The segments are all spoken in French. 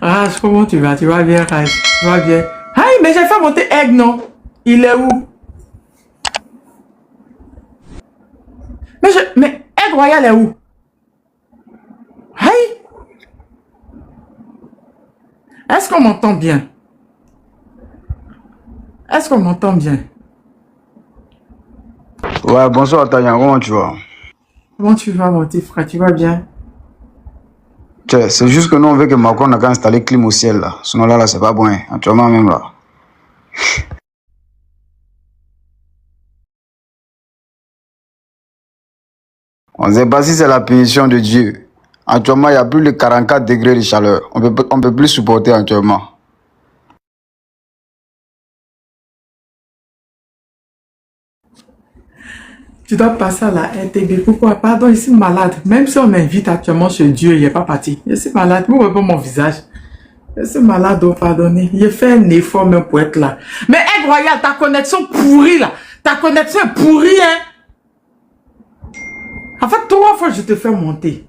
Raj, comment tu vas? Tu vas bien, Raj? Tu vas bien? Aïe, mais j'ai fait monter Egg, non? Il est où? Mais Egg Royal est où? Aïe, est-ce qu'on m'entend bien? Est-ce qu'on m'entend bien? Ouais, bonsoir Tayan, comment tu vas? Comment tu vas, mon petit frère? Tu vas bien? C'est juste que nous on veut que Macron n'a qu'à installer clim au ciel là. Sinon là, c'est pas bon, hein. Actuellement même là. On ne sait pas si c'est la punition de Dieu. Actuellement, il y a plus de 44 degrés de chaleur. On peut plus supporter actuellement. Tu dois passer à la RTB. Pourquoi? Pardon, je suis malade. Même si on m'invite actuellement chez Dieu, il n'est pas parti. Je suis malade. Vous voyez pas mon visage. Je suis malade, oh, pardonnez. J'ai fait un effort même pour être là. Mais Egg Royal, ta connexion pourrie là. Ta connexion est pourrie, hein. En fait, 3 fois, je te fais monter.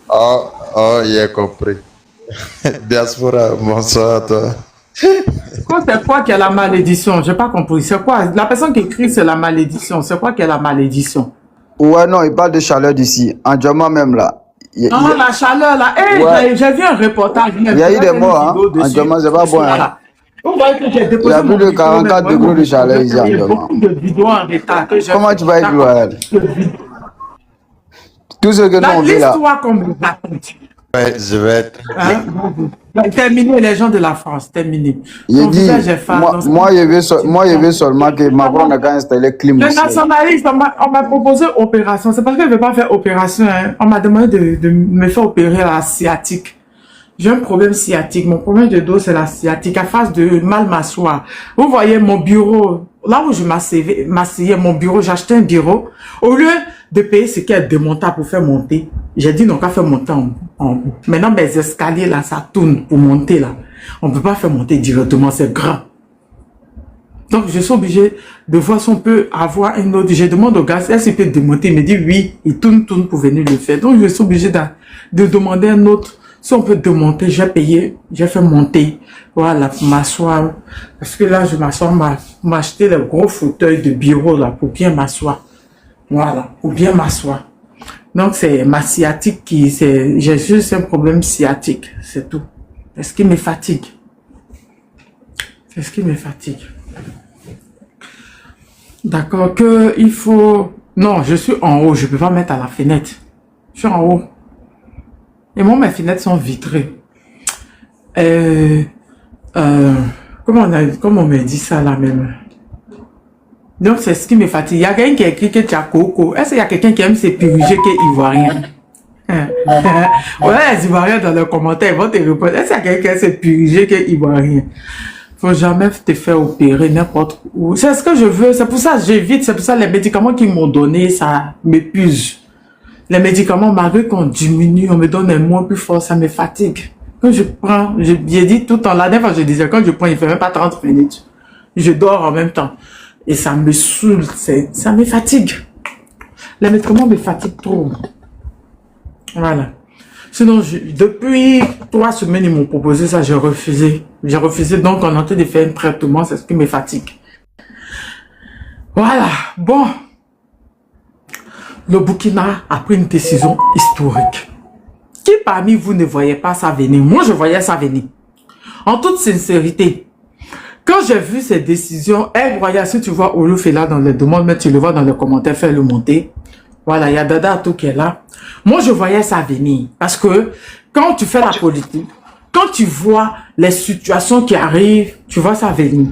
Oh, j'ai compris. Diaspora, bonsoir à toi. C'est quoi qui est la malédiction? J'ai pas compris. C'est quoi? La personne qui écrit, c'est la malédiction. C'est quoi qui est la malédiction? Ouais, non, il parle de chaleur d'ici. Actuellement même là. Ah, la chaleur là. Hey, Ouais. j'ai vu un reportage. Il y a eu des morts, hein. Actuellement, c'est pas bon, hein. Vous voyez que j'ai déposé. Il y a plus de 44 degrés de chaleur ici Il y a actuellement. beaucoup de vidéos en retard. Comment tu vas être loyal? Tout ce que nous on fait là. L'histoire qu'on me raconte. Ouais, je vais être. Hein? Terminé, les gens de la France, terminé. Il dit, moi je veux seulement que Macron n'a qu'à installer clim. Les nationalistes, on m'a proposé opération. C'est parce que je ne vais pas faire opération. Hein. On m'a demandé de me faire opérer la sciatique. J'ai un problème sciatique. Mon problème de dos, c'est la sciatique. À face de mal m'asseoir. Vous voyez mon bureau, là où je m'asseyais, mon bureau, j'ai acheté un bureau. Au lieu de payer ce qui est démontable pour faire monter, j'ai dit non, qu'à faire monter en haut. Maintenant, mes escaliers là, ça tourne pour monter là. On ne peut pas faire monter directement, c'est grand. Donc, je suis obligé de voir si on peut avoir un autre. Je demande au gars, est-ce qu'il peut démonter? Il me dit oui, il tourne pour venir le faire. Donc, je suis obligé de demander un autre. Si on peut démonter, j'ai payé, j'ai fait monter. Voilà, pour m'asseoir. Parce que là, je m'assois, m'acheter les gros fauteuils de bureau là, pour bien m'asseoir. Voilà, pour bien m'asseoir. Donc, c'est ma sciatique j'ai juste un problème sciatique, c'est tout. C'est ce qui me fatigue. C'est ce qui me fatigue. D'accord, il faut... Non, je suis en haut, je ne peux pas mettre à la fenêtre. Je suis en haut. Et moi, mes fenêtres sont vitrées. Comment on me dit ça là même? Donc, c'est ce qui me fatigue. Il y a quelqu'un qui a écrit que tu as coco. Est-ce qu'il y a quelqu'un qui aime se purger qui est ivoirien? Ouais, les Ivoiriens dans les commentaires, ils vont te répondre. Est-ce qu'il y a quelqu'un qui aime se purger qui est ivoirien? Faut jamais te faire opérer n'importe où. C'est ce que je veux. C'est pour ça que j'évite. C'est pour ça que les médicaments qu'ils m'ont donné, ça m'épuise. Les médicaments, malgré qu'on diminue, on me donne un moins plus fort, ça me fatigue. Quand je prends, j'ai dit tout le temps, la dernière fois je disais, quand je prends, il ne fait même pas 30 minutes. Je dors en même temps. Et ça me saoule, ça me fatigue. Les médicaments me fatiguent trop. Voilà. Sinon, depuis 3 semaines, ils m'ont proposé ça, j'ai refusé. J'ai refusé, donc on est en train de faire un traitement, c'est ce qui me fatigue. Voilà, bon. Le Burkina a pris une décision historique. Qui parmi vous ne voyait pas ça venir? Moi, je voyais ça venir. En toute sincérité, quand j'ai vu cette décision, Royal, si tu vois Olof est là dans les demandes, mais tu le vois dans les commentaires, fais-le monter. Voilà, il y a Dada Ato qui est là. Moi, je voyais ça venir. Parce que quand tu fais la politique, quand tu vois les situations qui arrivent, tu vois ça venir.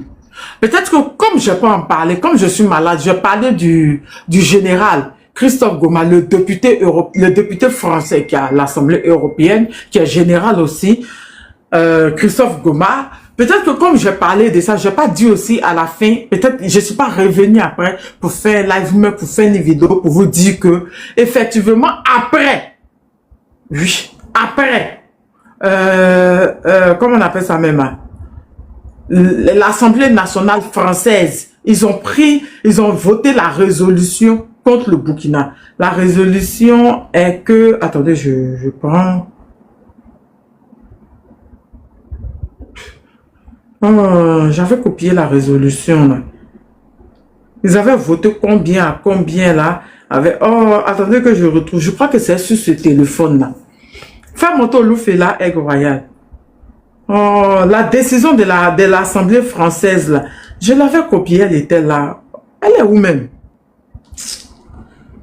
Peut-être que comme je peux en parler, comme je suis malade, je parlais du général Christophe Goma, le député français qui a l'Assemblée européenne, qui est général aussi, Christophe Goma. Peut-être que comme j'ai parlé de ça, je n'ai pas dit aussi à la fin, peut-être je ne suis pas revenu après pour faire live, mais pour faire une vidéo, pour vous dire que, effectivement, après, oui, après, comment on appelle ça même, l'Assemblée nationale française, ils ont voté la résolution contre le Burkina. La résolution est que, attendez, je prends, Oh, j'avais copié la résolution, là. Ils avaient voté combien à combien, là? Oh, attendez que je retrouve. Je crois que c'est sur ce téléphone-là. Faire monter Loufe-là, Aigle Royal. Oh, la décision de l'Assemblée française, là. Je l'avais copiée, elle était là. Elle est où même?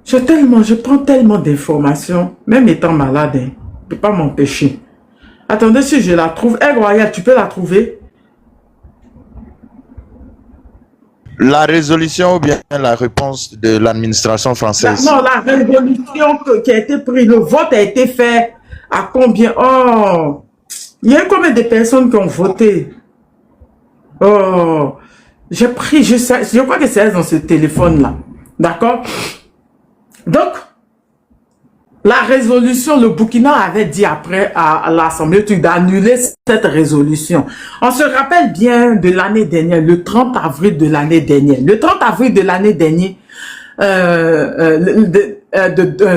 Je prends tellement d'informations, même étant malade, hein. Je ne peux pas m'empêcher. Attendez, si je la trouve. Aigle Royal, tu peux la trouver? La résolution ou bien la réponse de l'administration française? Non, la résolution qui a été prise, le vote a été fait à combien? Oh, il y a combien de personnes qui ont voté? Oh, j'ai pris, je crois que c'est dans ce téléphone-là. D'accord? Donc, la résolution, le Burkina avait dit après à l'Assemblée d'annuler cette résolution. On se rappelle bien de l'année dernière, le 30 avril de l'année dernière. Le 30 avril de l'année dernière, de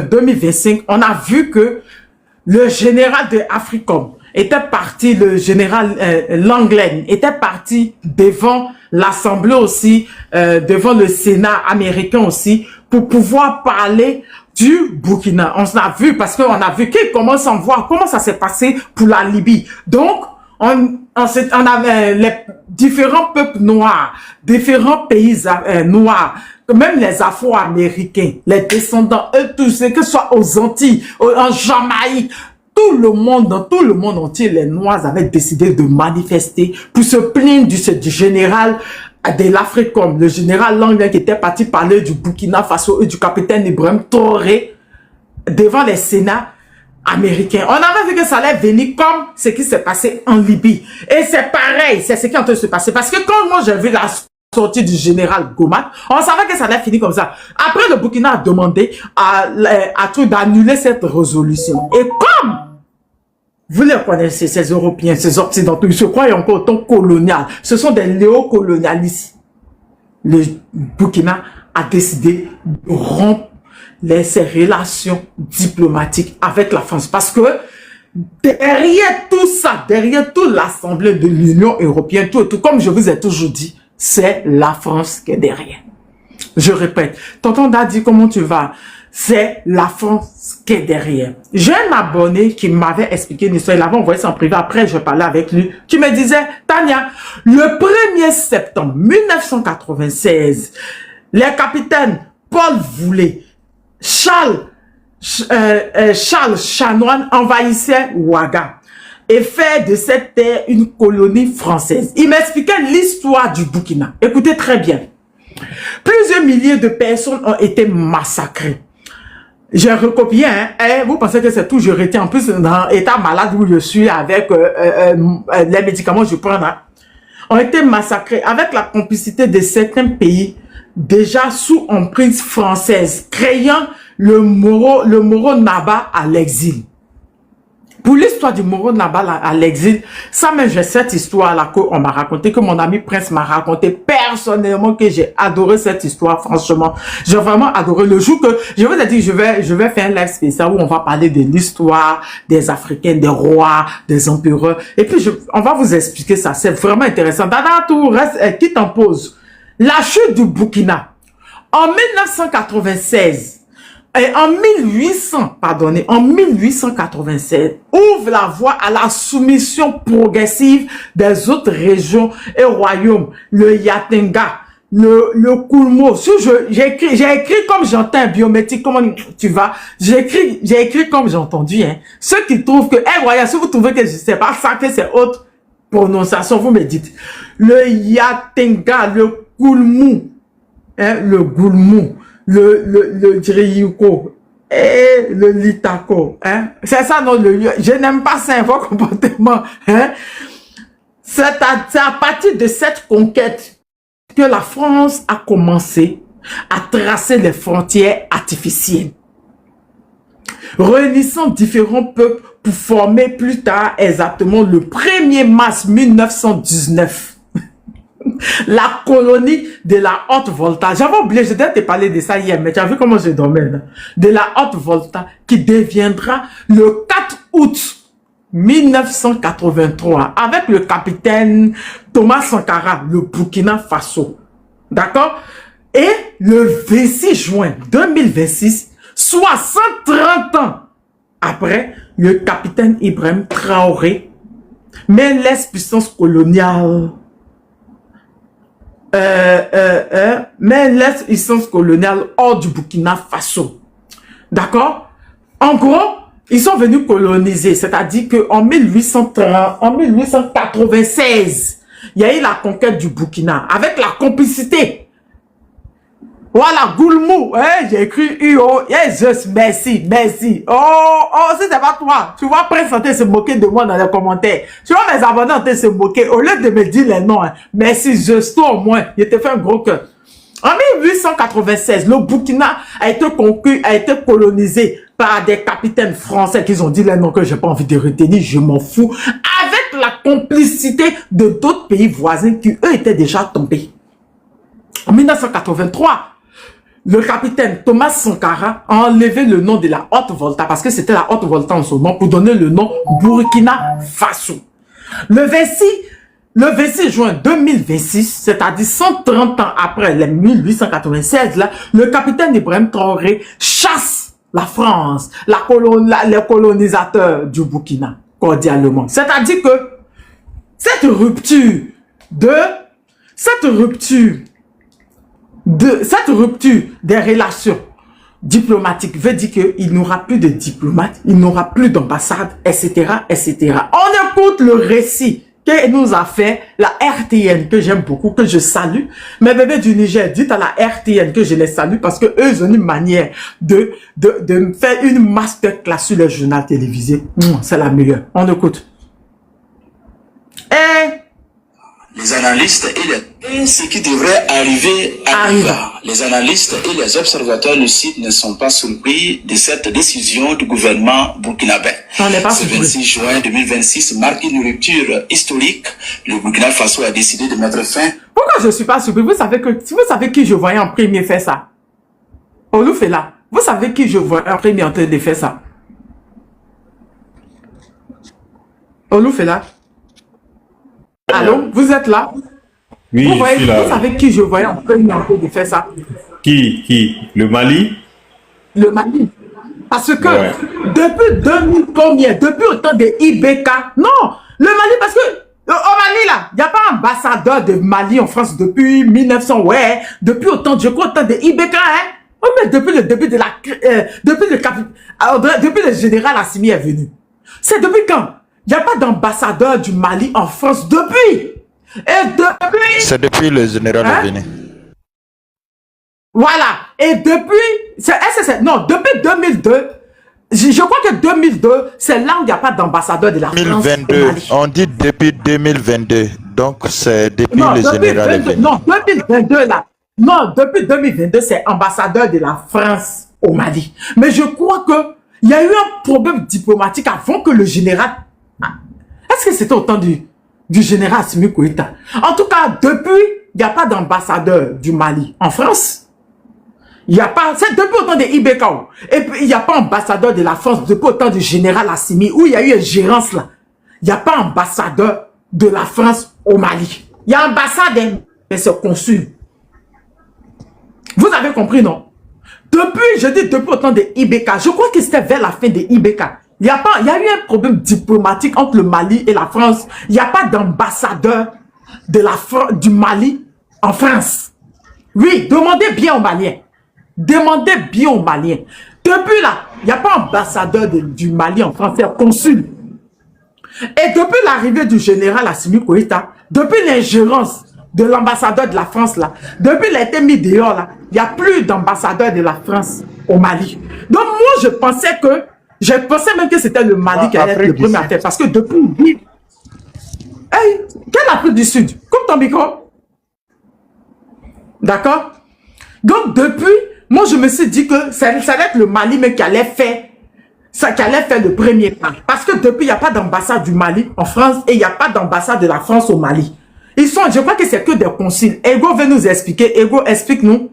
2025, on a vu que le général de Africom était parti, le général Langlen était parti devant l'Assemblée aussi, devant le Sénat américain aussi, pour pouvoir parler du Burkina. On s'en a vu parce qu'on a vu qu'il commence à voir comment ça s'est passé pour la Libye. Donc, on avait les différents peuples noirs, différents pays noirs, même les Afro-Américains, les descendants, eux tous, que ce soit aux Antilles, en Jamaïque, tout le monde, dans tout le monde entier, les Noirs avaient décidé de manifester pour se plaindre du général de l'Africom, le général Langlen qui était parti parler du Burkina Faso et du capitaine Ibrahim Traoré devant les Sénats américains. On avait vu que ça allait venir comme ce qui s'est passé en Libye. Et c'est pareil, c'est ce qui est en train de se passer. Parce que quand moi j'ai vu la sortie du général Gomat, on savait que ça allait finir comme ça. Après, le Burkina a demandé à tout d'annuler cette résolution. Et comme vous les connaissez, ces Européens, ces Occidentaux, ils se croient encore au temps colonial. Ce sont des néocolonialistes. Le Burkina a décidé de rompre ses relations diplomatiques avec la France. Parce que derrière tout ça, derrière toute l'Assemblée de l'Union européenne, tout, comme je vous ai toujours dit, c'est la France qui est derrière. Je répète, tonton Daddy, comment tu vas? C'est la France qui est derrière. J'ai un abonné qui m'avait expliqué une histoire, il avait envoyé ça en privé, après je parlais avec lui, qui me disait, Tania, le 1er septembre 1996, les capitaines Paul Voulet, Charles Chanoine envahissaient Ouaga et fait de cette terre une colonie française. Il m'expliquait l'histoire du Burkina. Écoutez très bien. Plusieurs milliers de personnes ont été massacrées. J'ai recopié, hein, et vous pensez que c'est tout, je retiens. En plus, dans l'état malade où je suis avec les médicaments que je prends, hein, ont été massacrés avec la complicité de certains pays déjà sous emprise française, créant le Moro Naba à l'exil. Pour l'histoire du Moro Naba à l'exil, ça même j'ai cette histoire-là qu'on m'a raconté, que mon ami Prince m'a raconté personnellement, que j'ai adoré cette histoire, franchement. J'ai vraiment adoré le jour que, je vous ai dit, je vais faire un live spécial où on va parler de l'histoire des Africains, des rois, des empereurs. Et puis, on va vous expliquer ça. C'est vraiment intéressant. Dada, tout reste, qui t'en pose? La chute du Burkina. En 1996, et en 1887, ouvre la voie à la soumission progressive des autres régions et royaumes, le Yatenga, le Koulmo. J'ai écrit comme j'entends un biométrique, comment tu vas? J'ai écrit comme j'ai entendu, hein. Ceux qui trouvent que, voyez, si vous trouvez que je sais pas ça, que c'est autre prononciation, vous me dites. Le Yatenga, le Koulmou, hein, le Goulmou, le Driyuko et le Litako, hein. C'est ça, non, je n'aime pas ça, vos comportements, hein. C'est à partir de cette conquête que la France a commencé à tracer les frontières artificielles, réunissant différents peuples pour former plus tard, exactement le 1er mars 1919, la colonie de la Haute-Volta. J'avais oublié, je devais te parler de ça hier, mais tu as vu comment je dormais là. De la Haute-Volta, qui deviendra le 4 août 1983 avec le capitaine Thomas Sankara, le Burkina Faso. D'accord? Et le 26 juin 2026, soit 130 ans après, le capitaine Ibrahim Traoré met l'ex-puissance coloniale hors du Burkina Faso. D'accord? En gros, ils sont venus coloniser, c'est-à-dire qu'en 1896, il y a eu la conquête du Burkina avec la complicité. Voilà, Goulmou, j'ai écrit UO, juste merci. Oh, si c'est pas toi, tu vois, Prince en train de se moquer de moi dans les commentaires. Tu vois, mes abonnés en train de se moquer, au lieu de me dire les noms, merci, juste toi au moins, il te fait un gros cœur. En 1896, le Burkina a été conquis, a été colonisé par des capitaines français qui ont dit les noms que j'ai pas envie de retenir, je m'en fous, avec la complicité de d'autres pays voisins qui, eux, étaient déjà tombés. En 1983, le capitaine Thomas Sankara a enlevé le nom de la Haute-Volta parce que c'était la Haute-Volta en ce moment pour donner le nom Burkina Faso. Le 26 juin 2026, c'est-à-dire 130 ans après les 1896, là, le capitaine Ibrahim Traoré chasse la France, les colonisateurs du Burkina, cordialement. C'est-à-dire que cette rupture des relations diplomatiques veut dire qu'il n'y aura plus de diplomates, il n'y aura plus d'ambassades, etc., etc. On écoute le récit que nous a fait la RTN, que j'aime beaucoup, que je salue. Mes bébés du Niger, dites à la RTN que je les salue parce que eux ont une manière de faire une masterclass sur le journal télévisé. C'est la meilleure. On écoute. Les analystes et ce qui devrait arriver arriva. Les analystes et les observateurs lucides ne sont pas surpris de cette décision du gouvernement burkinabé. Ce 26 juin 2026 marque une rupture historique. Le Burkina Faso a décidé de mettre fin. Pourquoi je ne suis pas surpris? Vous savez qui je voyais en premier faire ça? Olouf est là. Vous savez qui je voyais en premier en train de faire ça? Olouf est là. Allô, vous êtes là? Oui, vous je suis là. Vous savez qui je voyais en train de faire ça? Qui? Le Mali? Le Mali. Parce que ouais. Depuis 2000 combien? Depuis autant de IBK. Non, le Mali parce que au Mali là, il n'y a pas ambassadeur de Mali en France depuis 1900. Ouais, depuis autant de IBK, hein? Oh, mais depuis le début de depuis le général Assimi est venu. C'est depuis quand? Il n'y a pas d'ambassadeur du Mali en France depuis. Et depuis... C'est depuis le général est venu. Voilà. Et depuis... Non, depuis 2002, je crois que 2002, c'est là où il n'y a pas d'ambassadeur de la France au Mali. On dit depuis 2022. Donc, c'est depuis le général est venu. Non, 2022 là. Non, depuis 2022, c'est ambassadeur de la France au Mali. Mais je crois qu'il y a eu un problème diplomatique avant que le général... Est-ce que c'était au temps du général Assimi Goïta? En tout cas, depuis, il n'y a pas d'ambassadeur du Mali en France. Il n'y a pas, c'est depuis au temps des IBK. Et puis, il n'y a pas ambassadeur de la France depuis au temps du général Assimi, où il y a eu une gérance là. Il n'y a pas ambassadeur de la France au Mali. Il y a ambassade, mais c'est consul. Vous avez compris, non? Depuis, je dis depuis au temps des IBK, je crois que c'était vers la fin des IBK. Il y a eu un problème diplomatique entre le Mali et la France. Il n'y a pas d'ambassadeur du Mali en France. Oui, demandez bien aux Maliens. Demandez bien aux Maliens. Depuis là, il n'y a pas ambassadeur du Mali en France, c'est consul. Et depuis l'arrivée du général Assimi Goïta, depuis l'ingérence de l'ambassadeur de la France là, depuis qu'il a été mis dehors là, il n'y a plus d'ambassadeur de la France au Mali. Donc moi je pensais même que c'était le Mali qui allait être le premier à faire. Parce que depuis... Hey, quelle Afrique du Sud? Coupe ton micro. D'accord? Donc depuis, moi je me suis dit que ça allait être le Mali mais qui allait faire le premier pas. Parce que depuis, il n'y a pas d'ambassade du Mali en France et il n'y a pas d'ambassade de la France au Mali. Je crois que c'est que des consuls. Ego veut nous expliquer. Ego, explique-nous.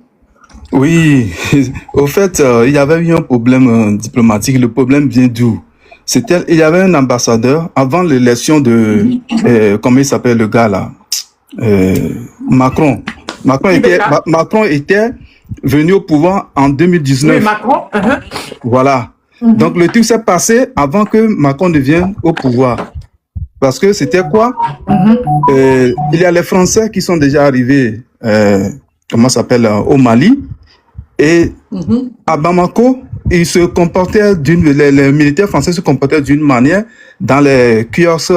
Oui, au fait, il y avait eu un problème diplomatique. Le problème vient d'où? il y avait un ambassadeur avant l'élection de, comment il s'appelle le gars là, Macron. Macron était venu au pouvoir en 2019. Oui, Macron. Voilà. Donc le truc s'est passé avant que Macron devienne au pouvoir. Parce que c'était quoi? Il y a les Français qui sont déjà arrivés, comment ça s'appelle, au Mali. Et à Bamako, ils se comportaient les militaires français se comportaient d'une manière dans les kiosques,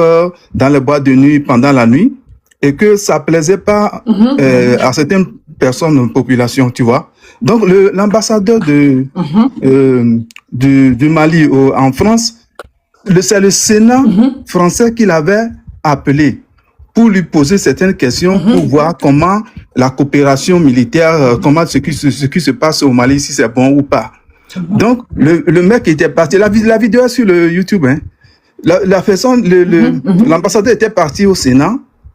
dans les boîtes de nuit, pendant la nuit, et que ça plaisait pas à certaines personnes, population, tu vois. Donc l'ambassadeur du Mali en France, c'est le Sénat français qui l'avait appelé pour lui poser certaines questions, pour voir comment la coopération militaire, comment ce qui se passe au Mali, si c'est bon ou pas. Donc, le mec était parti, la vidéo est sur le YouTube, hein. L'ambassadeur était parti au Sénat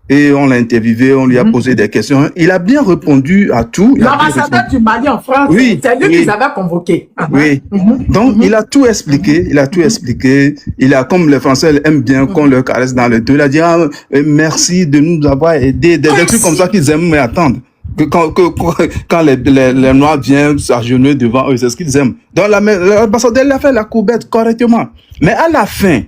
et on l'a interviewé, on lui a posé des questions. Il a bien répondu à tout. L'ambassadeur du Mali en France, oui, c'est lui qu'ils avaient convoqué. Oui. Donc, il a tout expliqué. Il a, comme les Français aiment bien qu'on leur caresse dans le dos, il a dit, merci de nous avoir aidés. Des trucs comme ça qu'ils aiment attendre. Quand les Noirs viennent s'agenouiller devant eux, c'est ce qu'ils aiment. Donc, l'ambassadeur, il a fait la courbette correctement. Mais à la fin,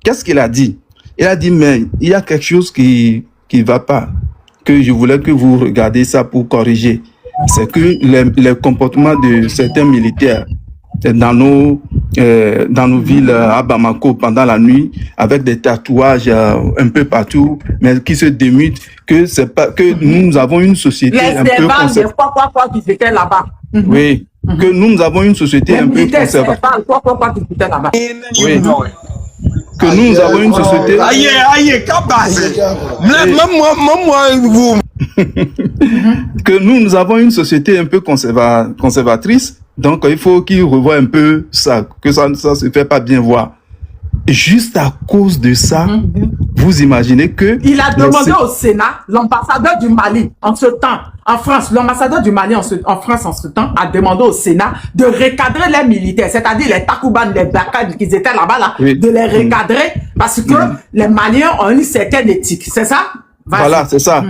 qu'est-ce qu'il a dit? Il a dit, mais il y a quelque chose qui va pas, que je voulais que vous regardiez ça pour corriger. C'est que les comportements de certains militaires dans nos villes à Bamako pendant la nuit, avec des tatouages un peu partout, mais qui se démutent, que c'est pas que nous avons une société un peu conservatrice. Qui étaient là-bas. Oui, que nous avons une société un peu conservatrice. Oui. Que nous avons une société. Que nous avons une société un peu conservatrice. Donc, il faut qu'ils revoient un peu ça, que ça se fait pas bien voir. Juste à cause de ça, vous imaginez que... Il a demandé au Sénat, l'ambassadeur du Mali, en ce temps, en France, l'ambassadeur du Mali en France en ce temps a demandé au Sénat de recadrer les militaires, c'est-à-dire les Takuban, les Bakan qui étaient là-bas, là, de les recadrer parce que les Maliens ont une certaine éthique, c'est ça? Voilà, c'est ça.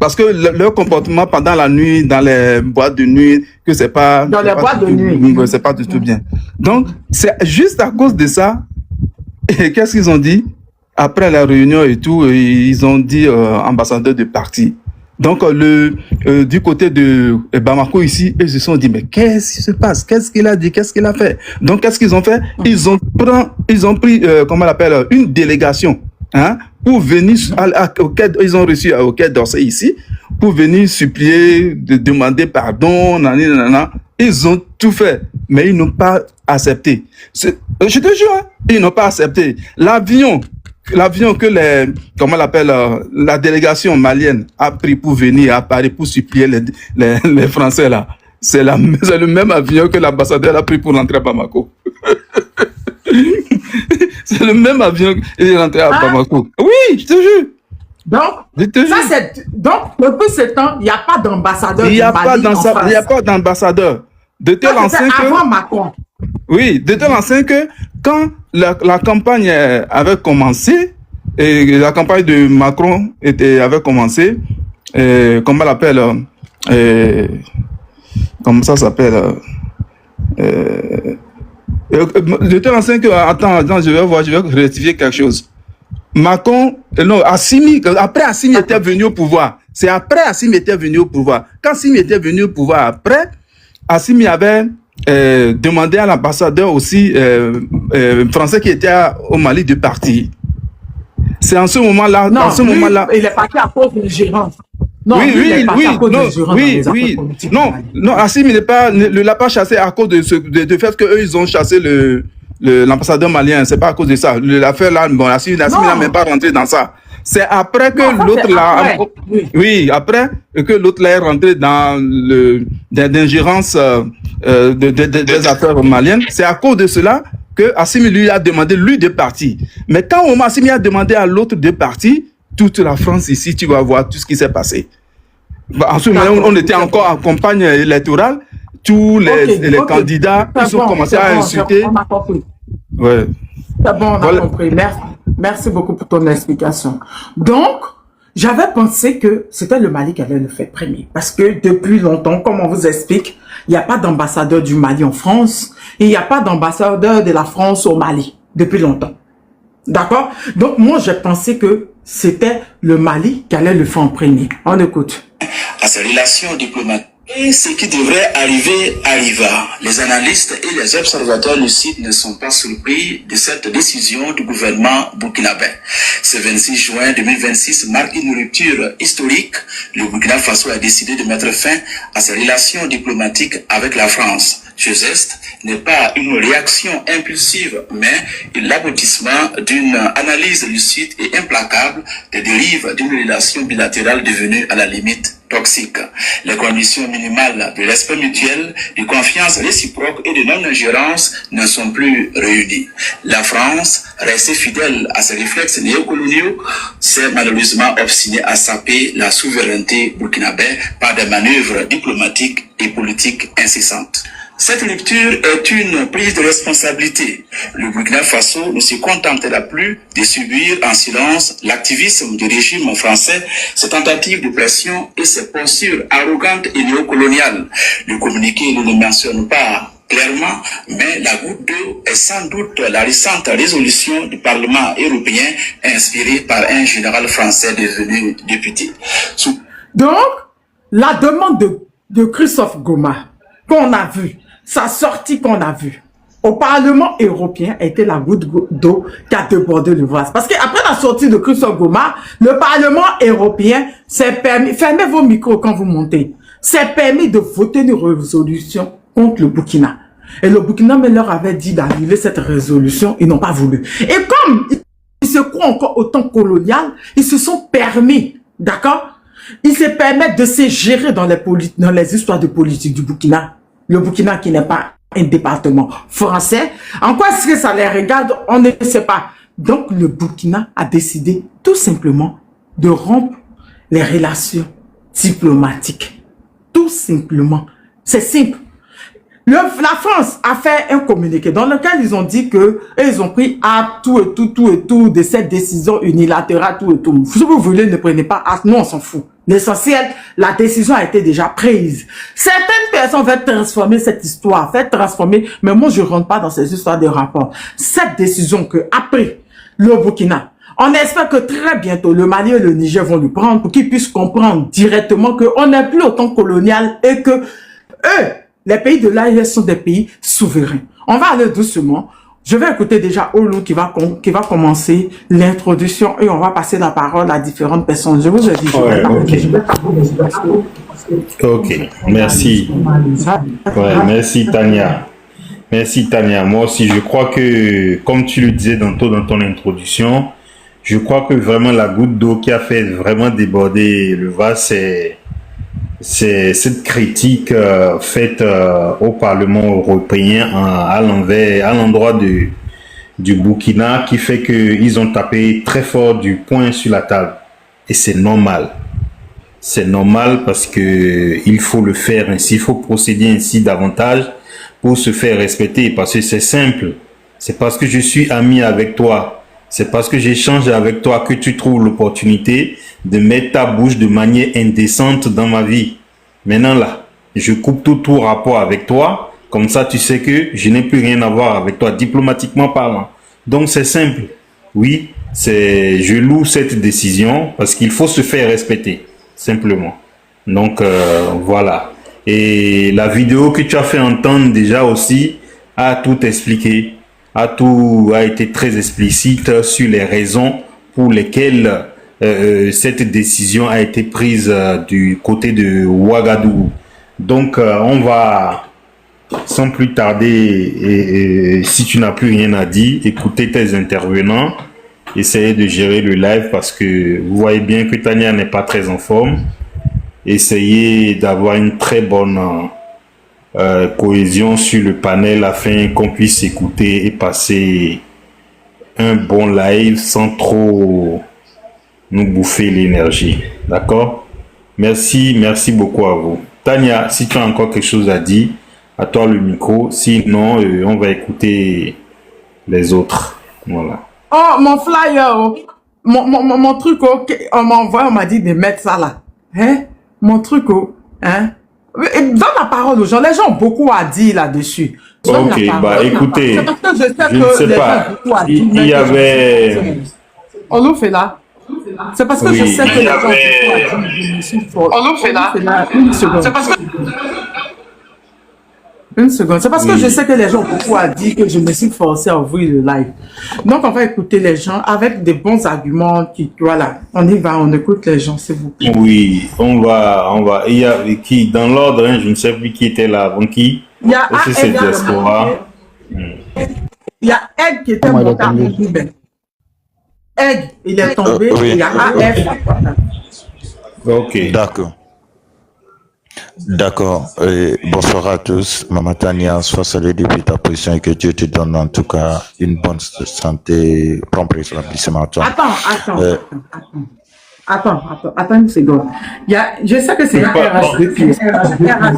Parce que leur comportement pendant la nuit, dans les boîtes de nuit, que c'est pas... Dans les boîtes de nuit. C'est pas du tout bien. Donc, c'est juste à cause de ça. Et qu'est-ce qu'ils ont dit? Après la réunion et tout, ils ont dit ambassadeur de parti. Donc, du côté de Bamako ici, ils se sont dit, mais qu'est-ce qui se passe? Qu'est-ce qu'il a dit? Qu'est-ce qu'il a fait? Donc, qu'est-ce qu'ils ont fait? Ils ont pris, comment on l'appelle, une délégation, hein, pour venir ils ont reçu au Quai d'Orsay ici, pour venir supplier, demander pardon, nanana. Ils ont tout fait, mais ils n'ont pas accepté. Je te jure, hein, ils n'ont pas accepté. L'avion que comment on l'appelle, la délégation malienne a pris pour venir à Paris pour supplier les Français là. C'est le même avion que l'ambassadeur a pris pour rentrer à Bamako. C'est le même avion qu'il est rentré à Bamako. Oui, je te jure. Donc, depuis ce temps, il n'y a pas d'ambassadeur. Il n'y a pas d'ambassadeur. De tel enseigne que... avant Macron. Oui, de tel enseigne que quand la campagne avait commencé, et la campagne de Macron avait commencé, comment on l'appelle, comment ça s'appelle, de tel enseigne que, attends, je vais rectifier quelque chose. Macron, non, Assimi, après Assimi était venu au pouvoir. C'est après Assimi était venu au pouvoir. Quand Assimi était venu au pouvoir après, Assimi avait demandé à l'ambassadeur aussi français qui était au Mali de partir. C'est en ce moment-là. Non, il est parti à cause de gérance. Non, non, Assimi ne l'a pas chassé à cause de fait qu'eux, ils ont chassé l'ambassadeur malien. C'est pas à cause de ça. L'affaire là, bon, Assimi n'a même pas rentré dans ça. C'est après que l'autre là, oui, après que l'autre là est rentré dans l'ingérence des affaires maliennes. C'est à cause de cela que Assimi lui a demandé lui de partir. Mais quand Assimi a demandé à l'autre de partir, toute la France ici, tu vas voir tout ce qui s'est passé. En ce moment, on était encore en campagne électorale. Tous les candidats, ils ont commencé à insulter. Ouais. C'est bon, on a Voilà. compris. Merci. Merci beaucoup pour ton explication. Donc, j'avais pensé que c'était le Mali qui allait le faire premier. Parce que depuis longtemps, comme on vous explique, il n'y a pas d'ambassadeur du Mali en France et il n'y a pas d'ambassadeur de la France au Mali depuis longtemps. D'accord? Donc, moi, j'ai pensé que c'était le Mali qui allait le faire en premier. On écoute. À ces relations diplomatiques. Et ce qui devrait arriver arriva. Les analystes et les observateurs lucides ne sont pas surpris de cette décision du gouvernement burkinabé. Ce 26 juin 2026 marque une rupture historique. Le Burkina Faso a décidé de mettre fin à ses relations diplomatiques avec la France. Ce geste n'est pas une réaction impulsive, mais l'aboutissement d'une analyse lucide et implacable des dérives d'une relation bilatérale devenue à la limite toxique. Les conditions minimales de respect mutuel, de confiance réciproque et de non-ingérence ne sont plus réunies. La France, restée fidèle à ses réflexes néocoloniaux, s'est malheureusement obstinée à saper la souveraineté burkinabé par des manœuvres diplomatiques et politiques incessantes. Cette rupture est une prise de responsabilité. Le Burkina Faso ne se contentera plus de subir en silence l'activisme du régime français, ses tentatives de pression et ses postures arrogantes et néocoloniales. Le communiqué ne le mentionne pas clairement, mais la goutte d'eau est sans doute la récente résolution du Parlement européen inspirée par un général français devenu député. Donc, la demande de Christophe Goma, qu'on a vue, sa sortie qu'on a vue au Parlement européen a été la goutte d'eau qui a débordé le vase. Parce qu'après la sortie de Christophe Goma, le Parlement européen s'est permis, fermez vos micros quand vous montez, s'est permis de voter une résolution contre le Burkina. Et le Burkina leur avait dit d'annuler cette résolution, ils n'ont pas voulu. Et comme ils se croient encore au temps colonial, ils se sont permis, d'accord? Ils se permettent de se gérer dans les histoires de politique du Burkina. Le Burkina qui n'est pas un département français. En quoi est-ce que ça les regarde? On ne sait pas. Donc, le Burkina a décidé tout simplement de rompre les relations diplomatiques. Tout simplement. C'est simple. La France a fait un communiqué dans lequel ils ont dit que ils ont pris acte tout et tout de cette décision unilatérale, tout et tout. Si vous voulez, ne prenez pas acte, nous on s'en fout. L'essentiel, la décision a été déjà prise. Certaines personnes veulent transformer cette histoire, mais moi je rentre pas dans ces histoires de rapport. Cette décision que après le Burkina, on espère que très bientôt le Mali et le Niger vont le prendre pour qu'ils puissent comprendre directement qu'on n'est plus au temps colonial et que eux, les pays de l'AES sont des pays souverains. On va aller doucement. Je vais écouter déjà Olu qui va commencer l'introduction et on va passer la parole à différentes personnes. Je vous ai dit. Ok, merci. Ouais, merci Tania. Merci Tania. Moi aussi, je crois que, comme tu le disais dans ton introduction, je crois que vraiment la goutte d'eau qui a fait vraiment déborder le vase, c'est cette critique faite au Parlement européen à l'endroit du Burkina qui fait qu'ils ont tapé très fort du poing sur la table. Et c'est normal. C'est normal parce que il faut le faire ainsi, il faut procéder ainsi davantage pour se faire respecter parce que c'est simple. C'est parce que je suis ami avec toi, c'est parce que j'échange avec toi que tu trouves l'opportunité de mettre ta bouche de manière indécente dans ma vie. Maintenant là, je coupe tout rapport avec toi, comme ça tu sais que je n'ai plus rien à voir avec toi, diplomatiquement parlant. Donc c'est simple. Oui, je loue cette décision parce qu'il faut se faire respecter, simplement. Donc voilà. Et la vidéo que tu as fait entendre déjà aussi a tout expliqué, a été très explicite sur les raisons pour lesquelles cette décision a été prise du côté de Ouagadougou. Donc on va sans plus tarder et si tu n'as plus rien à dire, écouter tes intervenants, essayer de gérer le live parce que vous voyez bien que Tania n'est pas très en forme. Essayez d'avoir une très bonne cohésion sur le panel afin qu'on puisse écouter et passer un bon live sans trop nous bouffer l'énergie. D'accord? Merci beaucoup à vous. Tania, si tu as encore quelque chose à dire, à toi le micro. Sinon, on va écouter les autres. Voilà. Oh, mon flyer, oh. Mon truc, oh, on m'a envoyé, on m'a dit de mettre ça là. Hein? Mon truc, oh. Hein? Donne la parole aux gens. Les gens ont beaucoup à dire là-dessus. Donne Ok, la parole, bah écoutez, c'est parce que je sais je ne que sais les gens pas. ont beaucoup à dire, Il mais y que je avait... sais. On nous fait là. C'est parce que Oui, je sais que il les y gens ont beaucoup à avait... dire. Je me suis fort. On nous fait là. Une seconde. C'est parce que Une seconde. C'est parce que Oui. je sais que les gens ont beaucoup à dire que je me suis forcé à ouvrir le live. Donc, on va écouter les gens avec des bons arguments. Voilà, on y va, on écoute les gens, s'il vous plaît. Oui, on va. Il y a qui, dans l'ordre, hein, je ne sais plus qui était là avant qui. Il y a Aussi, c'est diaspora. Il y a Egg qui était monté à Montgomery. Egg, il est tombé. Oui. Il y a AF. Ok. D'accord. D'accord. Bonsoir à tous. Maman Tania, sois saluée depuis ta position et que Dieu te donne en tout cas une bonne santé, prompt rétablissement à toi. Attends une seconde. Je sais que c'est un RHDP.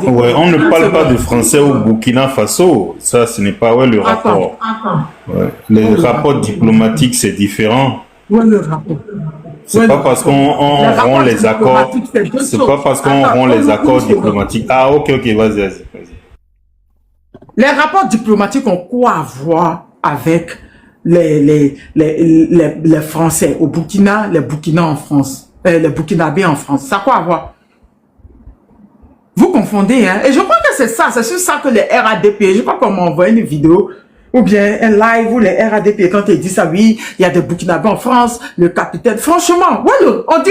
Ouais, on ne parle pas de français au Burkina Faso. Ça, ce n'est pas le rapport. Ouais. Les rapports diplomatiques, c'est différent. Ouais, le rapport. C'est pas parce qu'on rompt les accords. C'est pas parce qu'on rompt les accords diplomatiques. Ah, ok, vas-y. Les rapports diplomatiques ont quoi à voir avec les Français au Burkina, les Burkinabés en France, les Burkinabés en France. Ça a quoi à voir? Vous confondez, hein? Et je crois que c'est ça, c'est sur ça que les RADP, je crois qu'on m'a envoyé une vidéo ou bien un live où les RADP, quand ils disent ça, oui, il y a des Burkinabés en France, le capitaine, franchement, ouais, on dit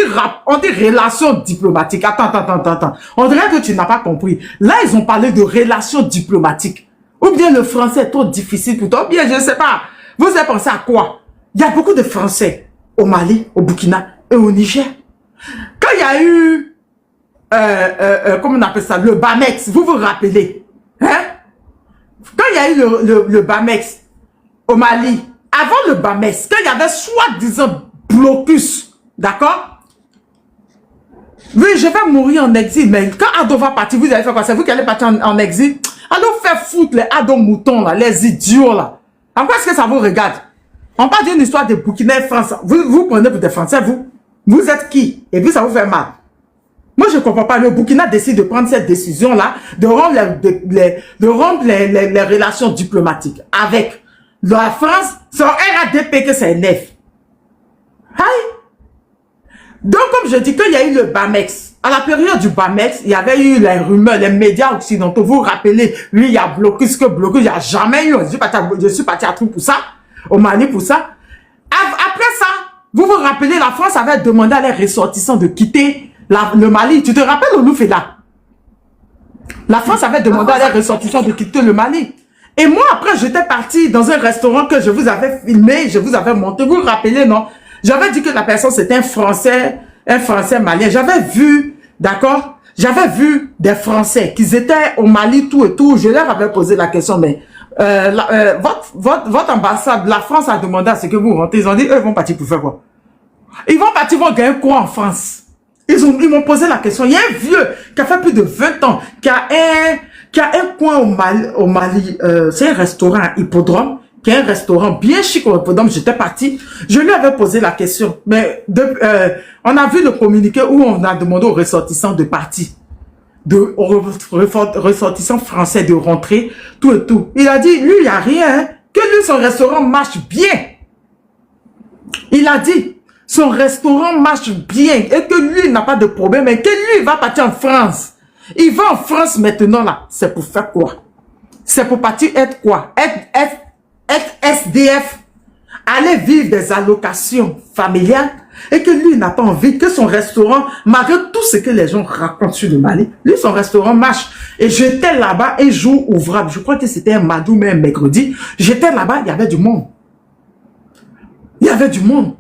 relations diplomatiques. Attends. On dirait que tu n'as pas compris. Là, ils ont parlé de relations diplomatiques. Ou bien le français est trop difficile pour toi, ou bien je ne sais pas. Vous avez pensé à quoi? Il y a beaucoup de Français au Mali, au Burkina et au Niger. Quand il y a eu, comment on appelle ça, le BAMEX, vous vous rappelez, hein? Quand il y a eu le BAMEX au Mali, avant le BAMEX, quand il y avait soi-disant blocus, d'accord? Oui, je vais mourir en exil, mais quand Ado va partir, vous allez faire quoi? C'est vous qui allez partir en exil? Allons faire foutre les Ado moutons, là, les idiots, là. En quoi est-ce que ça vous regarde? On parle d'une histoire de Burkina France. Vous prenez pour des Français, vous? Vous êtes qui? Et puis ça vous fait mal. Moi, je ne comprends pas. Le Burkina décide de prendre cette décision-là, de rompre les relations diplomatiques avec la France. C'est un RADP que c'est nef. Donc, comme je dis, quand il y a eu le BAMEX, à la période du BAMEX, il y avait eu les rumeurs, les médias occidentaux. Vous vous rappelez, lui, il y a blocus, il n'y a jamais eu. Je suis parti à tout pour ça, au Mali pour ça. Après ça, vous vous rappelez, la France avait demandé à les ressortissants de quitter le Mali. Tu te rappelles, Oloufela? La France avait demandé à les ressortissants de quitter le Mali. Et moi, après, j'étais parti dans un restaurant que je vous avais filmé, je vous avais monté. Vous vous rappelez, non? J'avais dit que la personne, c'était un Français malien. J'avais vu, d'accord? J'avais vu des Français qui étaient au Mali, tout et tout. Je leur avais posé la question, mais votre ambassade, la France a demandé à ce que vous rentrez. Ils ont dit, eux, ils vont partir pour faire quoi? Ils vont partir, ils vont gagner quoi en France? Ils m'ont posé la question. Il y a un vieux qui a fait plus de 20 ans, qui a un coin au Mali, c'est un restaurant, un hippodrome, qui est un restaurant bien chic au hippodrome. J'étais parti, je lui avais posé la question, mais on a vu le communiqué où on a demandé aux ressortissants de partir, aux ressortissants français de rentrer, tout et tout. Il a dit, lui, il n'y a rien, hein, que lui, son restaurant marche bien. Il a dit, son restaurant marche bien et que lui, il n'a pas de problème et que lui, il va partir en France. Il va en France maintenant, là. C'est pour faire quoi? C'est pour partir être quoi? Être SDF, aller vivre des allocations familiales et que lui, il n'a pas envie que son restaurant, malgré tout ce que les gens racontent sur le Mali, lui, son restaurant marche. Et j'étais là-bas un jour ouvrable. Je crois que c'était un mardi ou même un mercredi. J'étais là-bas, il y avait du monde. Il y avait du monde.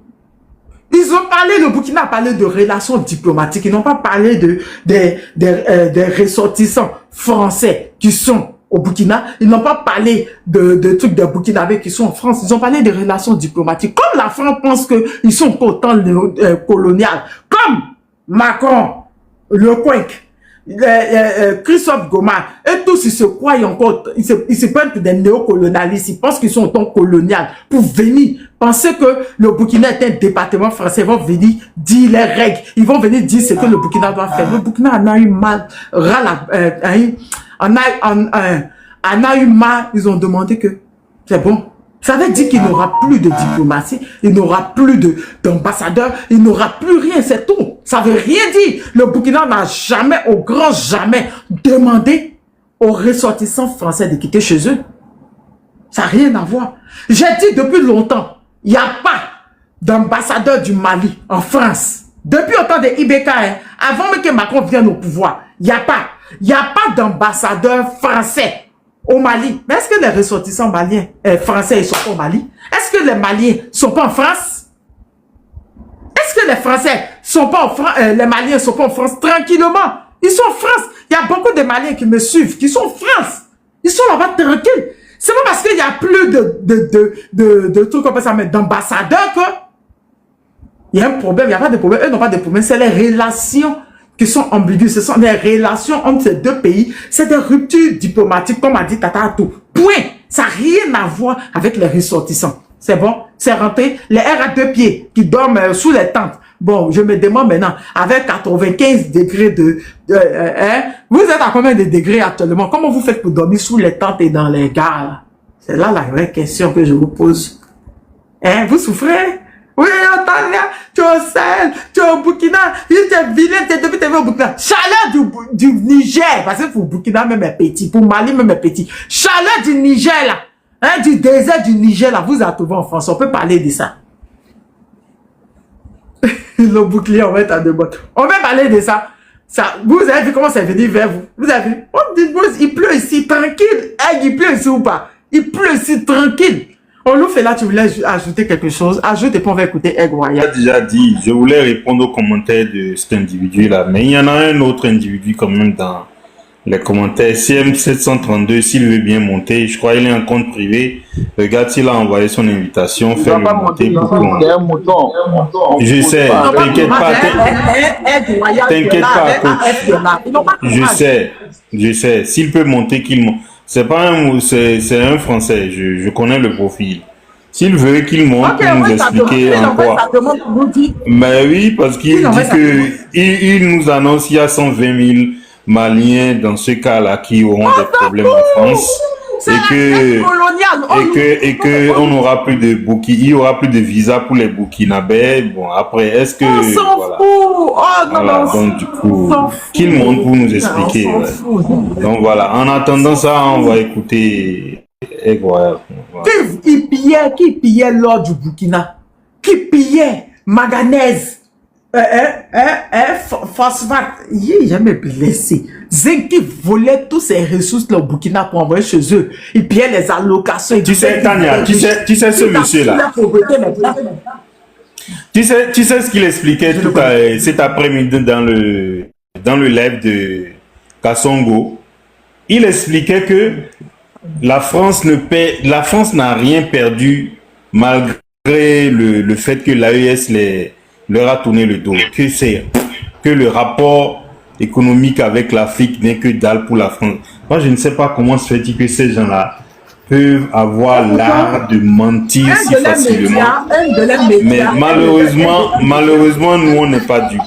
Ils ont parlé, le Burkina a parlé de relations diplomatiques. Ils n'ont pas parlé des ressortissants français qui sont au Burkina. Ils n'ont pas parlé de trucs des Burkinabés qui sont en France. Ils ont parlé de relations diplomatiques. Comme la France pense qu'ils sont autant colonial. Comme Macron, Le Leclerc. Christophe Goma, et tous ils se croient encore, ils se prennent des néocolonialistes, ils pensent qu'ils sont autant colonial pour venir penser que le Burkina est un département français, ils vont venir dire les règles, ils vont venir dire ce que le Burkina doit faire. Le Burkina en a eu mal, en a eu mal, ils ont demandé que c'est bon. Ça veut dire qu'il n'aura plus de diplomatie, il n'aura plus d'ambassadeur, il n'aura plus rien, c'est tout. Ça veut rien dire. Le Burkina n'a jamais, au grand jamais, demandé aux ressortissants français de quitter chez eux. Ça n'a rien à voir. J'ai dit depuis longtemps, il n'y a pas d'ambassadeur du Mali en France. Depuis le temps de Ibeka, avant même que Macron vienne au pouvoir, il n'y a pas d'ambassadeur français au Mali. Mais est-ce que les ressortissants maliens, français, ils sont pas au Mali? Est-ce que les Maliens sont pas en France? Est-ce que les Français sont pas en France, les Maliens sont pas en France tranquillement? Ils sont en France. Il y a beaucoup de Maliens qui me suivent, qui sont en France. Ils sont là-bas tranquilles. C'est pas parce qu'il n'y a plus de trucs comme ça, mais d'ambassadeurs que il y a un problème. Il n'y a pas de problème. Eux n'ont pas de problème. C'est les relations qui sont ambiguës. Ce sont des relations entre ces deux pays. C'est des ruptures diplomatiques, comme a dit Tata Atou. Point. Ça n'a rien à voir avec les ressortissants. C'est bon? C'est rentré. Les R à deux pieds qui dorment sous les tentes. Bon, je me demande maintenant, avec 95 degrés vous êtes à combien de degrés actuellement? Comment vous faites pour dormir sous les tentes et dans les gares? C'est là la vraie question que je vous pose. Vous souffrez? Oui, Tania, tu es au Sahel, tu es au Burkina, tu es vilain, tu es depuis au Burkina. Chaleur du Niger, parce que pour Burkina même est petit, pour Mali même est petit. Chaleur du Niger là, du désert du Niger là, vous êtes en France, on peut parler de ça. Le bouclier, on va être à deux bottes. On va parler de ça. Vous avez vu comment c'est venu vers vous? Vous avez vu? On dit, il pleut ici, tranquille. Il pleut ici ou pas? Il pleut ici, tranquille. On nous fait là, tu voulais ajouter quelque chose? Ajoute et puis on va écouter Egg Royal. J'ai déjà dit, je voulais répondre aux commentaires de cet individu-là, mais il y en a un autre individu quand même dans les commentaires. CM732, s'il veut bien monter, je crois qu'il est en compte privé. Regarde s'il a envoyé son invitation, fais-le monter pour qu'on... Je sais, t'inquiète pas. T'inquiète pas, coach. Je sais. S'il peut monter, qu'il monte. C'est pas c'est un Français, je connais le profil. S'il veut qu'il monte pour nous expliquer en quoi. Mais oui, parce qu'il dit que il nous annonce qu'il y a 120 000 Maliens dans ce cas-là qui auront des problèmes en France. Et que on aura plus de il y aura plus de visa pour les Burkinabés. Bon, après, est-ce que on s'en fout. Oh non, voilà, donc du coup, qu'il monte pour nous expliquer. Ouais. Donc voilà, en attendant ça, on va écouter. Et voilà. Qui pillait l'or du Burkina? Qui pillait manganèse? Phosphate, il est jamais blessé. Zinc qui volait tous ces ressources là au Burkina pour envoyer chez eux. Et puis les allocations. Tu sais, Tania, tu sais ce monsieur-là. Tu sais ce qu'il expliquait cet après-midi dans le live de Kassongo. Il expliquait que la France n'a rien perdu malgré le fait que l'AES leur a tourné le dos, que le rapport économique avec l'Afrique n'est que dalle pour la France. Moi, je ne sais pas comment se fait-il que ces gens-là peuvent avoir l'art de mentir si facilement. Mais malheureusement, nous, on n'est pas dupes.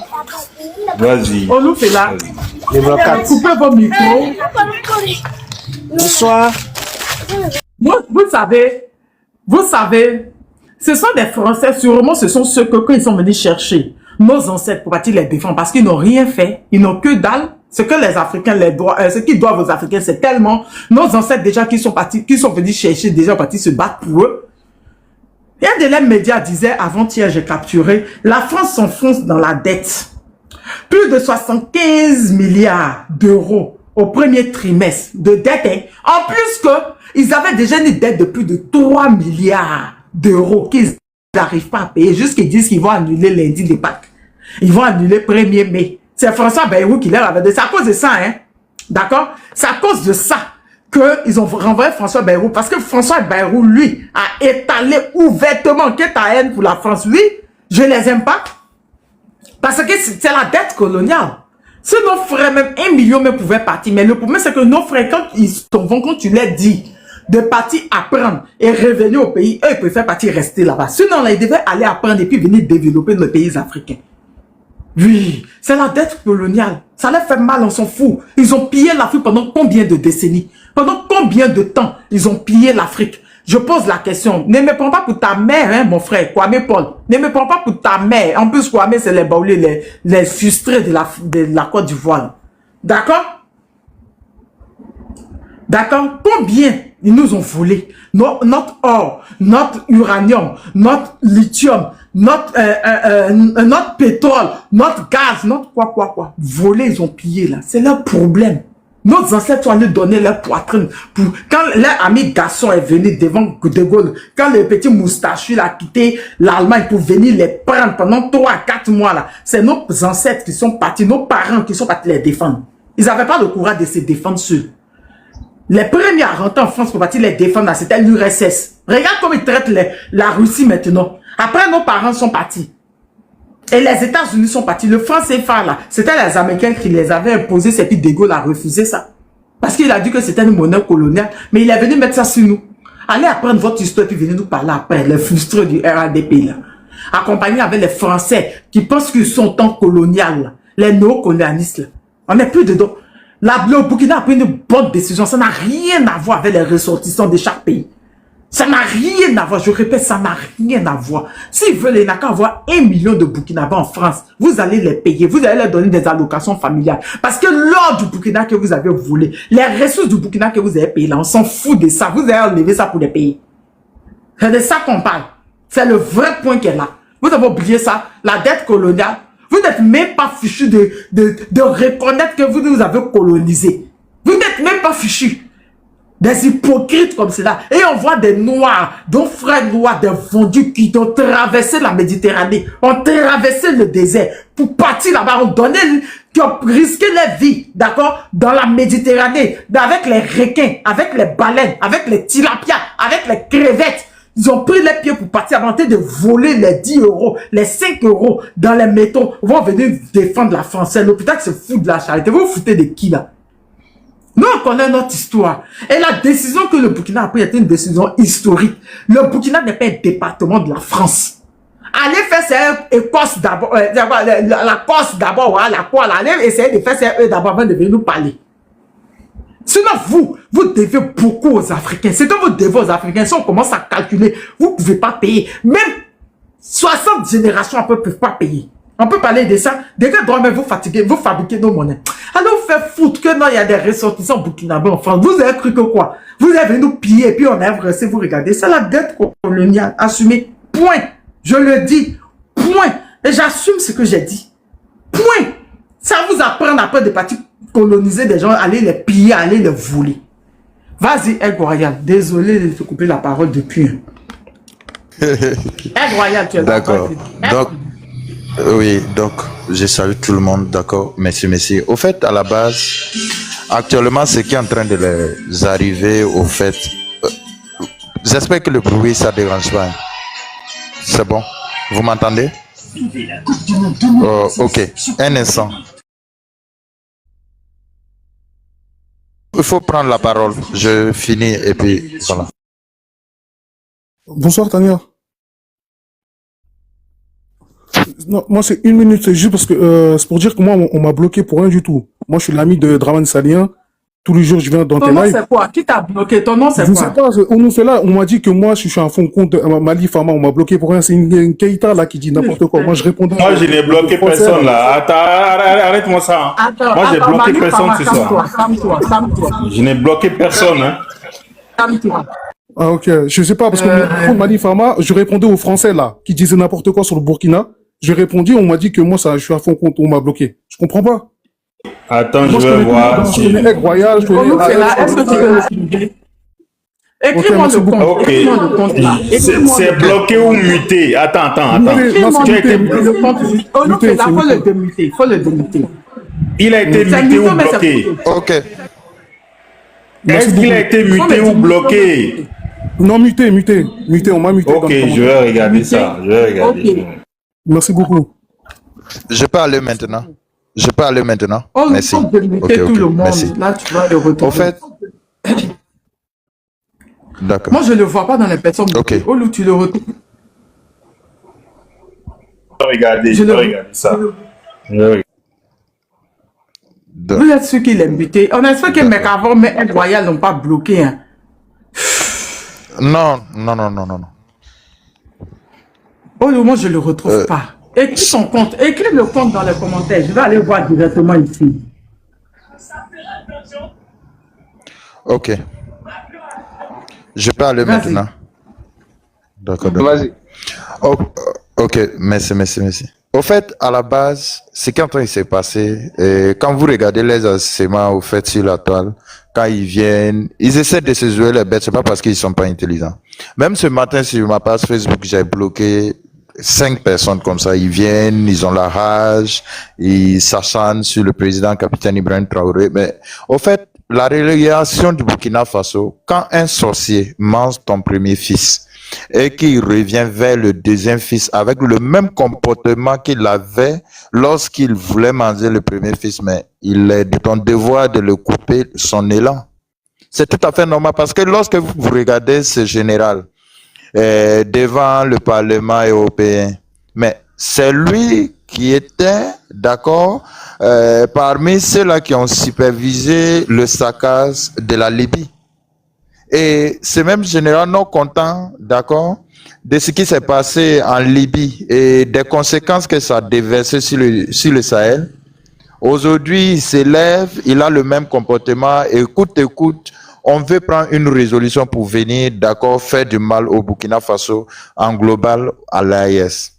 Vas-y. On nous fait là. Coupez vos micros. Bonsoir. Vous savez, ce sont des Français, sûrement ce sont ceux que ils sont venus chercher nos ancêtres pour partir les défendre parce qu'ils n'ont rien fait, ils n'ont que dalle. Ce que les Africains ce qu'ils doivent aux Africains, c'est tellement nos ancêtres déjà qui sont venus chercher, déjà partis se battre pour eux. Et un de les médias disait, avant-hier j'ai capturé, la France s'enfonce dans la dette. Plus de 75 milliards d'euros au premier trimestre de dette. Hein. En plus que ils avaient déjà une dette de plus de 3 milliards d'euros qu'ils n'arrivent pas à payer. Juste qu'ils disent qu'ils vont annuler lundi les Pâques. Ils vont annuler 1er mai. C'est François Bayrou qui leur avait dit. C'est à cause de ça, hein. D'accord? C'est à cause de ça qu'ils ont renvoyé François Bayrou. Parce que François Bayrou, lui, a étalé ouvertement que ta haine pour la France. Lui, je les aime pas. Parce que c'est la dette coloniale. Si nos frères, même 1 million, même pouvaient partir. Mais le problème, c'est que nos frères, quand ils s'en vont, quand tu leur dis de partir apprendre et revenir au pays, eux, ils préfèrent partir rester là-bas. Sinon, là, ils devaient aller apprendre et puis venir développer nos pays africains. Oui, c'est la dette coloniale. Ça leur fait mal, on s'en fout. Ils ont pillé l'Afrique pendant combien de décennies? Pendant combien de temps ils ont pillé l'Afrique? Je pose la question. Ne me prends pas pour ta mère, hein, mon frère, Kwame Paul. Ne me prends pas pour ta mère. En plus, Kwame, c'est les baoulés, les frustrés de la Côte d'Ivoire. D'accord? D'accord? Combien ils nous ont volé? Notre or, notre uranium, notre lithium, notre pétrole, notre gaz, notre quoi. Volé, ils ont pillé là. C'est leur problème. Nos ancêtres ont allé donner leur poitrine pour, quand leur ami garçon est venu devant De Gaulle, quand le petit moustachu a quitté l'Allemagne pour venir les prendre pendant 3 à 4 mois là, c'est nos ancêtres qui sont partis, nos parents qui sont partis les défendre. Ils n'avaient pas le courage de se défendre seuls. Les premiers à rentrer en France pour partir les défendre, c'était l'URSS. Regarde comment ils traitent la Russie maintenant. Après, nos parents sont partis. Et les États-Unis sont partis. Le franc CFA, là, c'était les Américains qui les avaient imposés. C'est puis De Gaulle a refusé ça. Parce qu'il a dit que c'était une monnaie coloniale. Mais il est venu mettre ça sur nous. Allez apprendre votre histoire et puis venez nous parler après. Les frustrés du RADP, là. Accompagnés avec les Français qui pensent qu'ils sont en temps colonial, là. Les néocolonialistes, là. On n'est plus dedans. Le Burkina a pris une bonne décision. Ça n'a rien à voir avec les ressortissants de chaque pays. Ça n'a rien à voir. Je répète, ça n'a rien à voir. S'ils veulent, il n'a qu'à avoir 1 million de Burkinabés en France. Vous allez les payer. Vous allez leur donner des allocations familiales. Parce que l'or du Burkina que vous avez volé, les ressources du Burkina que vous avez payé là, on s'en fout de ça. Vous allez enlever ça pour les payer. C'est de ça qu'on parle. C'est le vrai point qui est là. Vous avez oublié ça. La dette coloniale. Vous n'êtes même pas fichu de reconnaître que vous nous avez colonisé. Vous n'êtes même pas fichu. Des hypocrites comme cela. Et on voit des noirs, des frères noirs, des vendus qui ont traversé la Méditerranée, ont traversé le désert pour partir là-bas, qui ont risqué leur vie, d'accord, dans la Méditerranée, avec les requins, avec les baleines, avec les tilapias, avec les crevettes. Ils ont pris les pieds pour partir avant de voler les 10 euros, les 5 euros dans les métaux. Ils vont venir défendre la France. C'est l'hôpital qui se fout de la charité. Vous vous foutez de qui là? Nous, on connaît notre histoire. Et la décision que le Burkina a prise était une décision historique. Le Burkina n'est pas un département de la France. Allez faire ces Écosse d'abord, la Corse d'abord, voilà, la quoi, là. Allez essayer de faire ces d'abord avant de venir nous parler. Sinon, vous devez beaucoup aux Africains. C'est que vous devez aux Africains. Si on commence à calculer, vous ne pouvez pas payer. Même 60 générations, on ne peut pas payer. On peut parler de ça. Dès que vous fatiguez, vous fabriquez nos monnaies. Alors vous faites foutre que non, il y a des ressortissants burkinabés en France. Vous avez cru que quoi? Vous avez nous piller et puis on a resté, vous regardez. C'est la dette coloniale assumée. Point. Je le dis. Point. Et j'assume ce que j'ai dit. Point. Ça vous apprend après de partir coloniser des gens, aller les piller, aller les voler. Vas-y, Aide Royal. Désolé de te couper la parole depuis. Aide Royal, tu es d'accord. Donc, oui, donc, je salue tout le monde, d'accord. Merci. Au fait, à la base, actuellement, ce qui est en train de les arriver, au fait, j'espère que le bruit, ça dérange pas. C'est bon? Vous m'entendez? Ok, un instant. Il faut prendre la parole. Je finis et puis voilà. Bonsoir Tania. Non, moi c'est 1 minute, c'est juste parce que c'est pour dire que moi on m'a bloqué pour rien du tout. Moi je suis l'ami de Draman Salien. Tous les jours je viens dans tes lives. Ton nom c'est quoi? Qui t'a bloqué? Ton nom c'est quoi? Je sais pas, on nous fait là, on m'a dit que moi je suis un fond de compte Mali Pharma, on m'a bloqué pour rien. C'est une Keïta là qui dit n'importe quoi. Moi je répondais. Moi je n'ai bloqué personne là. Attends, arrête-moi ça. Attends, moi j'ai bloqué personne ce soir. Je n'ai bloqué personne. Hein. Ah ok, je sais pas parce que Mali Pharma, je répondais aux Français là qui disaient n'importe quoi sur le Burkina. Je répondis, on m'a dit que moi ça, je suis à fond compte, on m'a bloqué. Je comprends pas. Attends, moi, je vais voir. Je connais Egg Royal, je connais. Est-ce que tu veux l'expliquer? Écris-moi le compte. Ok. C'est bloqué ou muté? Attends. Tu as été bloqué. Il faut le démuter. Il a été muté ou bloqué? Ok. Est-ce qu'il a été muté ou bloqué? Non, muté, on m'a muté. Ok, je vais regarder ça. Merci beaucoup. Je peux aller maintenant. Je peux aller maintenant? Oh, le Merci. temps de muter tout le monde, Merci. là, tu vas le retrouver. Au fait, d'accord. Moi, je ne le vois pas dans les personnes. Ok. Oh, Lou, tu le retrouves. Regardez, Je le- regardez ça. Regardez. De- Vous êtes ceux qui l'aiment muté. On espère que mes cavons, mais un royal n'ont pas bloqué. Hein. Non, non, non, non, non, non. Oh, Lou, moi, je ne le retrouve pas. Écris ton compte. Écris le compte dans les commentaires. Je vais aller voir directement ici. Ok. Je peux aller Vas-y. maintenant. D'accord. d'accord. Vas-y. Oh, ok, merci. Au fait, à la base, ce qui est en train de se passer, quand vous regardez les assaissements au fait sur la toile, quand ils viennent, ils essaient de se jouer les bêtes, c'est pas parce qu'ils sont pas intelligents. Même ce matin, sur ma page Facebook, j'ai bloqué 5 personnes comme ça. Ils viennent, ils ont la rage, ils s'acharnent sur le président capitaine Ibrahim Traoré. Mais au fait, la relégation du Burkina Faso, quand un sorcier mange ton premier fils, et qu'il revient vers le deuxième fils avec le même comportement qu'il avait lorsqu'il voulait manger le premier fils, mais il est de ton devoir de le couper son élan. C'est tout à fait normal parce que lorsque vous regardez ce général devant le Parlement européen, mais c'est lui qui était, d'accord, parmi ceux-là qui ont supervisé le saccage de la Libye. Et ce même général non content, d'accord, de ce qui s'est passé en Libye et des conséquences que ça a déversé sur le Sahel, aujourd'hui il s'élève, il a le même comportement, écoute, on veut prendre une résolution pour venir, d'accord, faire du mal au Burkina Faso en global à l'AES.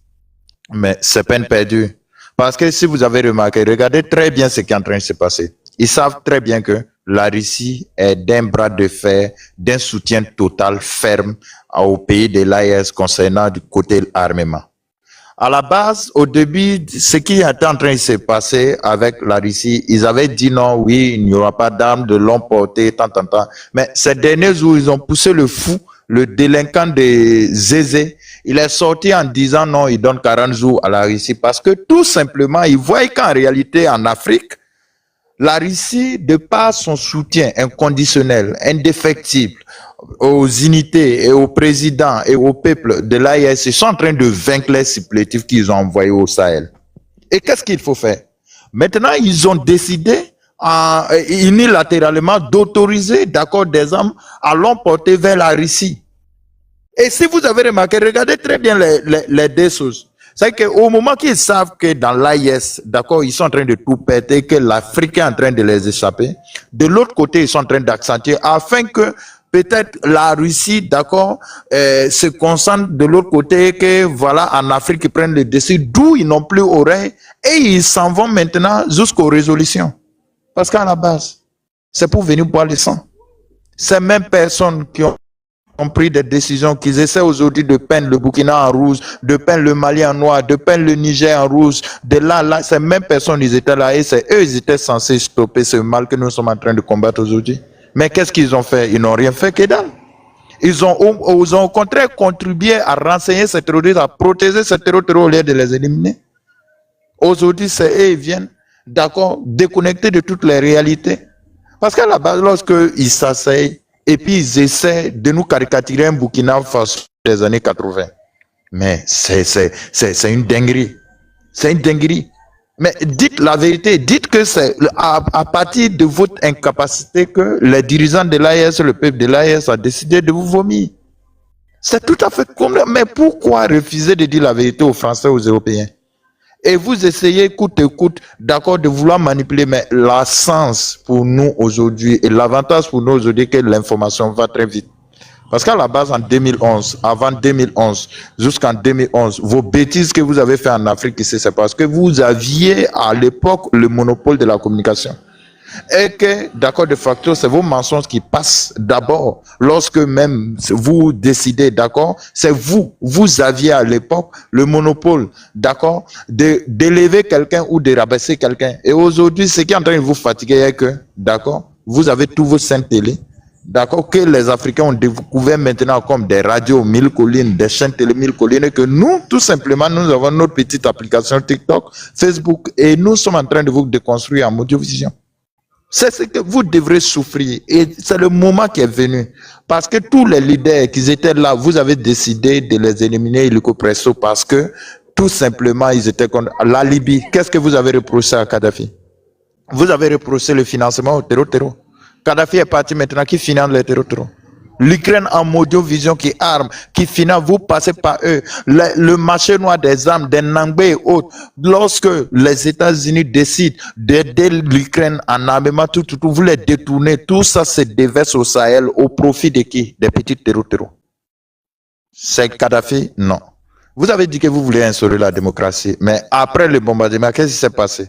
Mais c'est peine perdue. Parce que si vous avez remarqué, regardez très bien ce qui est en train de se passer. Ils savent très bien que la Russie est d'un bras de fer, d'un soutien total ferme au pays de l'AES concernant du côté armement. À la base, au début, ce qui était en train de se passer avec la Russie, ils avaient dit non, oui, il n'y aura pas d'armes de longue portée, tant. Mais ces derniers jours, ils ont poussé le fou, le délinquant de Zézé. Il est sorti en disant non, il donne 40 jours à la Russie parce que tout simplement, ils voient qu'en réalité, en Afrique, la Russie, de par son soutien inconditionnel, indéfectible aux unités et aux présidents et au peuple de l'AES, ils sont en train de vaincre les supplétifs qu'ils ont envoyés au Sahel. Et qu'est-ce qu'il faut faire? Maintenant, ils ont décidé unilatéralement d'autoriser, d'accord, des armes à l'emporter vers la Russie. Et si vous avez remarqué, regardez très bien les deux choses. C'est qu'au moment qu'ils savent que dans l'AIS, d'accord, ils sont en train de tout péter, que l'Afrique est en train de les échapper, de l'autre côté, ils sont en train d'accentuer afin que peut-être la Russie, d'accord, se concentre de l'autre côté, que voilà, en Afrique, ils prennent le dessus, d'où ils n'ont plus oreille, et ils s'en vont maintenant jusqu'aux résolutions. Parce qu'à la base, c'est pour venir boire le sang. Ces mêmes personnes qui ont pris des décisions, qu'ils essaient aujourd'hui de peindre le Burkina en rouge, de peindre le Mali en noir, de peindre le Niger en rouge, de là, ces mêmes personnes, ils étaient là et c'est eux, ils étaient censés stopper ce mal que nous sommes en train de combattre aujourd'hui. Mais qu'est-ce qu'ils ont fait? Ils n'ont rien fait que dalle. Ils ont au contraire contribué à renseigner ces terroristes, à protéger ces terroristes au lieu de les éliminer. Aujourd'hui, c'est eux, ils viennent, d'accord, déconnectés de toutes les réalités. Parce qu'à la base, lorsqu'ils s'asseyent, et puis ils essaient de nous caricaturer un Burkina Faso des années 80. Mais c'est une dinguerie. C'est une dinguerie. Mais dites la vérité, dites que c'est à partir de votre incapacité que les dirigeants de l'AES, le peuple de l'AES a décidé de vous vomir. C'est tout à fait comme... Mais pourquoi refuser de dire la vérité aux Français, aux Européens? Et vous essayez, coûte, d'accord, de vouloir manipuler, mais la sens pour nous aujourd'hui, et l'avantage pour nous aujourd'hui, que l'information va très vite. Parce qu'à la base, en 2011, avant 2011, jusqu'en 2011, vos bêtises que vous avez fait en Afrique ici, c'est parce que vous aviez à l'époque le monopole de la communication. Et que, d'accord, de facto, c'est vos mensonges qui passent d'abord. Lorsque même vous décidez, d'accord, c'est vous aviez à l'époque le monopole, d'accord, d'élever quelqu'un ou de rabaisser quelqu'un. Et aujourd'hui, ce qui est en train de vous fatiguer est que, d'accord, vous avez tous vos 5 télé, d'accord, que les Africains ont découvert maintenant comme des radios 1000 collines, des chaînes télé 1000 collines, et que nous, tout simplement, nous avons notre petite application TikTok, Facebook, et nous sommes en train de vous déconstruire en audiovisuel. C'est ce que vous devrez souffrir. Et c'est le moment qui est venu. Parce que tous les leaders qui étaient là, vous avez décidé de les éliminer illico presto parce que tout simplement, ils étaient contre la Libye. Qu'est-ce que vous avez reproché à Kadhafi? Vous avez reproché le financement au terreau. Kadhafi est parti maintenant qui finance les terreau. L'Ukraine en Audiovision qui arme, qui finance, vous passez par eux. Le marché noir des armes, des Nangbe et autres. Lorsque les États-Unis décident d'aider l'Ukraine en armement, tout, vous les détournez. Tout ça se déverse au Sahel au profit de qui? Des petits terreaux. C'est Kadhafi? Non. Vous avez dit que vous voulez instaurer la démocratie, mais après le bombardement, qu'est-ce qui s'est passé?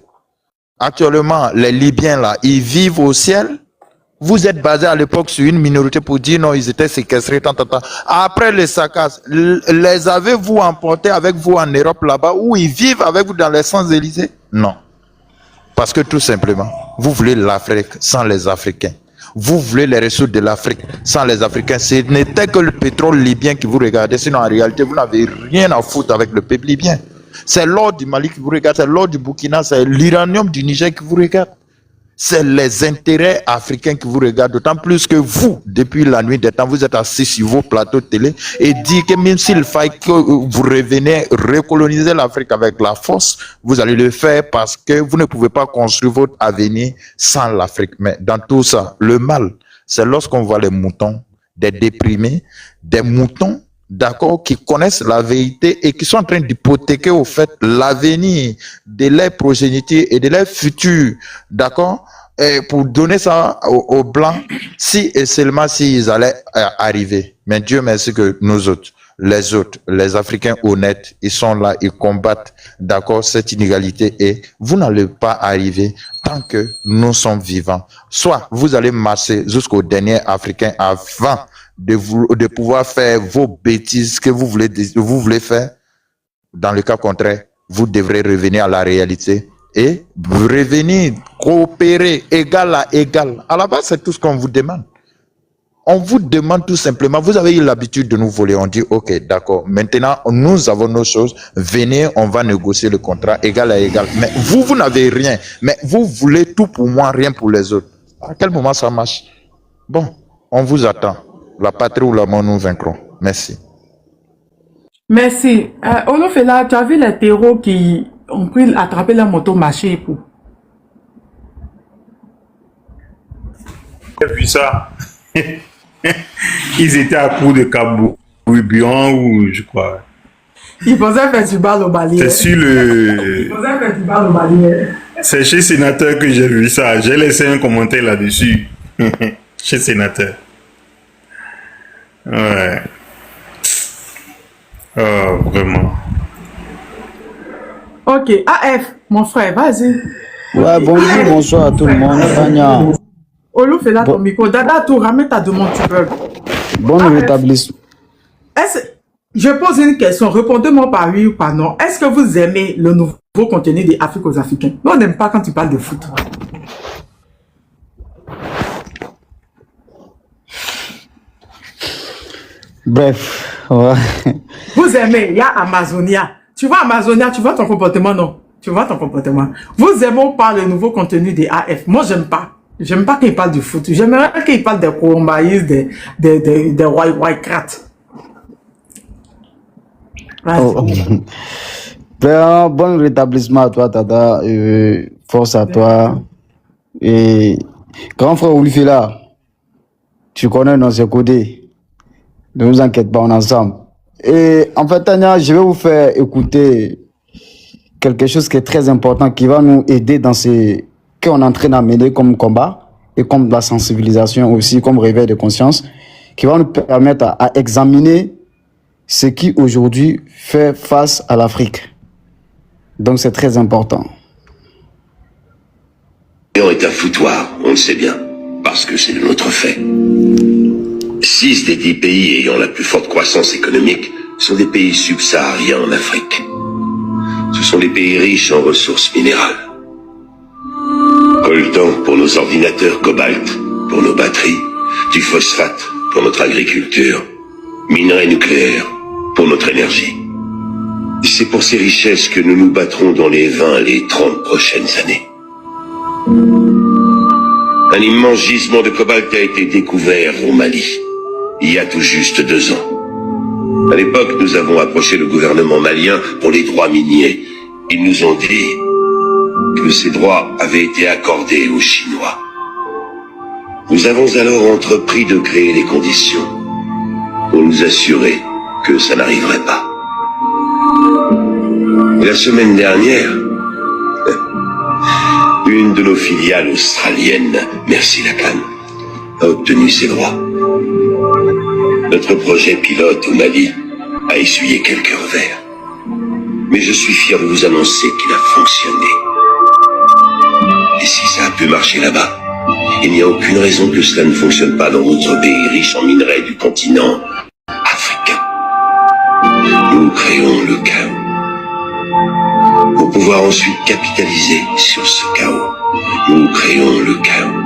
Actuellement, les Libyens là, ils vivent au ciel. Vous êtes basé à l'époque sur une minorité pour dire non, ils étaient séquestrés, tant. Après les saccades, les avez-vous emportés avec vous en Europe là-bas où ils vivent avec vous dans les Champs-Élysées? Non. Parce que tout simplement, vous voulez l'Afrique sans les Africains. Vous voulez les ressources de l'Afrique sans les Africains. Ce n'était que le pétrole libyen qui vous regardait. Sinon, en réalité, vous n'avez rien à foutre avec le peuple libyen. C'est l'or du Mali qui vous regarde, c'est l'or du Burkina, c'est l'uranium du Niger qui vous regarde. C'est les intérêts africains qui vous regardent, d'autant plus que vous, depuis la nuit des temps, vous êtes assis sur vos plateaux de télé et dit que même s'il faille que vous revenez recoloniser l'Afrique avec la force, vous allez le faire parce que vous ne pouvez pas construire votre avenir sans l'Afrique. Mais dans tout ça, le mal, c'est lorsqu'on voit les moutons, des déprimés, des moutons, d'accord, qui connaissent la vérité et qui sont en train d'hypothéquer au fait l'avenir de leur progéniture et de leur futur, d'accord, et pour donner ça aux Blancs, si et seulement s'ils allaient arriver. Mais Dieu merci que nous autres, les Africains honnêtes, ils sont là, ils combattent, d'accord, cette inégalité et vous n'allez pas arriver tant que nous sommes vivants. Soit vous allez marcher jusqu'au dernier Africain avant de pouvoir faire vos bêtises que vous voulez faire. Dans le cas contraire, vous devrez revenir à la réalité et revenir coopérer égal à égal. À la base, c'est tout ce qu'on vous demande. On vous demande tout simplement, vous avez eu l'habitude de nous voler, on dit ok, d'accord, maintenant nous avons nos choses, venez, on va négocier le contrat égal à égal. Mais vous n'avez rien, mais vous voulez tout pour moi, rien pour les autres. À quel moment ça marche? Bon, on vous attend. La patrie ou la mort, nous vaincrons. Merci. Merci. Olofela, tu as vu les terreaux qui ont pris attrapé la moto marché pour. J'ai vu ça. Ils étaient à court de carburant ou je crois. Ils pensaient faire du bal au Mali. C'est sur le. Ils pensaient faire du bal au Mali. C'est chez Sénateur que j'ai vu ça. J'ai laissé un commentaire là-dessus. Chez Sénateur. Ouais. Oh, vraiment. Ok, AF, mon frère, vas-y. Ouais, bonjour, bonsoir à tout le monde. Tania. Olofela, ton micro. Dada, tout, ramène ta demande, tu peux. Bon rétablissement. Je pose une question, répondez-moi par oui ou par non. Est-ce que vous aimez le nouveau contenu des Afrique aux Africains? Nous, on n'aime pas quand tu parles de foot. Bref, ouais. Vous aimez, il y a Amazonia. Tu vois Amazonia, tu vois ton comportement, non? Tu vois ton comportement. Vous aimez pas le nouveau contenu des AF. Moi, j'aime pas. J'aime pas qu'il parle du foot. J'aimerais qu'il parle des Colombaïs, des White Crat. Oh. Ben, bon rétablissement à toi, Tata. Force à toi. Et grand frère Olufela, tu connais nos côtés. Ne vous inquiétez pas, on est ensemble. Et en fait, Tania, je vais vous faire écouter quelque chose qui est très important, qui va nous aider dans ce qu'on est en train d'amener comme combat et comme la sensibilisation aussi, comme réveil de conscience, qui va nous permettre à examiner ce qui aujourd'hui fait face à l'Afrique. Donc c'est très important. Est un foutoir, on le sait bien, parce que c'est de notre fait. 6 des 10 pays ayant la plus forte croissance économique sont des pays subsahariens en Afrique. Ce sont des pays riches en ressources minérales. Coltan pour nos ordinateurs, cobalt pour nos batteries, du phosphate pour notre agriculture, minerais nucléaires pour notre énergie. C'est pour ces richesses que nous nous battrons dans les 20 et les 30 prochaines années. Un immense gisement de cobalt a été découvert au Mali, il y a tout juste 2 ans. À l'époque, nous avons approché le gouvernement malien pour les droits miniers. Ils nous ont dit que ces droits avaient été accordés aux Chinois. Nous avons alors entrepris de créer les conditions pour nous assurer que ça n'arriverait pas. Et la semaine dernière, une de nos filiales australiennes, Merci Lacan, a obtenu ses droits. Notre projet pilote au Mali a essuyé quelques revers. Mais je suis fier de vous annoncer qu'il a fonctionné. Et si ça a pu marcher là-bas, il n'y a aucune raison que cela ne fonctionne pas dans d'autres pays riches en minerais du continent africain. Nous créons le chaos pour pouvoir ensuite capitaliser sur ce chaos. Nous créons le chaos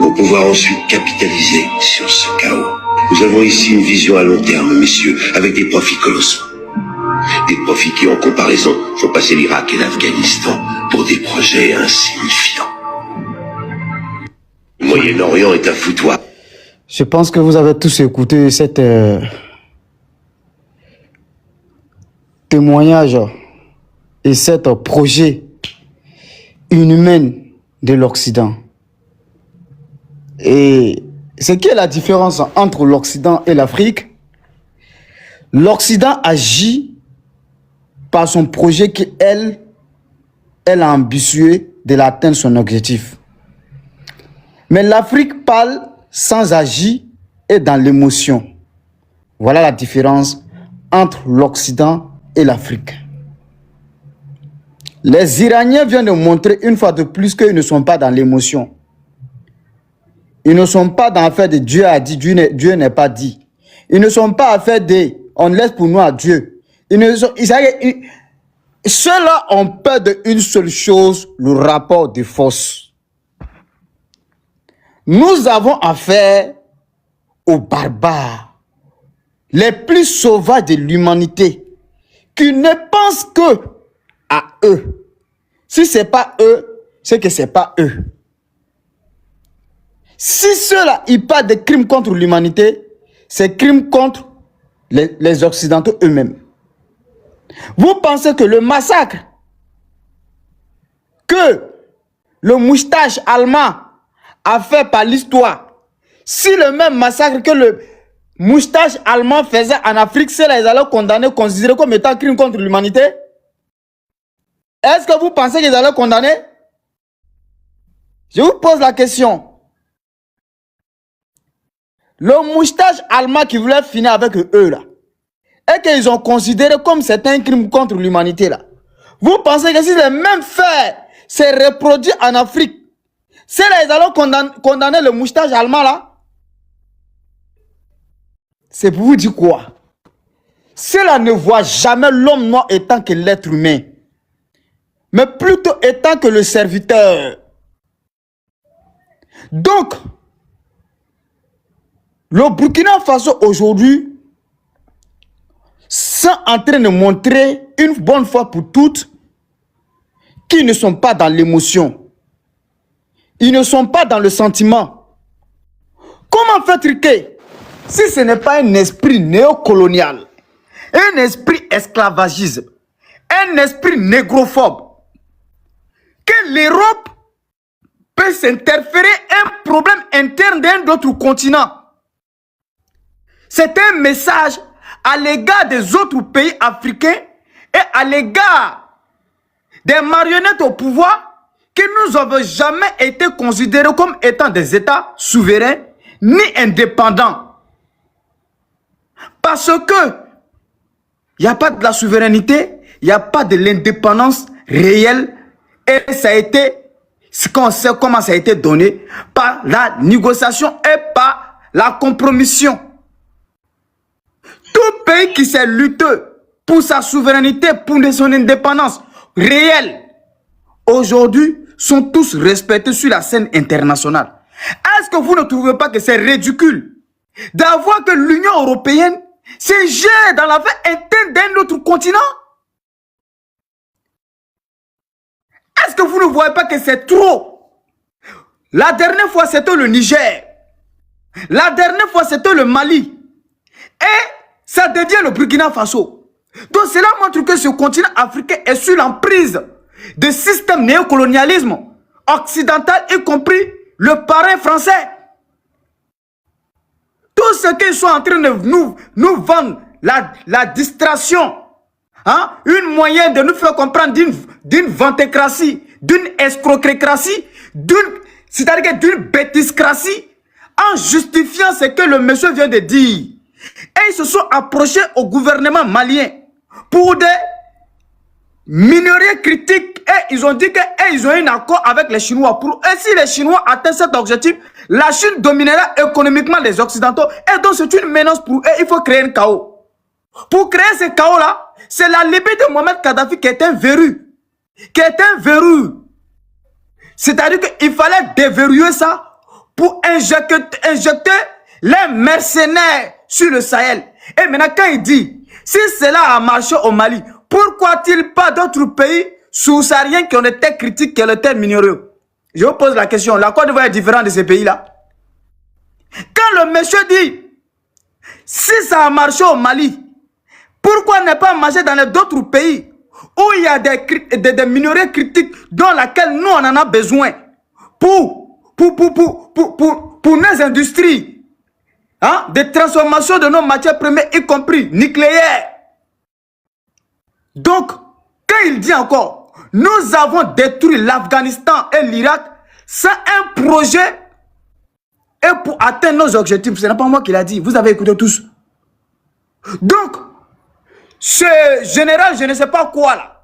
pour pouvoir ensuite capitaliser sur ce chaos. Nous avons ici une vision à long terme, messieurs, avec des profits colossaux. Des profits qui, en comparaison, font passer l'Irak et l'Afghanistan pour des projets insignifiants. Le Moyen-Orient est un foutoir. Je pense que vous avez tous écouté cet témoignage et cet projet inhumain de l'Occident. Et ce qui est la différence entre l'Occident et l'Afrique, l'Occident agit par son projet qui, elle a ambitieux de l'atteindre son objectif. Mais l'Afrique parle sans agir et dans l'émotion. Voilà la différence entre l'Occident et l'Afrique. Les Iraniens viennent de montrer une fois de plus qu'ils ne sont pas dans l'émotion. Ils ne sont pas dans l'affaire de Dieu a dit, Dieu n'est pas dit. Ils ne sont pas affaire de on laisse pour nous à Dieu. Ceux-là ont peur d'une seule chose, le rapport de force. Nous avons affaire aux barbares, les plus sauvages de l'humanité, qui ne pensent que à eux. Si ce n'est pas eux, c'est que ce n'est pas eux. Si ceux-là, ils parlent de crimes contre l'humanité, c'est crimes contre les Occidentaux eux-mêmes. Vous pensez que le massacre que le moustache allemand a fait par l'histoire, si le même massacre que le moustache allemand faisait en Afrique, ceux-là, ils allaient condamner, considérer comme étant crime contre l'humanité? Est-ce que vous pensez qu'ils allaient condamner? Je vous pose la question. Le moustache allemand qui voulait finir avec eux là, et qu'ils ont considéré comme c'est un crime contre l'humanité là. Vous pensez que si les mêmes faits se reproduisent en Afrique, c'est là ils allont condamner le moustache allemand là? C'est pour vous dire quoi? Cela ne voit jamais l'homme noir étant que l'être humain, mais plutôt étant que le serviteur. Donc, le Burkina Faso aujourd'hui sont en train de montrer une bonne fois pour toutes qu'ils ne sont pas dans l'émotion. Ils ne sont pas dans le sentiment. Comment faire que, si ce n'est pas un esprit néocolonial, un esprit esclavagisme, un esprit négrophobe, que l'Europe peut s'interférer un problème interne d'un autre continent? C'est un message à l'égard des autres pays africains et à l'égard des marionnettes au pouvoir qui nous n'avons jamais été considérés comme étant des États souverains ni indépendants. Parce que il n'y a pas de la souveraineté, il n'y a pas de l'indépendance réelle et ça a été, on sait comment ça a été donné par la négociation et par la compromission. Tout pays qui s'est lutté pour sa souveraineté, pour son indépendance réelle, aujourd'hui, sont tous respectés sur la scène internationale. Est-ce que vous ne trouvez pas que c'est ridicule d'avoir que l'Union européenne se gère dans l'affaire interne d'un autre continent? Est-ce que vous ne voyez pas que c'est trop? La dernière fois, c'était le Niger. La dernière fois, c'était le Mali. Et ça devient le Burkina Faso. Donc cela montre que ce continent africain est sous l'emprise de système néocolonialisme occidental, y compris le parrain français. Tout ce qu'ils sont en train de nous vendre, la distraction, hein, une moyen de nous faire comprendre d'une ventécratie, d'une escroquerie, c'est-à-dire d'une bêtiscratie, en justifiant ce que le monsieur vient de dire. Et ils se sont approchés au gouvernement malien pour des minerais critiques et ils ont dit qu'ils ont un accord avec les Chinois. Et si les Chinois atteignent cet objectif, la Chine dominera économiquement les Occidentaux et donc c'est une menace pour eux. Il faut créer un chaos. Pour créer ce chaos-là, c'est la Libye de Mohamed Kadhafi qui est un verrou. C'est-à-dire qu'il fallait déverrouiller ça pour injecter les mercenaires sur le Sahel. Et maintenant, quand il dit, si cela a marché au Mali, pourquoi a-t-il pas d'autres pays sous-sahariens qui ont des terres critiques que les terres minéraux? Je vous pose la question, la Côte d'Ivoire est différente de ces pays-là. Quand le monsieur dit, si ça a marché au Mali, pourquoi ne pas marcher dans d'autres pays où il y a des minerais critiques dont laquelle nous on en a besoin pour nos industries, hein, de transformation de nos matières premières, y compris nucléaires. Donc, quand il dit encore, nous avons détruit l'Afghanistan et l'Irak sans un projet et pour atteindre nos objectifs. Ce n'est pas moi qui l'a dit, vous avez écouté tous. Donc, ce général, je ne sais pas quoi là,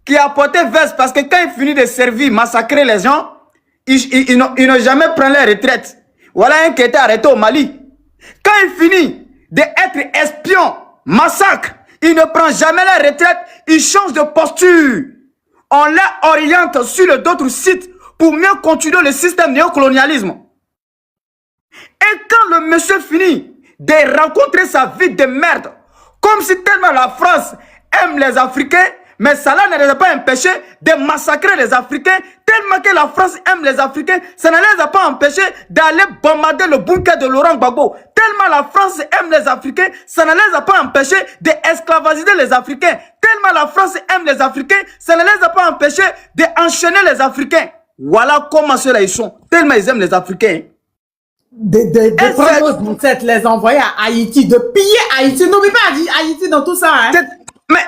qui a porté veste parce que quand il finit de servir, massacrer les gens, ils n'ont jamais pris leur retraite. Voilà un qui était arrêté au Mali. Quand il finit d'être espion, massacre, il ne prend jamais la retraite, il change de posture. On l'oriente sur d'autres sites pour mieux continuer le système néocolonialisme. Et quand le monsieur finit de rencontrer sa vie de merde, comme si tellement la France aime les Africains, mais cela ne les a pas empêchés de massacrer les Africains, tellement que la France aime les Africains, ça ne les a pas empêchés d'aller bombarder le bunker de Laurent Gbagbo. Tellement la France aime les Africains, ça ne les a pas empêchés d'esclavagiser les Africains. Tellement la France aime les Africains, ça ne les a pas empêchés d'enchaîner les Africains. Voilà comment ceux-là ils sont, tellement ils aiment les Africains. De prendre nos têtes, les envoyer à Haïti, de piller Haïti. N'oublie pas Haïti dans tout ça. Hein. Mais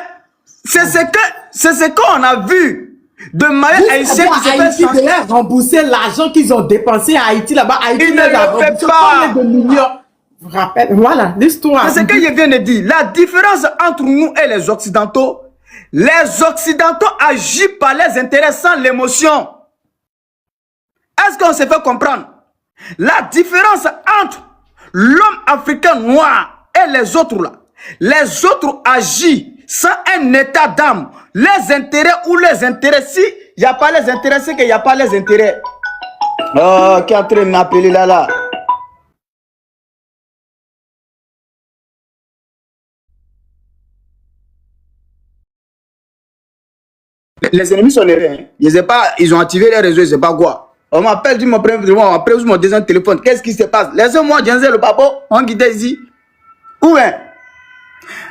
c'est ce qu'on a vu de manière haïtienne qui se Haïti de leur rembourser l'argent qu'ils ont dépensé à Haïti là-bas. Haïti il ne le fait pas. De millions. Rappelle, voilà l'histoire. C'est ce que je viens de dire. La différence entre nous et les Occidentaux agissent par les intérêts sans l'émotion. Est-ce qu'on se fait comprendre? La différence entre l'homme africain noir et les autres là, les autres agissent sans un état d'âme. Les intérêts ou les intérêts, si il n'y a pas les intérêts, c'est qu'il n'y a pas les intérêts. Oh, qui est en train de m'appeler là. Les ennemis sont nerveux. Hein. Ils ont activé les réseaux, je ne sais pas quoi. On m'appelle du mon premier téléphone, on m'appelle sur mon deuxième téléphone. Qu'est-ce qui se passe? Laissez-moi, Janzel, le papa, on guide ici. Où est?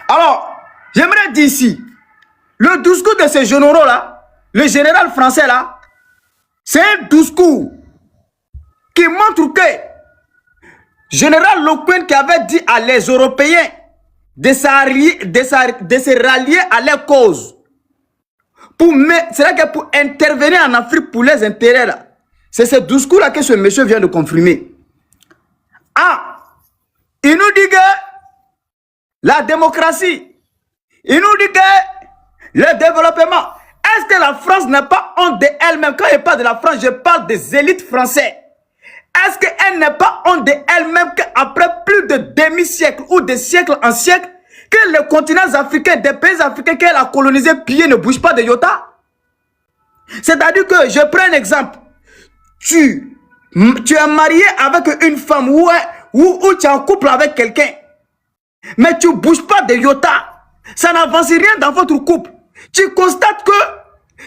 Alors, j'aimerais dire ici, le discours de ce général là, le général français là, c'est un discours qui montre que général Lequin qui avait dit à les Européens de se rallier à leur cause. C'est là que pour intervenir en Afrique pour les intérêts là. C'est ce discours-là que ce monsieur vient de confirmer. Ah, il nous dit que la démocratie, il nous dit que le développement. Est-ce que la France n'a pas honte d'elle-même? Quand je parle de la France, je parle des élites françaises. Est-ce qu'elle n'est pas honte d'elle-même qu'après plus de demi-siècle ou de siècle en siècle, que les continents africains, des pays africains qu'elle a colonisés, pillés, ne bougent pas de iota? C'est-à-dire que, je prends un exemple. Tu es marié avec une femme ou tu es en couple avec quelqu'un. Mais tu ne bouges pas de iota. Ça n'avance rien dans votre couple. Tu constates que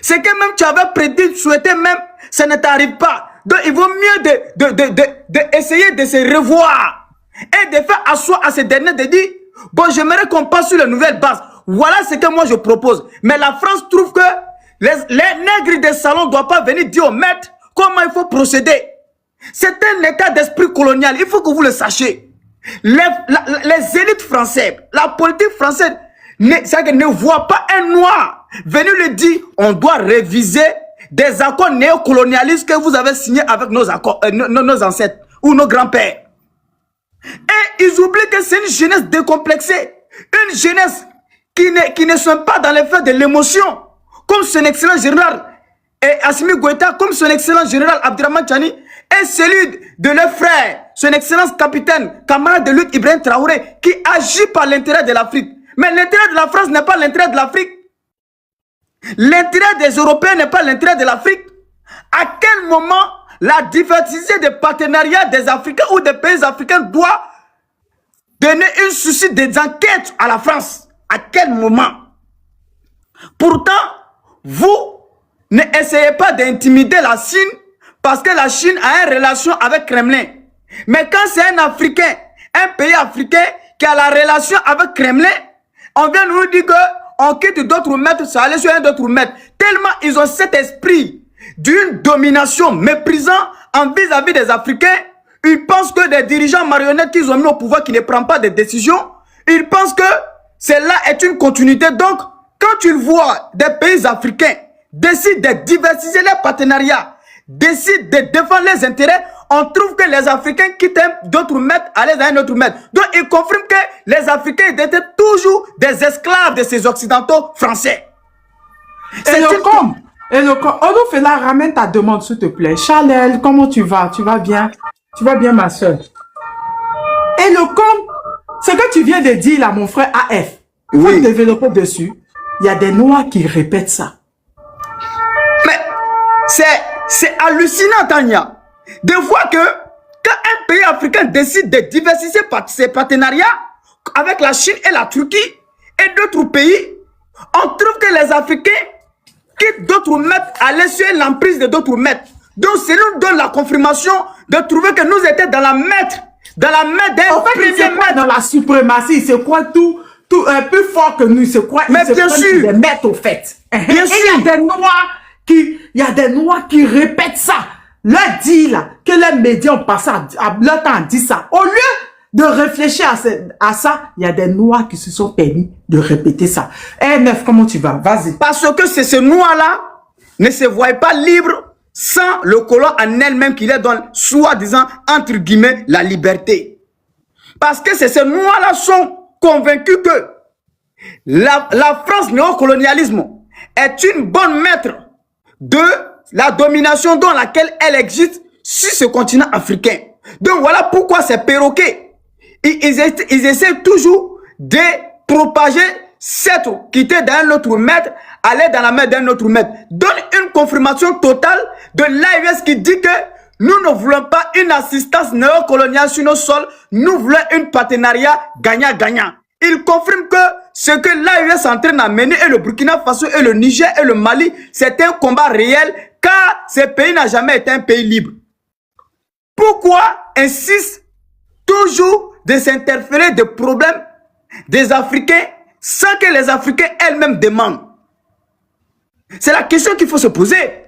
ce que même tu avais prédit, souhaité même, ça ne t'arrive pas. Donc il vaut mieux essayer de se revoir et de faire asseoir à ces derniers de dire, bon, j'aimerais qu'on passe sur les nouvelles bases. Voilà ce que moi je propose. Mais la France trouve que les nègres des salons ne doivent pas venir dire au maître comment il faut procéder. C'est un état d'esprit colonial. Il faut que vous le sachiez. Les élites françaises, la politique française, ne voit pas un noir venir lui dire on doit réviser des accords néocolonialistes que vous avez signés avec nos ancêtres ou nos grands-pères. Et ils oublient que c'est une jeunesse décomplexée, une jeunesse qui ne sont pas dans les faits de l'émotion, comme son excellent général Assimi Goïta, comme son excellent général Abdraman Chani, et celui de leur frère, son excellence capitaine, camarade de lutte Ibrahim Traoré, qui agit par l'intérêt de l'Afrique. Mais l'intérêt de la France n'est pas l'intérêt de l'Afrique. L'intérêt des Européens n'est pas l'intérêt de l'Afrique. À quel moment la diversité des partenariats des Africains ou des pays africains doit donner un souci des enquêtes à la France? À quel moment? Pourtant, vous n'essayez pas d'intimider la Chine parce que la Chine a une relation avec Kremlin. Mais quand c'est un Africain, un pays africain qui a la relation avec Kremlin, on vient nous dire qu'on quitte d'autres maîtres, ça allait sur un autre maître. Tellement ils ont cet esprit d'une domination méprisant en vis-à-vis des Africains. Ils pensent que des dirigeants marionnettes qu'ils ont mis au pouvoir qui ne prennent pas de décisions, ils pensent que celle-là est une continuité. Donc, quand tu vois des pays africains décident de diversifier leurs partenariats, décident de défendre les intérêts, on trouve que les Africains quittent d'autres maîtres, allaient à un autre maître. Donc, ils confirment que les Africains étaient toujours des esclaves de ces Occidentaux français. Et le com, Odofela, ramène ta demande, s'il te plaît. Chanel, comment tu vas? Tu vas bien? Tu vas bien, ma soeur? Et le com, ce que tu viens de dire là, mon frère AF, il faut développer dessus. Il y a des Noirs qui répètent ça. Mais c'est hallucinant, Tania. De voir que quand un pays africain décide de diversifier ses partenariats avec la Chine et la Turquie et d'autres pays, on trouve que les Africains quittent d'autres maîtres à l'essuyer l'emprise de d'autres maîtres. Donc, ça nous donne la confirmation de trouver que nous étions dans la maître d'un premier maître. Dans la suprématie, c'est quoi tout plus fort que nous, c'est quoi? Mais bien sûr. Des maîtres, au fait. Bien sûr. Il y a des Noirs qui répètent ça. Leur dit là, que les médias ont passé leur temps à dire ça. Au lieu de réfléchir à ça, il y a des Noirs qui se sont permis de répéter ça. Eh, Neuf, comment tu vas? Vas-y. Parce que ces Noirs-là ne se voient pas libres sans le colon en elle-même qui les donne, soi-disant, entre guillemets, la liberté. Parce que ces Noirs-là sont convaincus que la France néocolonialisme est une bonne maître de la domination dans laquelle elle existe sur ce continent africain. Donc voilà pourquoi ces perroquets, ils essaient toujours de propager cette quitter d'un autre maître, aller dans la main d'un autre maître. Donne une confirmation totale de l'AES qui dit que nous ne voulons pas une assistance néocoloniale sur nos sols, nous voulons un partenariat gagnant-gagnant. Il confirme que ce que l'AES est en train d'amener et le Burkina Faso et le Niger et le Mali, c'est un combat réel car ce pays n'a jamais été un pays libre. Pourquoi insiste toujours de s'interférer des problèmes des Africains sans que les Africains elles-mêmes demandent? C'est la question qu'il faut se poser.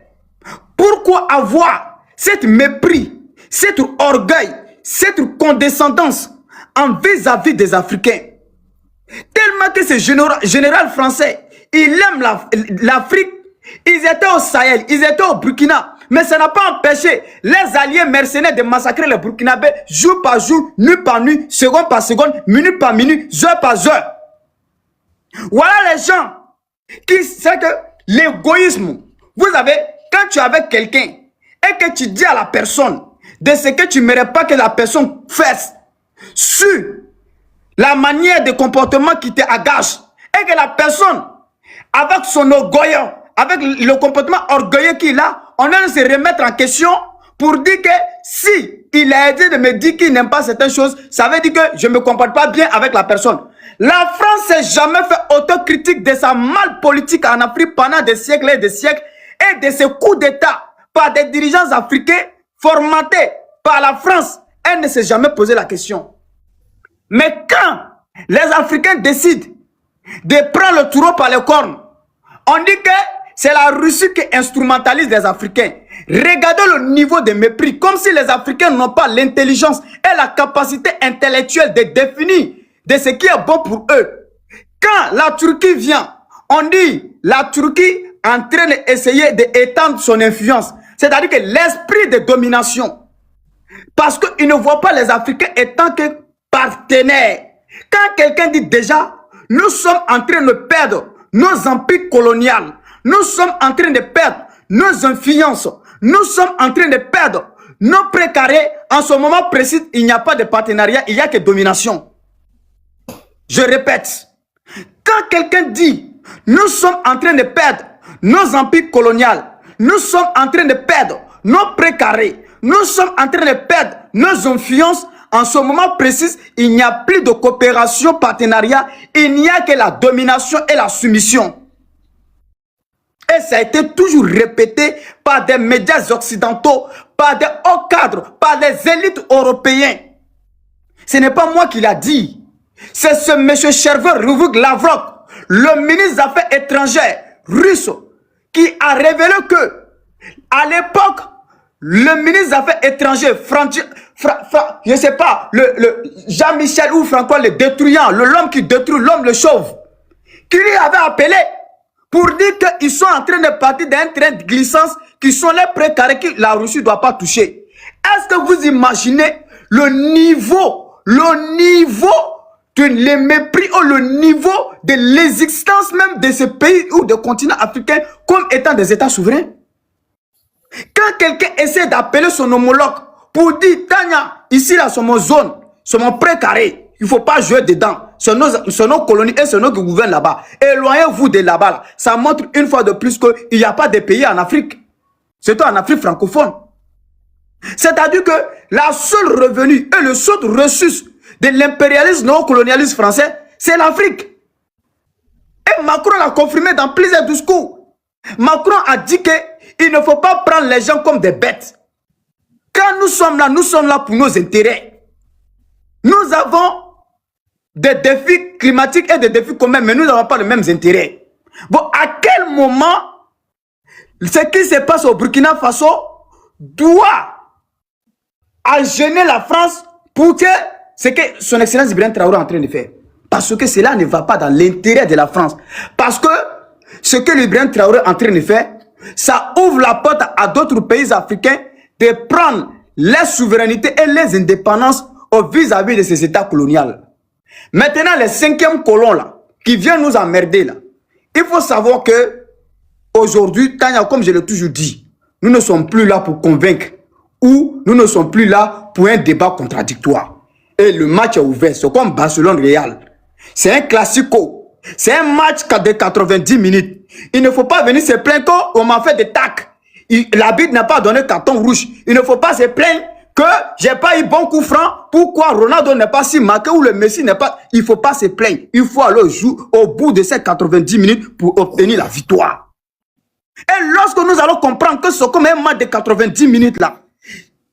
Pourquoi avoir cette mépris, cet orgueil, cette condescendance en vis-à-vis des Africains? Tellement que ce général français, il aime l'Afrique. Ils étaient au Sahel, ils étaient au Burkina. Mais ça n'a pas empêché les alliés mercenaires de massacrer les Burkinabés jour par jour, nuit par nuit, seconde par seconde, minute par minute, heure par heure. Voilà les gens qui savent que l'égoïsme, vous avez, quand tu es avec quelqu'un et que tu dis à la personne de ce que tu ne mérites pas que la personne fasse sur la manière de comportement qui te agace et que la personne, avec son orgueil, avec le comportement orgueilleux qu'il a, on a de se remettre en question pour dire que si il a aidé de me dire qu'il n'aime pas certaines choses, ça veut dire que je ne me comporte pas bien avec la personne. La France n'a jamais fait autocritique de sa mal politique en Afrique pendant des siècles et des siècles et de ses coups d'État par des dirigeants africains formatés par la France. Elle ne s'est jamais posé la question. Mais quand les Africains décident de prendre le taureau par les cornes, on dit que c'est la Russie qui instrumentalise les Africains. Regardez le niveau de mépris, comme si les Africains n'ont pas l'intelligence et la capacité intellectuelle de définir de ce qui est bon pour eux. Quand la Turquie vient, on dit la Turquie en train d'essayer d'étendre son influence. C'est-à-dire que l'esprit de domination. Parce qu'ils ne voient pas les Africains étant que partenaires. Quand quelqu'un dit déjà, nous sommes en train de perdre nos empires coloniaux, nous sommes en train de perdre nos influences, nous sommes en train de perdre nos précarés, en ce moment précis, il n'y a pas de partenariat, il n'y a que domination. Je répète, quand quelqu'un dit, nous sommes en train de perdre nos empires coloniaux, nous sommes en train de perdre nos précarés, nous sommes en train de perdre nos influences, en ce moment précis, il n'y a plus de coopération, partenariat, il n'y a que la domination et la soumission. Et ça a été toujours répété par des médias occidentaux, par des hauts cadres, par des élites européennes. Ce n'est pas moi qui l'a dit. C'est ce monsieur Sergei Lavrov, le ministre des Affaires étrangères russe, qui a révélé que, à l'époque, le ministre des Affaires étrangères, je ne sais pas, le Jean-Michel ou François le détruisant, l'homme qui détruit l'homme le chauve, qui lui avait appelé pour dire qu'ils sont en train de partir d'un train de glissance qui sont les précarés que la Russie ne doit pas toucher. Est-ce que vous imaginez le niveau de le mépris ou le niveau de l'existence même de ce pays ou de continent africain comme étant des États souverains? Quand quelqu'un essaie d'appeler son homologue pour dire, Tania, ici là, c'est mon zone, c'est mon précaré, il ne faut pas jouer dedans. C'est nos colonies et c'est nous qui gouvernent là-bas. Éloignez-vous de là-bas. Là. Ça montre une fois de plus qu'il n'y a pas de pays en Afrique. Surtout en Afrique francophone. C'est-à-dire que la seule revenu et le seul ressource de l'impérialisme néocolonialiste français, c'est l'Afrique. Et Macron l'a confirmé dans plusieurs discours. Macron a dit qu'il ne faut pas prendre les gens comme des bêtes. Quand nous sommes là pour nos intérêts. Nous avons des défis climatiques et des défis communs, mais nous n'avons pas les mêmes intérêts. Bon, à quel moment ce qui se passe au Burkina Faso doit gêner la France pour que ce que son Excellence Ibrahim Traoré est en train de faire? Parce que cela ne va pas dans l'intérêt de la France. Parce que ce que Ibrahim Traoré est en train de faire, ça ouvre la porte à d'autres pays africains de prendre les souverainetés et les indépendances vis-à-vis de ces États coloniaux. Maintenant, les 5e colons là, qui viennent nous emmerder là, il faut savoir que aujourd'hui, Tania, comme je l'ai toujours dit, nous ne sommes plus là pour convaincre ou nous ne sommes plus là pour un débat contradictoire. Et le match est ouvert, c'est comme Barcelone-Real. C'est un classico. C'est un match de 90 minutes. Il ne faut pas venir se plaindre qu'on m'a fait des tacs. L'arbitre n'a pas donné carton rouge. Il ne faut pas se plaindre que j'ai pas eu bon coup franc. Pourquoi Ronaldo n'est pas si marqué ou le Messi n'est pas... Il ne faut pas se plaindre. Il faut aller au bout de ces 90 minutes pour obtenir la victoire. Et lorsque nous allons comprendre que c'est comme un match de 90 minutes là,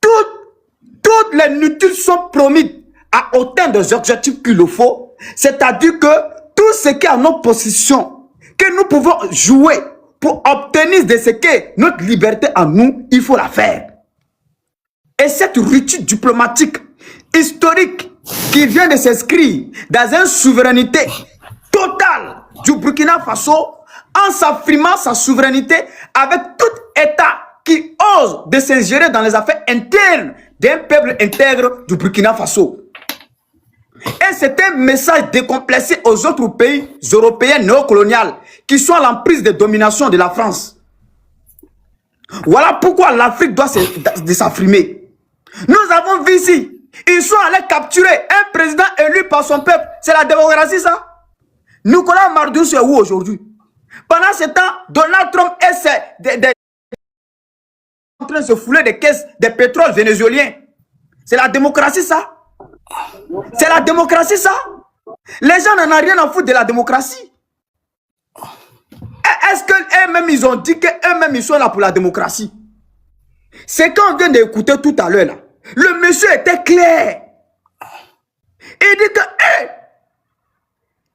toutes les minutes sont promises à autant des objectifs qu'il le faut. C'est-à-dire que tout ce qui est à notre position, que nous pouvons jouer pour obtenir de ce qu'est notre liberté à nous, il faut la faire. Et cette rupture diplomatique, historique, qui vient de s'inscrire dans une souveraineté totale du Burkina Faso, en s'affirmant sa souveraineté avec tout État qui ose de s'ingérer dans les affaires internes d'un peuple intègre du Burkina Faso. Et c'est un message décomplexé aux autres pays européens néocoloniaux qui sont à l'emprise de domination de la France. Voilà pourquoi l'Afrique doit s'affirmer. Nous avons vu ici, ils sont allés capturer un président élu par son peuple. C'est la démocratie, ça? Nicolas Maduro, c'est où aujourd'hui? Pendant ce temps, Donald Trump essaie train de se fouler des caisses de pétrole vénézuélien. C'est la démocratie, ça? C'est la démocratie, ça? Les gens n'en ont rien à foutre de la démocratie. Est-ce qu'eux-mêmes, ils ont dit qu'eux-mêmes, ils sont là pour la démocratie? C'est quand on vient d'écouter tout à l'heure, là. Le monsieur était clair. Il dit que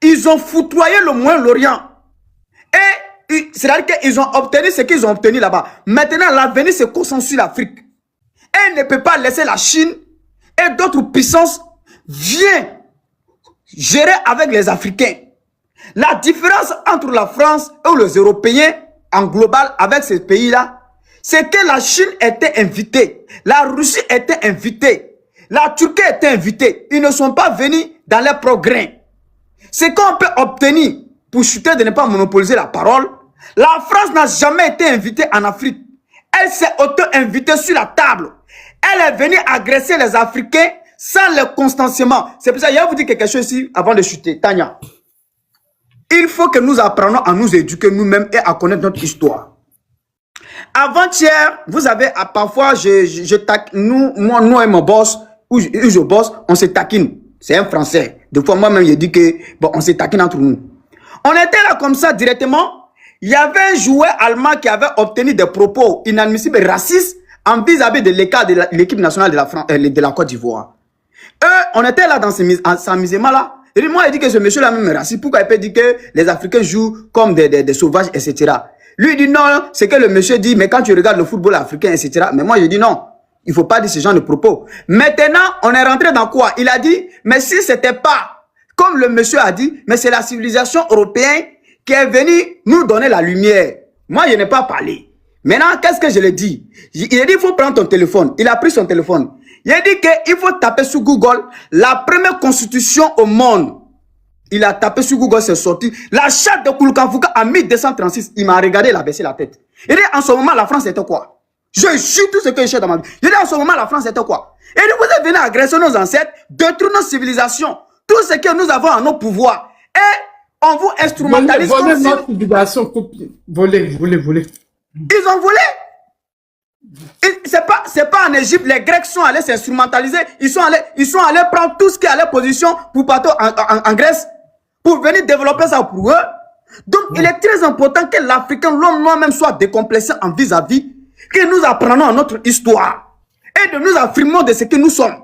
ils ont foudroyé le Moyen-Orient. Et c'est-à-dire qu'ils ont obtenu ce qu'ils ont obtenu là-bas. Maintenant, l'avenir se concentre sur l'Afrique. Elle ne peut pas laisser la Chine et d'autres puissances viennent gérer avec les Africains. La différence entre la France et les Européens en global avec ces pays-là, c'est que la Chine était invitée, la Russie était invitée, la Turquie était invitée. Ils ne sont pas venus dans les progrès. C'est qu'on peut obtenir pour chuter de ne pas monopoliser la parole. La France n'a jamais été invitée en Afrique. Elle s'est auto-invitée sur la table. Elle est venue agresser les Africains sans le consentement. C'est pour ça que je vais vous dire quelque chose ici avant de chuter. Tania, il faut que nous apprenions à nous éduquer nous-mêmes et à connaître notre histoire. Avant-hier, vous avez, parfois, nous et mon boss, où je bosse, on se taquine. C'est un Français. Des fois, moi-même, je dis que, bon, on se taquine entre nous. On était là comme ça directement. Il y avait un joueur allemand qui avait obtenu des propos inadmissibles racistes en vis-à-vis de l'écart de l'équipe nationale de la Côte d'Ivoire. On était là dans ce amusement là. Et moi, il dit que ce monsieur-là même est raciste. Pourquoi il peut dire que les Africains jouent comme des sauvages, etc. Lui, il dit non, c'est que le monsieur dit, mais quand tu regardes le football africain, etc. Mais moi, je dis non, il ne faut pas dire ce genre de propos. Maintenant, on est rentré dans quoi? Il a dit, mais si c'était pas, comme le monsieur a dit, mais c'est la civilisation européenne qui est venue nous donner la lumière. Moi, je n'ai pas parlé. Maintenant, qu'est-ce que je lui dis? Il a dit, il faut prendre ton téléphone. Il a pris son téléphone. Il a dit qu'il faut taper sur Google la première constitution au monde. Il a tapé sur Google, c'est sorti. La charte de Kouloukanfouka en 1236. Il m'a regardé, il a baissé la tête. Il dit, en ce moment, la France était quoi? Je jure tout ce que je sais dans ma vie. Il dit, en ce moment, la France était quoi? Et dit, vous êtes venus agresser nos ancêtres, détruire nos civilisations, tout ce que nous avons en nos pouvoirs. Et on vous instrumentalise. Voler notre civilisation, voler. Ils ont volé. C'est pas en Égypte, les Grecs sont allés s'instrumentaliser. Ils sont allés prendre tout ce qui est à leur position pour partir en Grèce, pour venir développer ça pour eux. Donc, il est très important que l'Africain, l'homme moi-même, soit décomplexé en vis-à-vis, que nous apprenons à notre histoire et de nous affirmons de ce que nous sommes.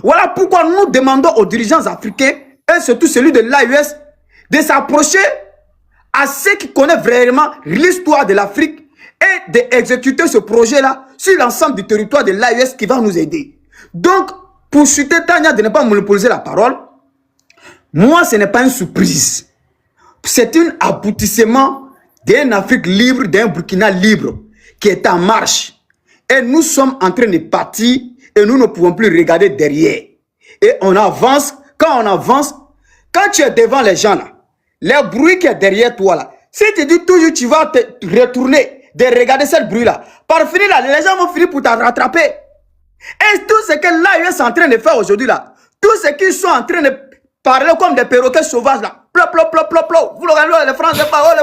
Voilà pourquoi nous demandons aux dirigeants africains, et surtout celui de l'AES, de s'approcher à ceux qui connaissent vraiment l'histoire de l'Afrique et d'exécuter ce projet-là sur l'ensemble du territoire de l'AES qui va nous aider. Donc, pour chuter Tania de ne pas monopoliser la parole, moi, ce n'est pas une surprise. C'est un aboutissement d'une Afrique libre, d'un Burkina libre qui est en marche. Et nous sommes en train de partir et nous ne pouvons plus regarder derrière. Et on avance. Quand on avance, quand tu es devant les gens là, le bruit qui est derrière toi là, si tu dis toujours tu vas te retourner, de regarder ce bruit-là. Par finir là, les gens vont finir pour te rattraper. Et tout ce que l'AES est en train de faire aujourd'hui là, tout ce qu'ils sont en train de parler comme des perroquets sauvages là, plop, plop, plop, plop, plop. Vous regardez les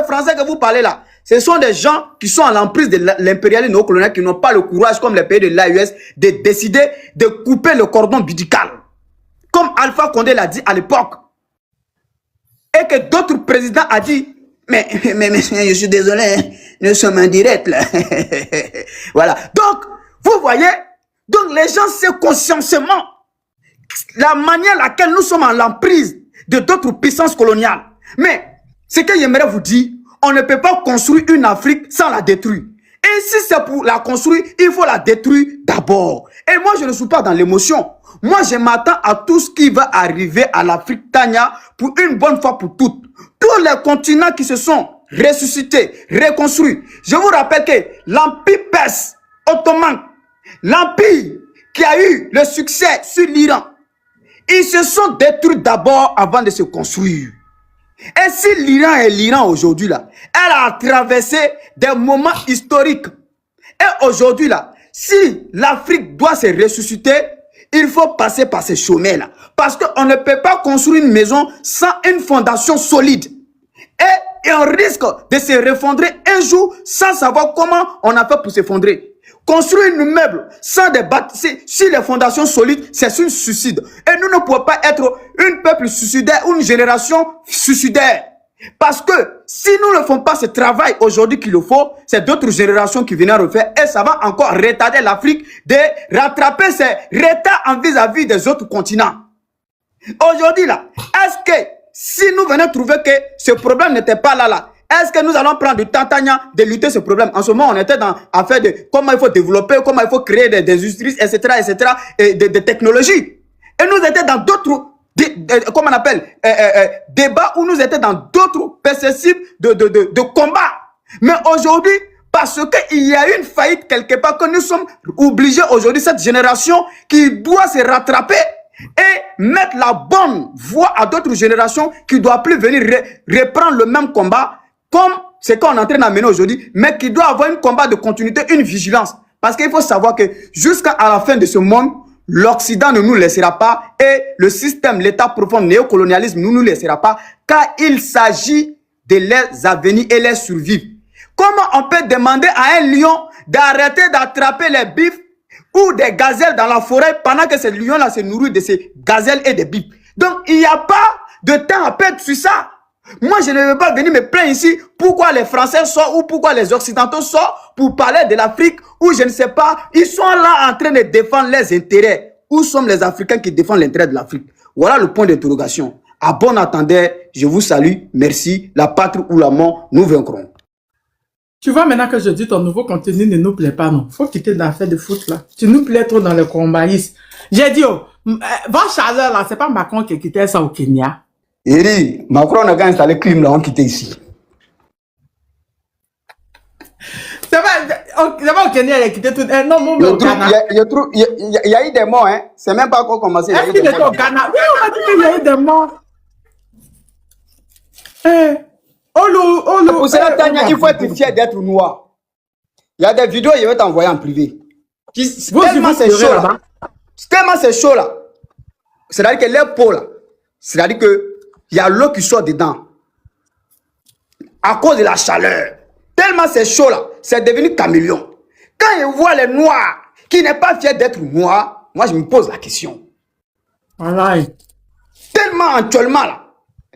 Français que vous parlez là, ce sont des gens qui sont à l'emprise de l'impérialisme néocolonial, qui n'ont pas le courage comme les pays de l'AES de décider de couper le cordon ombilical. Comme Alpha Condé l'a dit à l'époque. Et que d'autres présidents ont dit, mais, je suis désolé, nous sommes en direct là. Voilà. Donc, vous voyez, donc les gens savent consciemment la manière laquelle nous sommes en l'emprise de d'autres puissances coloniales. Mais, ce que j'aimerais vous dire, on ne peut pas construire une Afrique sans la détruire. Et si c'est pour la construire, il faut la détruire d'abord. Et moi, je ne suis pas dans l'émotion. Moi, je m'attends à tout ce qui va arriver à l'Afrique, Tania, pour une bonne fois pour toutes. Tous les continents qui se sont ressuscités, reconstruits. Je vous rappelle que l'Empire perse, ottoman, l'Empire qui a eu le succès sur l'Iran, ils se sont détruits d'abord avant de se construire. Et si l'Iran est l'Iran aujourd'hui là, elle a traversé des moments historiques. Et aujourd'hui là, si l'Afrique doit se ressusciter, il faut passer par ces chemins là. Parce qu'on ne peut pas construire une maison sans une fondation solide. Et on risque de se refondrer un jour sans savoir comment on a fait pour s'effondrer. Construire un immeuble sans des bâtiments, si les fondations solides, c'est un suicide. Et nous ne pouvons pas être un peuple suicidaire ou une génération suicidaire. Parce que si nous ne faisons pas ce travail aujourd'hui qu'il le faut, c'est d'autres générations qui viennent refaire et ça va encore retarder l'Afrique de rattraper ses retards vis-à-vis des autres continents. Aujourd'hui là, est-ce que si nous venons trouver que ce problème n'était pas là, est-ce que nous allons prendre du temps de lutter ce problème? En ce moment, on était dans l'affaire de comment il faut développer, comment il faut créer des industries, etc., et des technologies. Et nous étions dans d'autres, comment on appelle, débats où nous étions dans d'autres perspectives de combat. Mais aujourd'hui, parce qu'il y a une faillite quelque part, que nous sommes obligés aujourd'hui, cette génération qui doit se rattraper et mettre la bonne voie à d'autres générations qui ne doivent plus venir reprendre le même combat comme ce qu'on est en train d'amener aujourd'hui, mais qui doit avoir un combat de continuité, une vigilance. Parce qu'il faut savoir que jusqu'à la fin de ce monde, l'Occident ne nous laissera pas et le système, l'état profond, le néocolonialisme ne nous laissera pas, car il s'agit de leurs avenirs et les survivre. Comment on peut demander à un lion d'arrêter d'attraper les bifs ou des gazelles dans la forêt pendant que ces lions-là se nourrissent de ces gazelles et des bifs? Donc, il n'y a pas de temps à perdre sur ça. Moi, je ne veux pas venir me plaindre ici pourquoi les Français sortent ou pourquoi les Occidentaux sortent pour parler de l'Afrique ou je ne sais pas. Ils sont là en train de défendre les intérêts. Où sont les Africains qui défendent l'intérêt de l'Afrique? Voilà le point d'interrogation. À bon entendeur, je vous salue. Merci. La patrie ou la mort, nous vaincrons. Tu vois, maintenant que je dis ton nouveau contenu ne nous plaît pas, non. Faut quitter l'affaire de foot, là. Tu nous plais trop dans le combaïs. J'ai dit, oh, va chaleur, là, c'est pas Macron qui quittait ça au Kenya. Eri, Macron n'a qu'à installer clim là, on quitte ici. C'est pas au Kenya, il a quitté tout. Non, mon au Ghana. Il y a eu des morts, hein. C'est même pas encore commencé. Est-ce qu'il était au Ghana? Oui, on m'a dit qu'il y a eu des morts. Pour cela, Tania, il faut être fier d'être noir. Il y a des vidéos, je vais t'envoyer en privé. Tellement c'est chaud là. Tellement c'est chaud là. C'est-à-dire que les peaux là, c'est-à-dire que il y a l'eau qui sort dedans. À cause de la chaleur. Tellement c'est chaud là, c'est devenu caméléon. Quand je vois les noirs qui n'est pas fier d'être noir, moi je me pose la question. Voilà. Tellement actuellement là,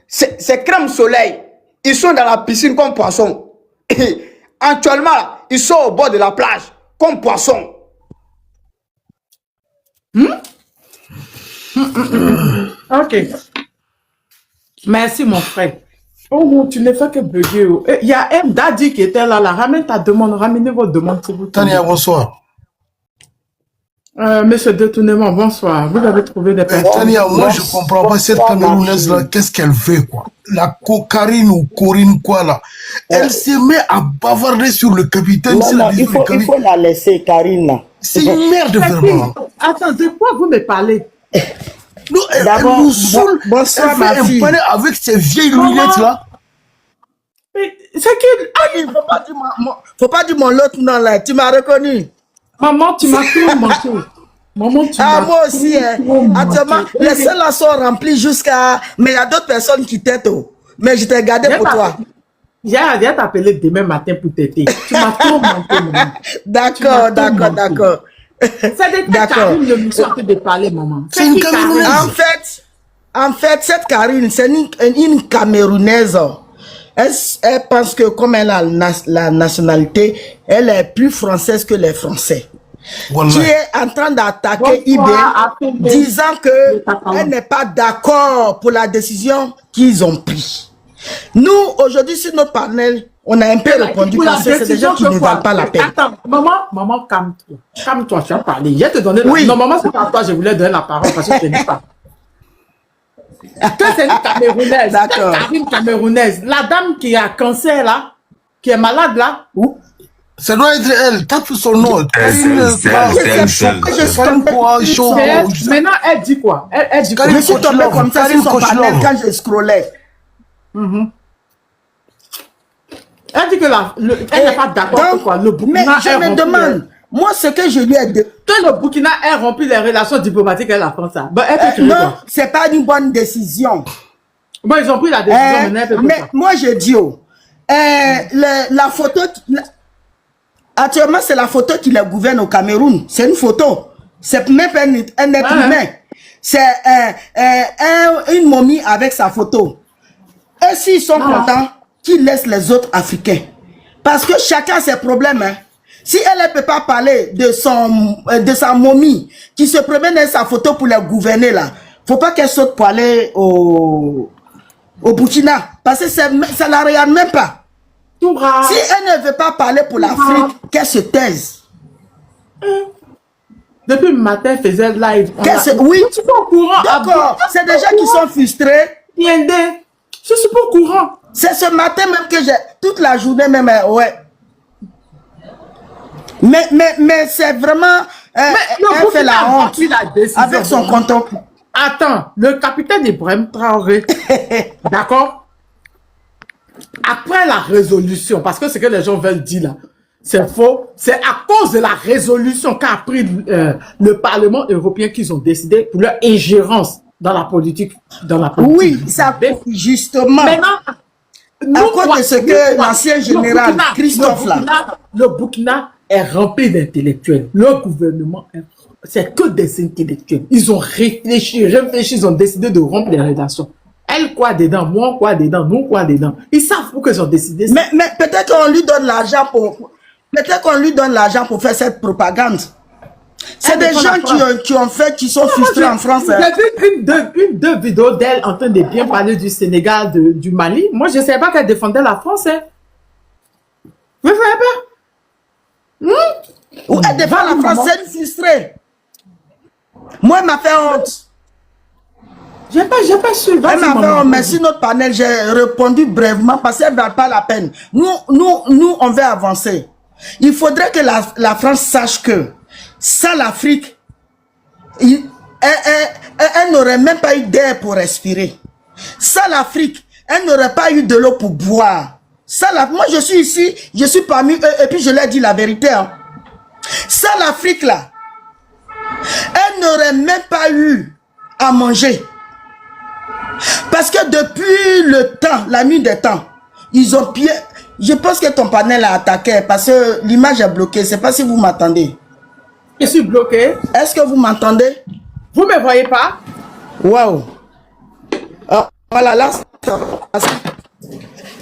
c'est crème soleil. Ils sont dans la piscine comme poissons. Actuellement là, ils sont au bord de la plage comme poissons. Ok. Merci, mon frère. Oh non, tu ne fais que bugger. Il y a un daddy qui était là. Ramène ta demande. Ramenez votre demande. Tania, bonsoir. Monsieur Détournement, bonsoir. Vous avez trouvé des personnes. Tania, moi, je comprends pas cette Camerounaise-là. Qu'est-ce qu'elle veut, quoi? La Cocarine ou Corinne, quoi, là? Elle se met à bavarder sur le capitaine. Non, il faut la laisser, Karine, là. C'est une merde, vraiment. Attends, de quoi vous me parlez? Non, elle nous saoule. Bonsoir, elle ma fait fille. un palais avec ses vieilles lunettes, là. C'est que... Faut pas dire mon autre nom, là. Tu m'as reconnu. Maman, tu m'as tout manqué. Maman, tu m'as moi aussi, hein. Actuellement, les salles là sont remplies jusqu'à... Mais il y a d'autres personnes qui t'aident. Mais je t'ai gardé pour toi. J'ai t'appeler demain matin pour t'aider. Tu m'as trop manqué, maman. D'accord. C'est des Karine de nous sortir de parler, maman. C'est une Camerounaise. En fait, cette Karine, c'est une Camerounaise. Elle pense que comme elle a la nationalité, elle est plus française que les Français. Voilà. Tu es en train d'attaquer IBM, disant qu'elle n'est pas d'accord pour la décision qu'ils ont prise. Nous, aujourd'hui, sur notre panel, on a un peu répondu parce que c'est des gens qui ne valent pas la peine. Attends, maman, calme-toi. Calme-toi, tu as parlé. Je vais te donner la... Non, maman, c'est pas toi, je voulais donner la parole parce que je ne connais pas. C'est une Camerounaise. D'accord. Une Camerounaise. La dame qui a cancer là, qui est malade là. Ça doit être elle. Tape son nom. Maintenant, elle dit quoi? Elle dit quoi? Je suis tombé comme ça sur son panel quand je scrollais. Elle dit que elle n'est pas d'accord pour quoi. Le Burkina mais je me demande, moi ce que je lui ai dit. Que le Burkina ait rempli les relations diplomatiques avec la France. Non, c'est pas une bonne décision. Bon, ils ont pris la décision. Mais moi je dis, la photo... Actuellement, c'est la photo qui les gouverne au Cameroun. C'est une photo. C'est même pas un être humain. C'est une momie avec sa photo. Et s'ils sont contents, qu'ils laissent les autres Africains. Parce que chacun a ses problèmes. Hein. Si elle ne peut pas parler de sa momie qui se promène avec sa photo pour les gouverner là, faut pas qu'elle saute pour aller au Burkina. Parce que ça ne la regarde même pas. Si elle ne veut pas parler pour l'Afrique, qu'elle se taise. Depuis le matin, elle faisait live. Oui, je suis pas au courant. D'accord. C'est des gens qui sont frustrés. Je suis pas au courant. C'est ce matin même que j'ai, toute la journée même, ouais. Mais c'est vraiment, elle fait la honte avec son compte. Attends, le capitaine Ibrahim Traoré, d'accord? Après la résolution, parce que ce que les gens veulent dire là, c'est faux. C'est à cause de la résolution qu'a pris le Parlement européen qu'ils ont décidé pour leur ingérence dans la politique. Oui, ça justement. Maintenant, à cause de ce que l'ancien général Christophe là. Le Burkina est rempli d'intellectuels. Le gouvernement, c'est que des intellectuels. Ils ont réfléchi, ils ont décidé de rompre les relations. Elle quoi dedans, moi quoi dedans, nous quoi dedans. Ils savent pourquoi ils ont décidé ça. Mais peut-être qu'on lui donne l'argent pour... Peut-être qu'on lui donne l'argent pour faire cette propagande. C'est des gens qui sont frustrés en France. J'ai vu deux vidéos d'elle en train de bien parler du Sénégal, du Mali. Moi, je ne savais pas qu'elle défendait la France. Hein. Vous ne savez pas? Ou elle défend la France, c'est une frustrée. Moi, elle m'a fait honte. J'ai pas su. Elle m'a fait honte. Merci notre panel. J'ai répondu brièvement parce qu'elle ne valent pas la peine. Nous, on veut avancer. Il faudrait que la France sache que sans l'Afrique, elle n'aurait même pas eu d'air pour respirer. Sans l'Afrique, elle n'aurait pas eu de l'eau pour boire. Moi, je suis ici, je suis parmi eux, et puis je leur dis la vérité. Hein. Sans l'Afrique, là, elle n'aurait même pas eu à manger. Parce que depuis le temps, la nuit des temps, ils ont pillé. Je pense que ton panel a attaqué parce que l'image est bloquée. Je ne sais pas si vous m'entendez. Je suis bloqué. Est-ce que vous m'entendez? Vous ne me voyez pas? Waouh. Voilà, là,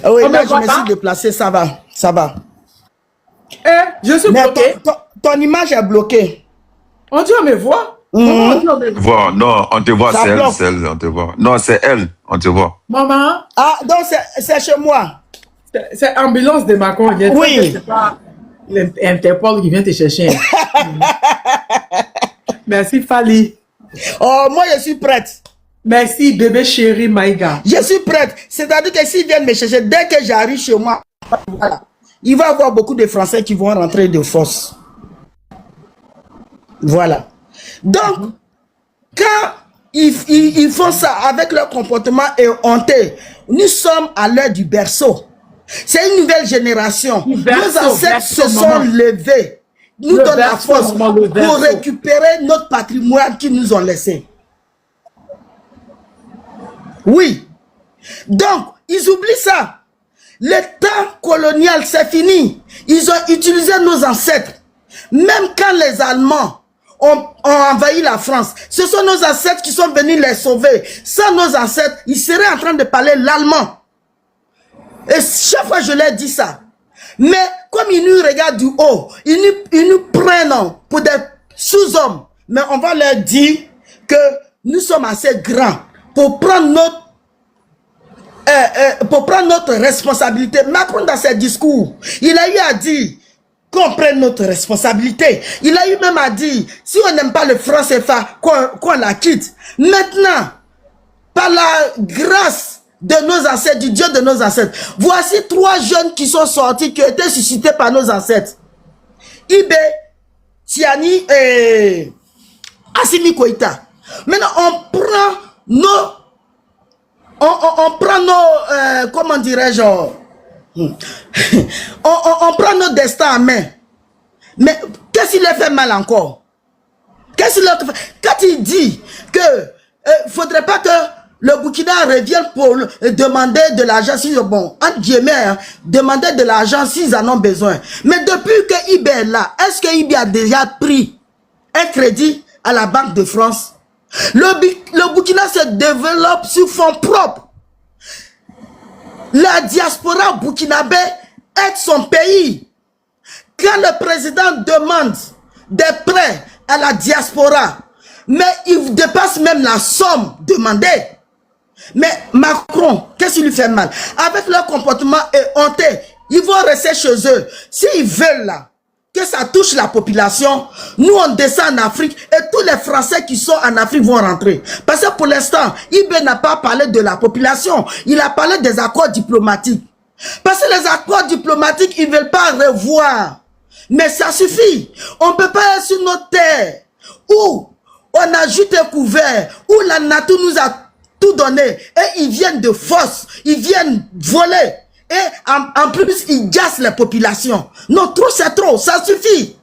oui, là, je me suis déplacé, ça va. Ça va. Je suis bloqué. Ton image est bloquée. On dit on me voit? Voilà, non, on te voit, c'est elle, on te voit. Non, c'est elle, on te voit. Maman? Ah, donc c'est chez moi. C'est ambulance de Macron. Oui. C'est pas l'Interpol qui vient te chercher. Merci, Fali. Oh, moi, je suis prête. Merci, bébé chéri, Maïga. Je suis prête. C'est-à-dire que s'ils viennent me chercher, dès que j'arrive chez moi, voilà, il va y avoir beaucoup de Français qui vont rentrer de force. Voilà. Donc, quand ils font ça avec leur comportement et honteux, nous sommes à l'heure du berceau. C'est une nouvelle génération. Nos ancêtres se sont levés, nous donnent la force pour récupérer notre patrimoine qu'ils nous ont laissé. Oui. Donc, ils oublient ça. Le temps colonial, c'est fini. Ils ont utilisé nos ancêtres. Même quand les Allemands ont envahi la France, ce sont nos ancêtres qui sont venus les sauver. Sans nos ancêtres, ils seraient en train de parler l'allemand. Et chaque fois je leur dis ça. Mais comme ils nous regardent du haut, ils nous prennent pour des sous-hommes. Mais on va leur dire que nous sommes assez grands pour prendre notre responsabilité. Macron, dans ses discours, il a eu à dire qu'on prenne notre responsabilité. Il a eu même à dire, si on n'aime pas le franc CFA, qu'on la quitte. Maintenant, par la grâce de nos ancêtres, du Dieu de nos ancêtres, voici 3 jeunes qui sont sortis, qui ont été suscités par nos ancêtres. Ibe, Tiani et Assimi Koïta. Maintenant, on prend nos, comment dirais-je, on prend notre destin en main. Mais qu'est-ce qu'il a fait mal encore? Qu'est-ce qu'il a fait? Quand il dit que faudrait pas que le Burkina revient pour demander de l'argent, si, bon, entre guillemets, hein, demander de l'argent s'ils en ont besoin. Mais depuis que IB est là, est-ce que IB a déjà pris un crédit à la Banque de France? Le Burkina se développe sur fonds propres. La diaspora burkinabé aide son pays. Quand le président demande des prêts à la diaspora, mais il dépasse même la somme demandée. Mais Macron, qu'est-ce qui lui fait mal? Avec leur comportement honté, ils vont rester chez eux. S'ils veulent là, que ça touche la population, nous on descend en Afrique et tous les Français qui sont en Afrique vont rentrer. Parce que pour l'instant, Ibé n'a pas parlé de la population, il a parlé des accords diplomatiques. Parce que les accords diplomatiques, ils ne veulent pas revoir. Mais ça suffit. On ne peut pas être sur notre terre où on a juste couvert, où la nature nous a tout donné et ils viennent de force, ils viennent voler. Et en plus, ils gassent les populations. Non, trop c'est trop, ça suffit.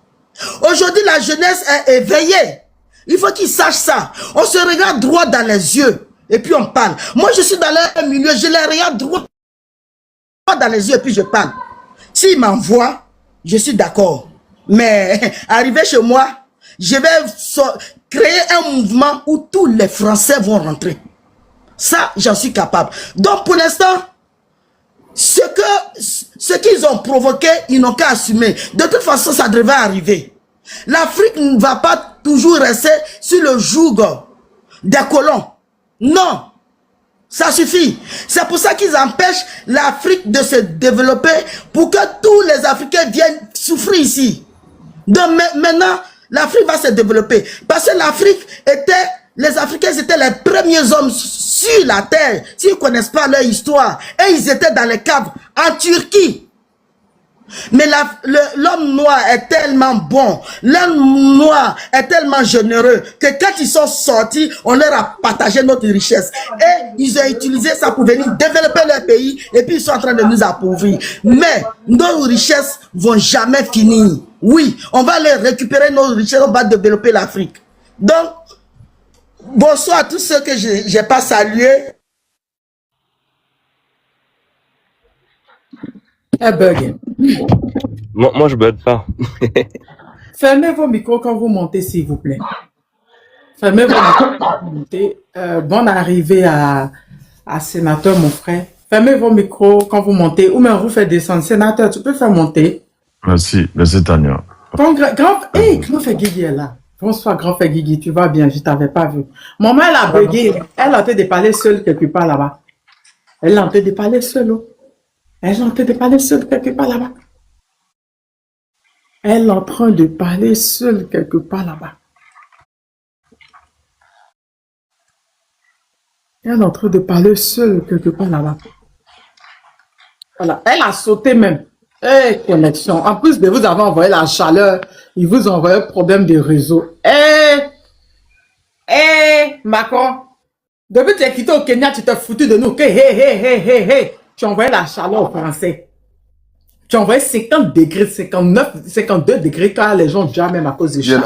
Aujourd'hui, la jeunesse est éveillée. Il faut qu'ils sachent ça. On se regarde droit dans les yeux et puis on parle. Moi, je suis dans le milieu, je les regarde droit dans les yeux et puis je parle. S'ils m'envoient, je suis d'accord. Mais arrivé chez moi, je vais créer un mouvement où tous les Français vont rentrer. Ça, j'en suis capable. Donc, pour l'instant, ce qu'ils ont provoqué, ils n'ont qu'à assumer. De toute façon, ça devait arriver. L'Afrique ne va pas toujours rester sur le joug des colons. Non, ça suffit. C'est pour ça qu'ils empêchent l'Afrique de se développer pour que tous les Africains viennent souffrir ici. Donc maintenant, l'Afrique va se développer. Parce que l'Afrique était... Les Africains étaient les premiers hommes sur la terre, s'ils ne connaissent pas leur histoire. Et ils étaient dans les caves en Turquie. Mais l'homme noir est tellement bon, l'homme noir est tellement généreux que quand ils sont sortis, on leur a partagé notre richesse. Et ils ont utilisé ça pour venir développer leur pays et puis ils sont en train de nous appauvrir. Mais nos richesses vont jamais finir. Oui, on va les récupérer, nos richesses, on va développer l'Afrique. Donc, bonsoir à tous ceux que je n'ai pas salués. Un bug. Moi, je bug pas. Fermez vos micros quand vous montez, s'il vous plaît. Fermez vos micros quand vous montez. Bonne arrivée à sénateur, mon frère. Fermez vos micros quand vous montez. Ou même vous faites descendre. Sénateur, tu peux faire monter. Merci Tania. Grand frère Guigui est là. Bonsoir, grand frère Guigui. Tu vas bien? Je ne t'avais pas vu. Maman, elle a bugué. Elle est en train de parler seule quelque part là-bas. Elle est en train de parler seule. Elle est en train de parler seule quelque part là-bas. Elle est en train de parler seule quelque part là-bas. Elle est en train de parler seule quelque part là-bas. Voilà. Elle a sauté même. Connexion. En plus de vous avoir envoyé la chaleur, il vous a envoyé un problème de réseau. Macron. Depuis que tu es quitté au Kenya, tu t'es foutu de nous. Tu as envoyé la chaleur aux Français. Tu as envoyé 50 degrés, 59, 52 degrés quand les gens déjà même à cause de chaleur.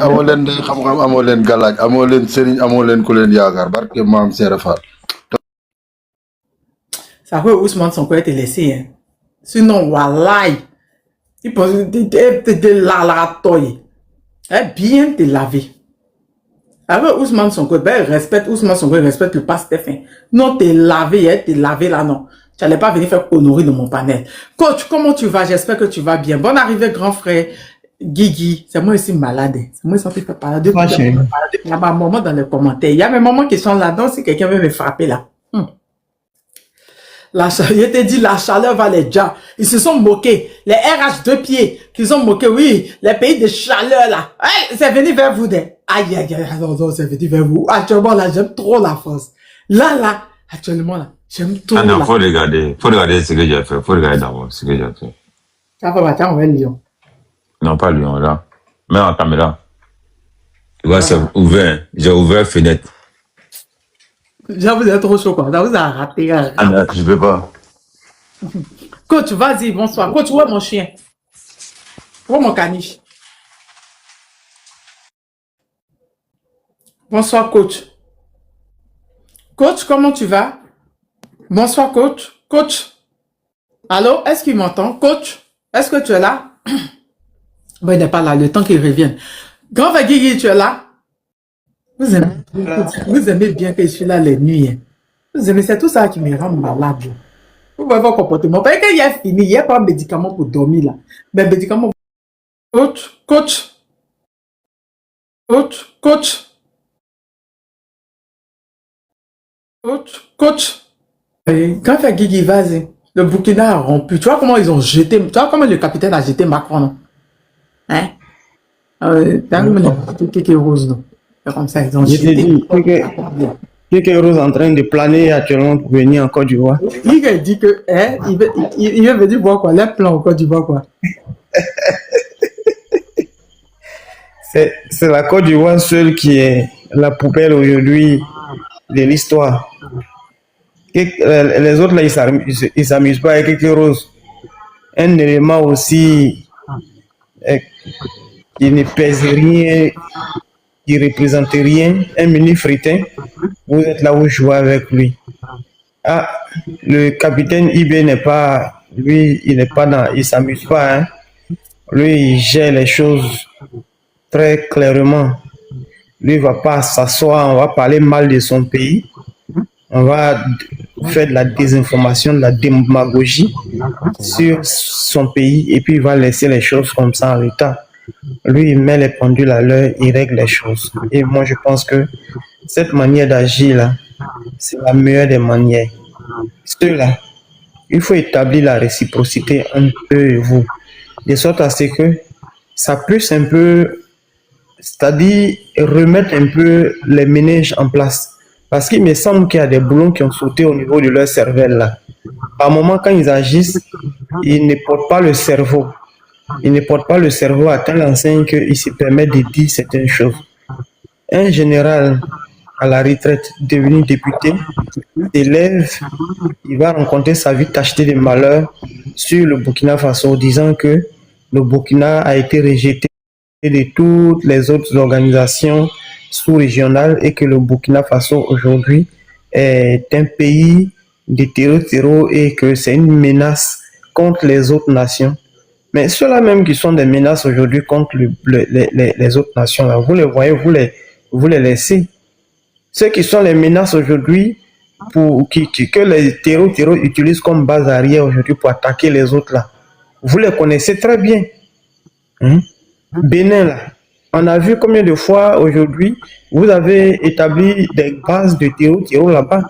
Ça fait Ousmane Sonko te laissé. Hein. Sinon, wallahi, il peut te laver. Bien te laver. Avec Ousmane Sonko, respecte Ousmane Sonko, respecte le pasteur. Non, te laver là, non. Tu n'allais pas venir faire connerie de mon panel. Coach, comment tu vas? J'espère que tu vas bien. Bonne arrivée, grand frère Guigui. C'est moi ici malade. C'est moi ici qui fait parler. Il y a ma maman dans les commentaires. Il y a mes mamans qui sont là-dedans si quelqu'un veut me frapper là. Je t'ai dit, la chaleur va les gens. Ils se sont moqués. Les RH 2 pieds, qu'ils ont moqué, oui, les pays de chaleur là. Hey, c'est venu vers vous. Aïe, non, c'est venu vers vous. Actuellement là, j'aime trop la France. Là, actuellement là, j'aime trop. Ah non, faut regarder ce que j'ai fait. Faut regarder d'abord ce que j'ai fait. Ça va battre, on va Lyon. Non, pas Lyon, là. Mais en caméra. Tu vois, c'est ouvert. J'ai ouvert fenêtre. Déjà, vous êtes trop chaud, quoi. Vous avez raté. Ah non, je peux pas. Coach, vas-y, bonsoir. Coach, où est mon chien? Où est mon caniche? Bonsoir, coach. Coach, comment tu vas? Bonsoir, coach. Coach. Allô, est-ce qu'il m'entend? Coach, est-ce que tu es là? Bon, il n'est pas là, le temps qu'il revienne. Grand frère Guigui, tu es là? Vous aimez bien que je suis là les nuits. Hein. Vous aimez, c'est tout ça qui me rend malade. Vous voyez votre comportement. Parce qu'il y a fini, il n'y a pas de médicament pour dormir là. Mais médicament. Coach, coach. Coach, coach. Coach, coach. Quand fait Guigui, vas-y. Le Burkina a rompu. Tu vois comment ils ont jeté. Tu vois comment le capitaine a jeté Macron, non? Hein? Kéké Rose, non? C'est comme ça, ils ont jeté. Kéké Rose en train de planer actuellement pour venir en Côte d'Ivoire. Il dit que, hein, il veut venir voir quoi? Les plans en Côte d'Ivoire, quoi. C'est la Côte d'Ivoire seule qui est la poubelle aujourd'hui de l'histoire. Les autres, là, ils s'amusent pas avec Kéké Rose. Un élément aussi qui ne pèse rien, qui ne représente rien, un mini fritin, vous êtes là où je joue avec lui. Ah, le capitaine IB n'est pas, lui, il n'est pas dans, il s'amuse pas, hein. Lui, il gère les choses très clairement. Lui, il va pas s'asseoir, on va parler mal de son pays. On va faire de la désinformation, de la démagogie sur son pays et puis il va laisser les choses comme ça en l'état. Lui, il met les pendules à l'heure, il règle les choses. Et moi, je pense que cette manière d'agir là, c'est la meilleure des manières. Ceux-là, il faut établir la réciprocité entre eux et vous, de sorte à ce que ça puisse un peu, c'est-à-dire remettre un peu les ménages en place. Parce qu'il me semble qu'il y a des boulons qui ont sauté au niveau de leur cervelle là. Par moment, quand ils agissent, ils ne portent pas le cerveau. Ils ne portent pas le cerveau à telle enseigne qu'il se permet de dire certaines choses. Un général à la retraite, devenu député, s'élève, il va rencontrer sa vie tachetée de malheur sur le Burkina Faso, disant que le Burkina a été rejeté de toutes les autres organisations sous-régionales et que le Burkina Faso aujourd'hui est un pays de terreau et que c'est une menace contre les autres nations. Mais ceux-là même qui sont des menaces aujourd'hui contre les autres nations, là, vous les voyez, vous les laissez. Ceux qui sont les menaces aujourd'hui, que les terreaux utilisent comme base arrière aujourd'hui pour attaquer les autres là, vous les connaissez très bien. Hein? Bénin là, on a vu combien de fois aujourd'hui vous avez établi des bases de terreau là-bas.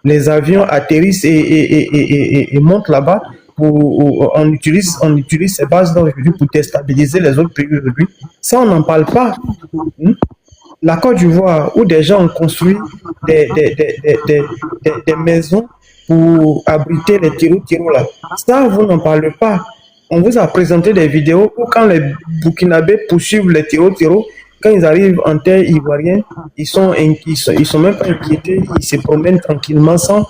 Les avions atterrissent et montent là-bas. On utilise ces bases-là aujourd'hui pour déstabiliser les autres pays aujourd'hui. Ça, on n'en parle pas. La Côte d'Ivoire, où des gens ont construit des maisons pour abriter les terreaux là. Ça, vous n'en parlez pas. On vous a présenté des vidéos où quand les Burkinabés poursuivent les terreaux, quand ils arrivent en terre ivoirienne, ils sont même pas inquiétés, ils se promènent tranquillement sans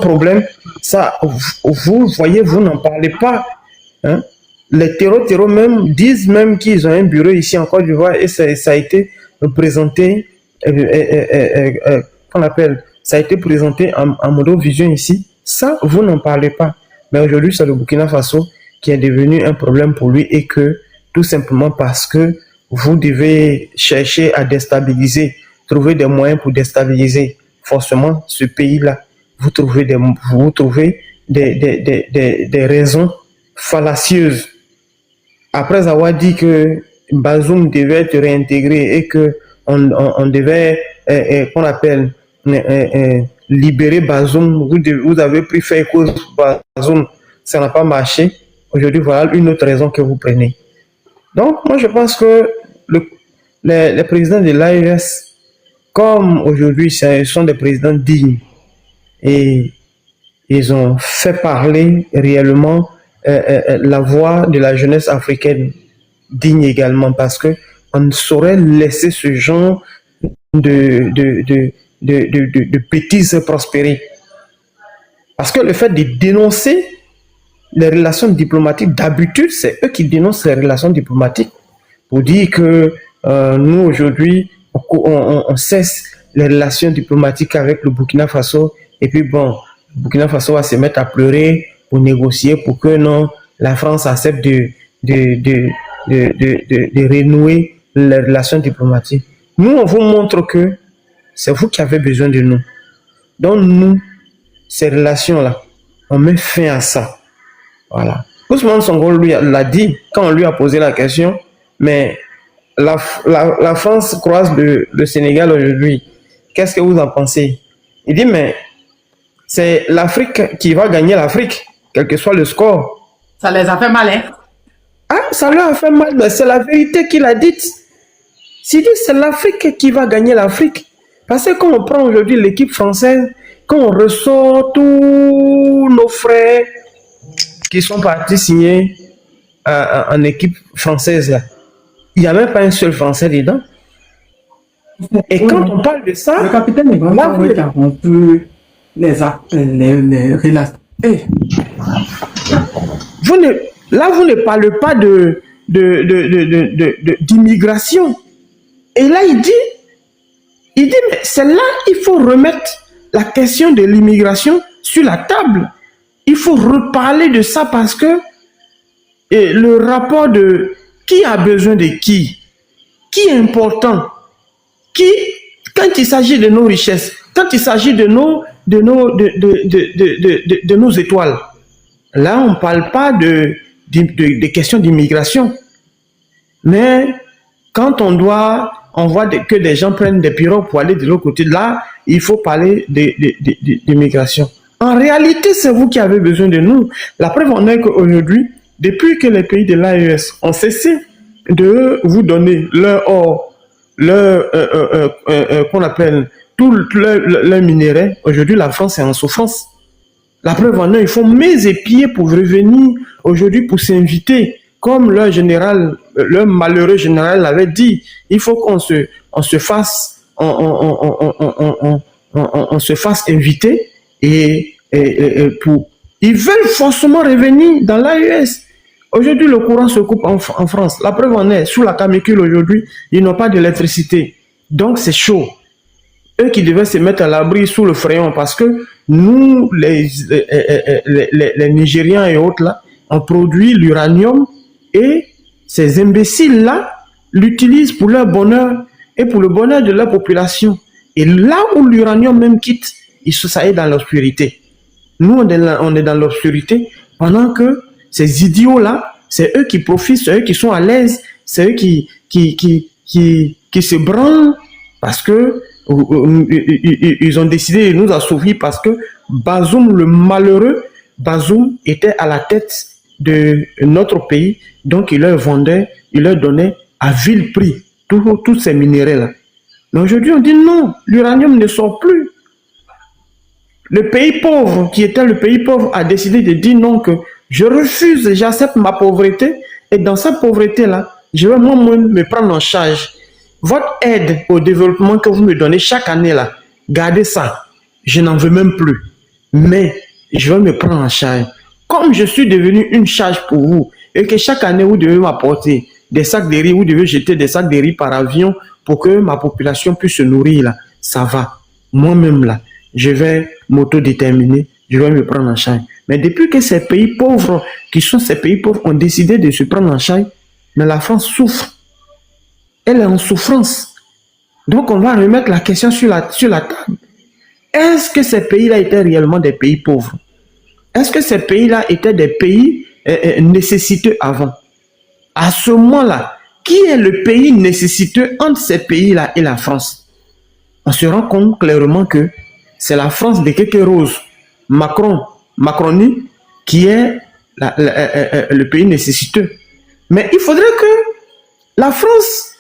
problème. Ça, vous voyez, vous n'en parlez pas. Hein? Les terreaux même disent même qu'ils ont un bureau ici en Côte d'Ivoire et ça a été présenté, qu'on appelle, ça a été présenté en modovision ici. Ça, vous n'en parlez pas. Mais aujourd'hui, c'est le Burkina Faso qui est devenu un problème pour lui et que tout simplement parce que vous devez chercher à déstabiliser, trouver des moyens pour déstabiliser forcément ce pays-là. Vous trouvez des raisons fallacieuses. Après avoir dit que Bazoum devait être réintégré et que on devait, qu'on appelle, libérer Bazoum, vous avez pris fait cause Bazoum, ça n'a pas marché. Aujourd'hui, voilà une autre raison que vous prenez. Donc, moi, je pense que les présidents de l'AES, comme aujourd'hui, ce sont des présidents dignes et ils ont fait parler réellement la voix de la jeunesse africaine digne également parce que on ne saurait laisser ce genre de bêtises prospérer. Parce que le fait de dénoncer les relations diplomatiques, d'habitude, c'est eux qui dénoncent les relations diplomatiques pour dire que nous, aujourd'hui, on cesse les relations diplomatiques avec le Burkina Faso. Et puis bon, le Burkina Faso va se mettre à pleurer pour négocier, pour que non, la France accepte de renouer les relations diplomatiques. Nous, on vous montre que c'est vous qui avez besoin de nous. Donc nous, ces relations-là, on met fin à ça. Voilà. Ousmane Sonko lui l'a dit quand on lui a posé la question, mais la France croise le Sénégal aujourd'hui. Qu'est-ce que vous en pensez? Il dit, mais c'est l'Afrique qui va gagner l'Afrique, quel que soit le score. Ça les a fait mal, hein? Ah, ça leur a fait mal, mais c'est la vérité qu'il a dite. C'est dit, c'est l'Afrique qui va gagner l'Afrique. Parce que quand on prend aujourd'hui l'équipe française, quand on ressort tous nos frères qui sont partis signer en équipe française, là, il n'y a même pas un seul Français dedans. Et quand on parle de ça, le capitaine est vraiment un peu les relations. Là, vous ne parlez pas d'immigration. Et là, il dit, mais c'est là qu'il faut remettre la question de l'immigration sur la table. Il faut reparler de ça parce que le rapport de qui a besoin de qui est important, quand il s'agit de nos richesses, quand il s'agit de nos étoiles, là, on ne parle pas de questions d'immigration. Mais quand on voit que des gens prennent des pirogues pour aller de l'autre côté, là, il faut parler d'immigration. En réalité, c'est vous qui avez besoin de nous. La preuve en est qu'aujourd'hui, depuis que les pays de l'AES ont cessé de vous donner leur or, qu'on appelle tout leur minerai, aujourd'hui, la France est en souffrance. La preuve en est, ils font mes épieds pour revenir aujourd'hui pour s'inviter. Comme leur général, leur malheureux général l'avait dit, il faut qu'on se fasse inviter et ils veulent forcément revenir dans l'AES. Aujourd'hui, le courant se coupe en France. La preuve en est, sous la canicule aujourd'hui, ils n'ont pas d'électricité. Donc, c'est chaud. Eux qui devaient se mettre à l'abri sous le fréon parce que nous, les Nigériens et autres, là, on produit l'uranium et ces imbéciles-là l'utilisent pour leur bonheur et pour le bonheur de leur population. Et là où l'uranium même quitte, ça est dans l'obscurité. Nous, on est dans l'obscurité pendant que ces idiots-là, c'est eux qui profitent, c'est eux qui sont à l'aise, c'est eux qui se branlent parce que ils ont décidé de nous assouvir parce que Bazoum, le malheureux, Bazoum était à la tête de notre pays, donc il leur vendait, il leur donnait à vil prix tous ces minéraux-là. Mais aujourd'hui, on dit non, l'uranium ne sort plus. Le pays pauvre, qui était le pays pauvre, a décidé de dire non, que je refuse, j'accepte ma pauvreté, et dans cette pauvreté-là, je vais moi-même me prendre en charge. Votre aide au développement que vous me donnez chaque année, là, gardez ça. Je n'en veux même plus. Mais je vais me prendre en charge. Comme je suis devenu une charge pour vous, et que chaque année, vous devez m'apporter des sacs de riz, vous devez jeter des sacs de riz par avion pour que ma population puisse se nourrir, là, ça va. Moi-même, là, je vais m'autodéterminer, je vais me prendre en charge. Mais depuis que ces pays pauvres, qui sont ces pays pauvres, ont décidé de se prendre en charge, mais la France souffre. Elle est en souffrance. Donc, on va remettre la question sur la table. Est-ce que ces pays-là étaient réellement des pays pauvres? Est-ce que ces pays-là étaient des pays nécessiteux avant? À ce moment-là, qui est le pays nécessiteux entre ces pays-là et la France? On se rend compte clairement que c'est la France de quelques roses, Macronie, qui est le pays nécessiteux. Mais il faudrait que la France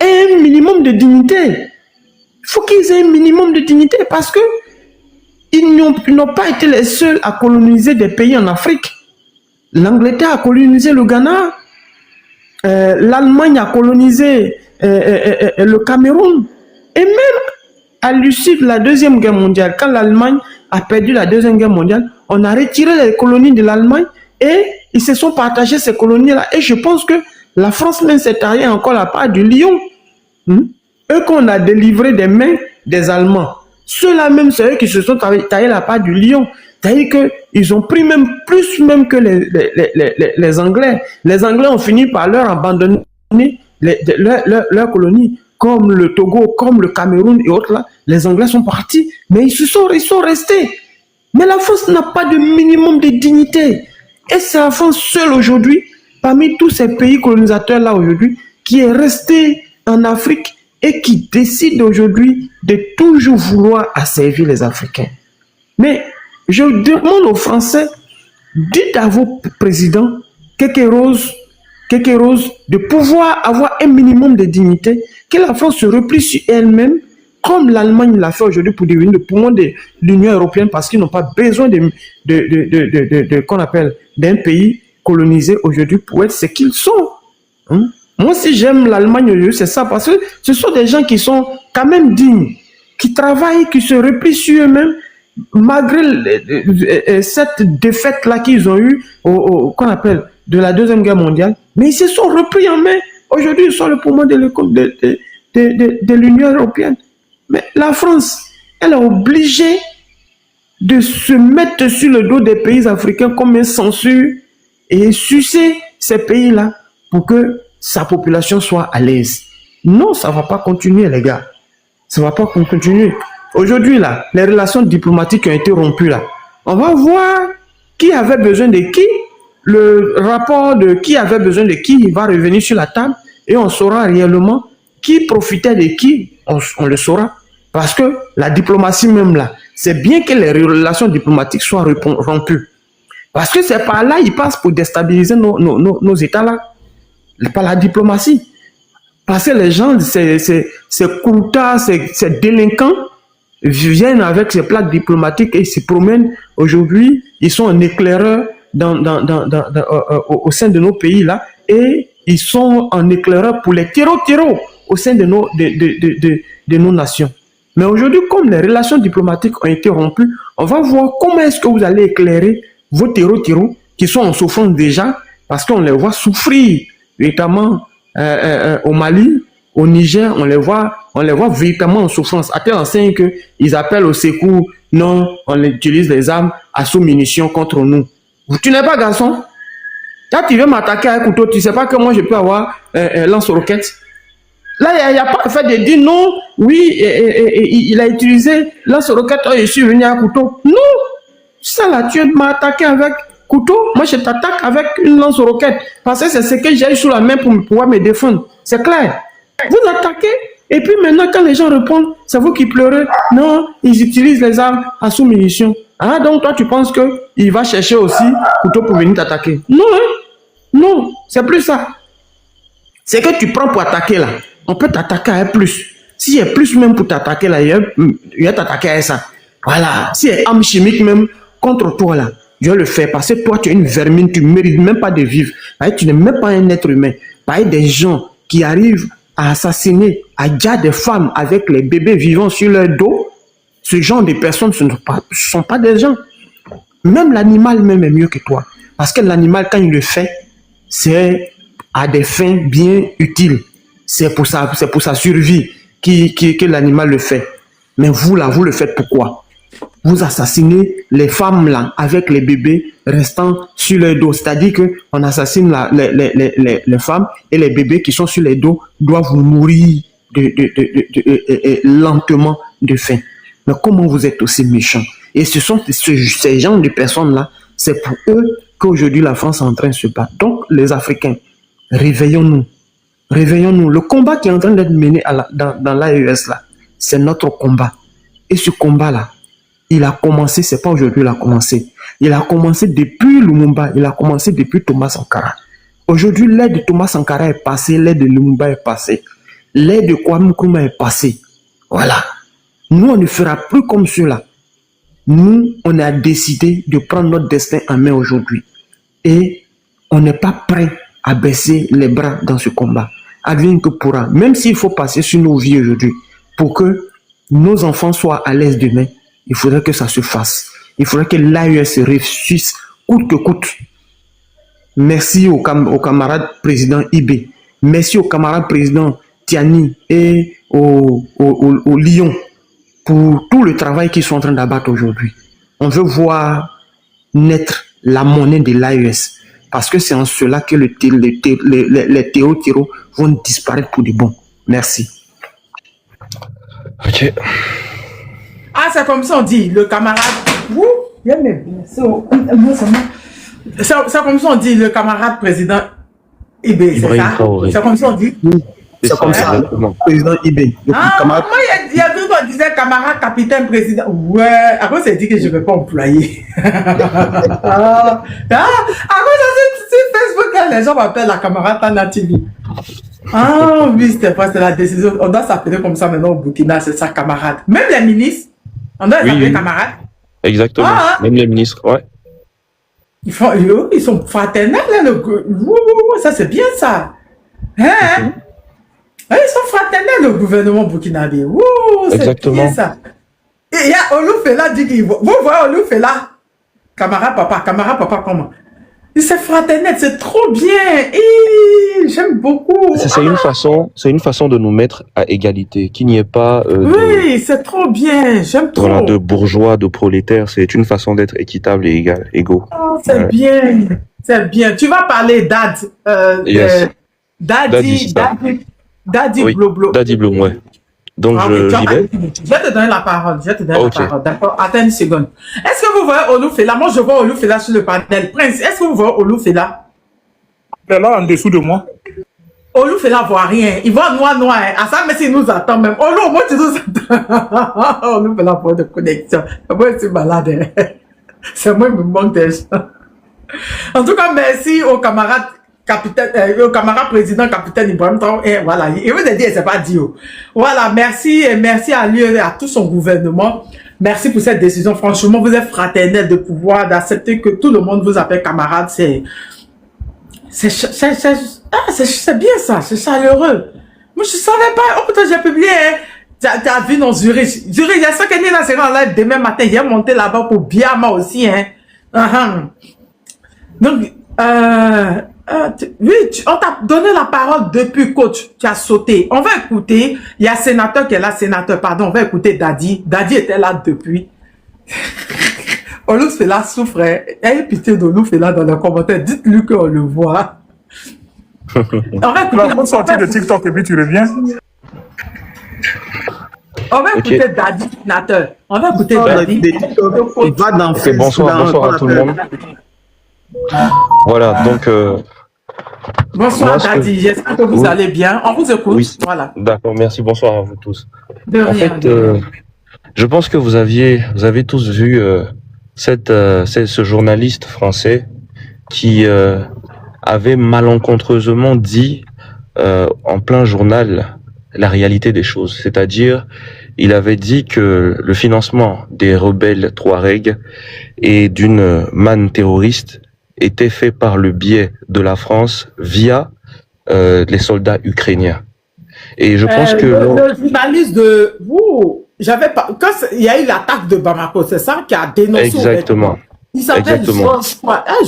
ait un minimum de dignité. Il faut qu'ils aient un minimum de dignité parce que ils n'ont pas été les seuls à coloniser des pays en Afrique. L'Angleterre a colonisé le Ghana, l'Allemagne a colonisé le Cameroun, et même à l'issue de la Deuxième Guerre mondiale, quand l'Allemagne a perdu la Deuxième Guerre mondiale, on a retiré les colonies de l'Allemagne et ils se sont partagés ces colonies-là. Et je pense que la France même s'est taillée encore la part du lion. Eux qu'on a délivré des mains des Allemands. Ceux-là même, c'est eux qui se sont taillés la part du lion. C'est-à-dire qu'ils ont pris même plus même que les Anglais. Les Anglais ont fini par leur abandonner leur colonie, comme le Togo, comme le Cameroun et autres là. Les Anglais sont partis, mais ils sont restés. Mais la France n'a pas de minimum de dignité. Et c'est la France seule aujourd'hui, parmi tous ces pays colonisateurs-là aujourd'hui, qui est restée en Afrique et qui décide aujourd'hui de toujours vouloir asservir les Africains. Mais je demande aux Français, dites à vos présidents, Kéké-Rose, de pouvoir avoir un minimum de dignité, que la France se replie sur elle-même, comme l'Allemagne l'a fait aujourd'hui pour devenir le poumon de l'Union européenne, parce qu'ils n'ont pas besoin qu'on appelle d'un pays colonisé aujourd'hui pour être ce qu'ils sont. Hein? Moi, si j'aime l'Allemagne aujourd'hui, c'est ça, parce que ce sont des gens qui sont quand même dignes, qui travaillent, qui se replient sur eux-mêmes, malgré cette défaite-là qu'ils ont eue, qu'on appelle de la Deuxième Guerre mondiale, mais ils se sont repris en main. Aujourd'hui, ils sont le poumon de l'Union européenne. Mais la France, elle est obligée de se mettre sur le dos des pays africains comme une censure et sucer ces pays-là pour que sa population soit à l'aise. Non, ça ne va pas continuer, les gars. Ça ne va pas continuer. Aujourd'hui, là, les relations diplomatiques ont été rompues, là. On va voir qui avait besoin de qui. Le rapport de qui avait besoin de qui va revenir sur la table et on saura réellement qui profitait de qui. On le saura. Parce que la diplomatie même là, c'est bien que les relations diplomatiques soient rompues. Parce que c'est par là ils passent pour déstabiliser nos États là. Par la diplomatie. Parce que les gens, ces coutas, ces délinquants viennent avec ces plaques diplomatiques et se promènent. Aujourd'hui, ils sont en éclaireur au sein de nos pays là et ils sont en éclaireur pour les terreaux au sein de nos nations. Mais aujourd'hui, comme les relations diplomatiques ont été rompues, on va voir comment est-ce que vous allez éclairer vos terreaux qui sont en souffrance déjà, parce qu'on les voit souffrir, notamment au Mali, au Niger, on les voit véritablement en souffrance. À tel enseigne qu'ils appellent au secours, non, on utilise les armes à sous-munitions contre nous. Tu n'es pas garçon. Quand tu veux m'attaquer avec un couteau, tu ne sais pas que moi je peux avoir un lance-roquette. Là, il n'y a pas le fait de dire non, oui, il a utilisé lance-roquette, je suis venu à un couteau. Non, ça là, tu m'as attaqué avec couteau, moi je t'attaque avec une lance-roquette. Parce que c'est ce que j'ai sous la main pour pouvoir me défendre. C'est clair. Vous l'attaquez, et puis maintenant, quand les gens répondent, c'est vous qui pleurez. Non, ils utilisent les armes à sous-munitions. Ah, donc toi, tu penses qu'il va chercher aussi couteau pour venir t'attaquer. Non, hein? Non, c'est plus ça. C'est que tu prends pour attaquer là. On peut t'attaquer à plus. S'il y a plus même pour t'attaquer là, il va t'attaquer à ça. Voilà. S'il y a arme chimique même contre toi là, je vais le faire parce que toi tu es une vermine, tu ne mérites même pas de vivre. Tu n'es même pas un être humain. Des gens qui arrivent à assassiner, à dire des femmes avec les bébés vivants sur leur dos, ce genre de personnes ce ne sont pas des gens. Même l'animal même est mieux que toi. Parce que l'animal, quand il le fait, c'est à des fins bien utiles. C'est pour sa survie que l'animal le fait. Mais vous là, vous le faites pourquoi? Vous assassinez les femmes là avec les bébés restant sur leur dos. C'est-à-dire qu'on assassine les femmes et les bébés qui sont sur les dos doivent mourir lentement de faim. Mais comment vous êtes aussi méchants? Et ce sont ces gens de personnes là, c'est pour eux qu'aujourd'hui la France est en train de se battre. Donc les Africains, réveillons-nous. Réveillons-nous. Le combat qui est en train d'être mené dans l'AES là, c'est notre combat. Et ce combat-là, il a commencé, c'est pas aujourd'hui qu'il a commencé. Il a commencé depuis Lumumba, il a commencé depuis Thomas Sankara. Aujourd'hui, l'aide de Thomas Sankara est passée, l'aide de Lumumba est passée. L'aide de Kwame Nkrumah est passée. Voilà. Nous, on ne fera plus comme cela. Nous, on a décidé de prendre notre destin en main aujourd'hui. Et on n'est pas prêt à baisser les bras dans ce combat. Advienne que pourra, même s'il faut passer sur nos vies aujourd'hui, pour que nos enfants soient à l'aise demain, il faudrait que ça se fasse. Il faudrait que l'AES réussisse coûte que coûte. Merci au camarade président Ibé. Merci au camarade président Tiani et au Lyon. pour tout le travail qu'ils sont en train d'abattre aujourd'hui. On veut voir naître la monnaie de l'AES. Parce que c'est en cela que les théo vont disparaître pour de bon. Merci. Ok. Ah, c'est comme ça on dit, le camarade. Ouh, c'est comme ça on dit, le camarade président Ibé, c'est ça? C'est comme ça on dit? C'est comme ça, président Ibé. Ah, moi, il y a deux qu'on disait camarade, capitaine, président. Ouais, après, c'est dit que je ne vais pas employer. Après, c'est Facebook, les gens m'appellent la camarade Tana TV. Ah, oui, c'était la décision. On doit s'appeler comme ça maintenant au Burkina, c'est ça, camarade. Même les ministres, on doit les appeler camarades. Exactement. Ah, même les ministres, ouais. Ils sont fraternels, là, ça c'est bien ça. Hein? Ils sont fraternels, le gouvernement burkinabé. C'est bien ça. Et il y a Oloufela dit qu'il vous voyez Oloufela, camarade papa, comment? C'est fraternel, c'est trop bien. J'aime beaucoup. C'est une façon de nous mettre à égalité, qu'il n'y ait pas oui, c'est trop bien, j'aime trop. Voilà, de bourgeois, de prolétaires, c'est une façon d'être équitable et égaux. Oh, c'est bien, c'est bien. Tu vas parler yes. Daddy oui, Bloblo. Daddy Blum, ouais. Donc j'y vais. Je vais te donner la parole. D'accord. Attends une seconde. Est-ce que vous voyez Oloufela? Moi, je vois Oloufela sur le panel. Prince, est-ce que vous voyez Oloufela? Il est là en dessous de moi. Oloufela ne voit rien. Il voit noir. À ça, mais s'il nous attend même. Olou, moi, tu nous attends. Oloufela pour de connexion. Moi, je suis malade. C'est moi qui me manque des gens. En tout cas, merci aux camarades. Le camarade président, capitaine Ibrahim Traoré, et voilà, il vous a dit, c'est pas dit. Voilà, merci, et merci à lui et à tout son gouvernement. Merci pour cette décision. Franchement, vous êtes fraternel de pouvoir, d'accepter que tout le monde vous appelle camarade. C'est bien ça, c'est chaleureux. Moi, je savais pas. Oh putain, j'ai publié, t'as vu dans Zurich. Zurich, il y a ça qui est là, c'est en live demain matin. Il est monté là-bas pour Biama aussi, Donc, oui, on t'a donné la parole depuis, coach. Tu as sauté. On va écouter. Il y a sénateur qui est là, pardon. On va écouter Daddy. Daddy était là depuis. Oloufela souffrait. Ayez pitié d'Oloufela dans les commentaires. Dites-lui qu'on le voit. On va écouter. On va sortir de TikTok et puis tu reviens. On va écouter Daddy, sénateur. On va écouter Daddy. Il va dans Facebook. Bonsoir à tout le monde. Voilà, donc... bonsoir Daddy, j'espère que vous allez bien. On vous écoute. Oui. Voilà. D'accord, merci, bonsoir à vous tous. De rien. En fait, je pense que vous avez tous vu ce journaliste français qui avait malencontreusement dit en plein journal la réalité des choses. C'est-à-dire, il avait dit que le financement des rebelles Touareg et d'une manne terroriste était fait par le biais de la France via les soldats ukrainiens. Et je pense que... Le journaliste de... j'avais pas... Quand il y a eu l'attaque de Bamako, c'est ça qui a dénoncé... Exactement. Il s'appelle Georges...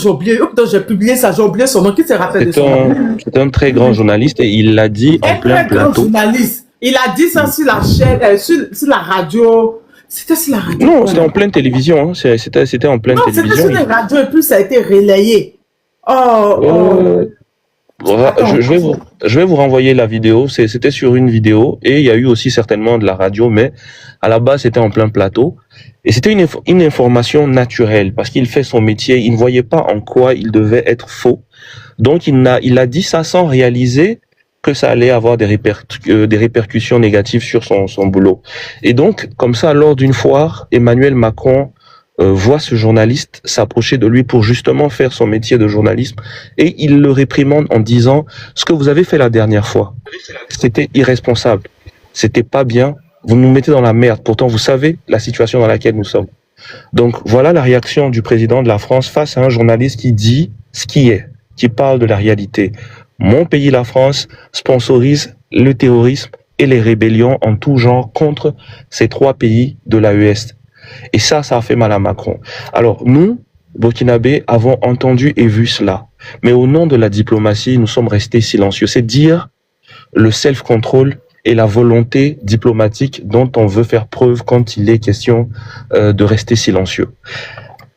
j'ai oublié, j'ai publié ça, j'ai oublié son nom. Qui se rappelle de son nom? C'est un très grand journaliste et il l'a dit en plein plateau. Journaliste. Il a dit ça sur la chaîne, sur la radio... C'était sur la radio. Non, c'était en pleine télévision. Hein. C'était en pleine télévision. C'était sur la radio et puis ça a été relayé. Je vais vous renvoyer la vidéo. C'était sur une vidéo et il y a eu aussi certainement de la radio, mais à la base c'était en plein plateau et c'était une information naturelle parce qu'il fait son métier. Il ne voyait pas en quoi il devait être faux. Donc il a dit ça sans réaliser que ça allait avoir des répercussions négatives sur son boulot. Et donc, comme ça, lors d'une foire, Emmanuel Macron voit ce journaliste s'approcher de lui pour justement faire son métier de journalisme et il le réprimande en disant « Ce que vous avez fait la dernière fois, c'était irresponsable, c'était pas bien, vous nous mettez dans la merde, pourtant vous savez la situation dans laquelle nous sommes. » Donc, voilà la réaction du président de la France face à un journaliste qui dit ce qui est, qui parle de la réalité. Mon pays, la France, sponsorise le terrorisme et les rébellions en tout genre contre ces trois pays de l'AES. Et ça a fait mal à Macron. Alors, nous, Burkinabés, avons entendu et vu cela. Mais au nom de la diplomatie, nous sommes restés silencieux. C'est dire le self-control et la volonté diplomatique dont on veut faire preuve quand il est question de rester silencieux.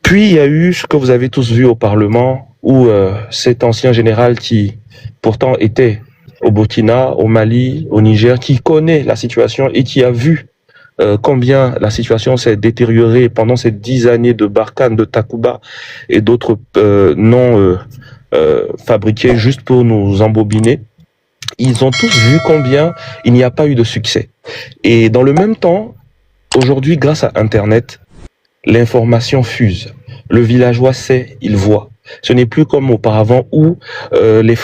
Puis il y a eu ce que vous avez tous vu au Parlement, où cet ancien général qui pourtant était au Burkina, au Mali, au Niger, qui connaît la situation et qui a vu combien la situation s'est détériorée pendant ces 10 années de Barkhane, de Takuba et d'autres noms fabriqués juste pour nous embobiner. Ils ont tous vu combien il n'y a pas eu de succès. Et dans le même temps, aujourd'hui, grâce à Internet, l'information fuse. Le villageois sait, il voit. Ce n'est plus comme auparavant où les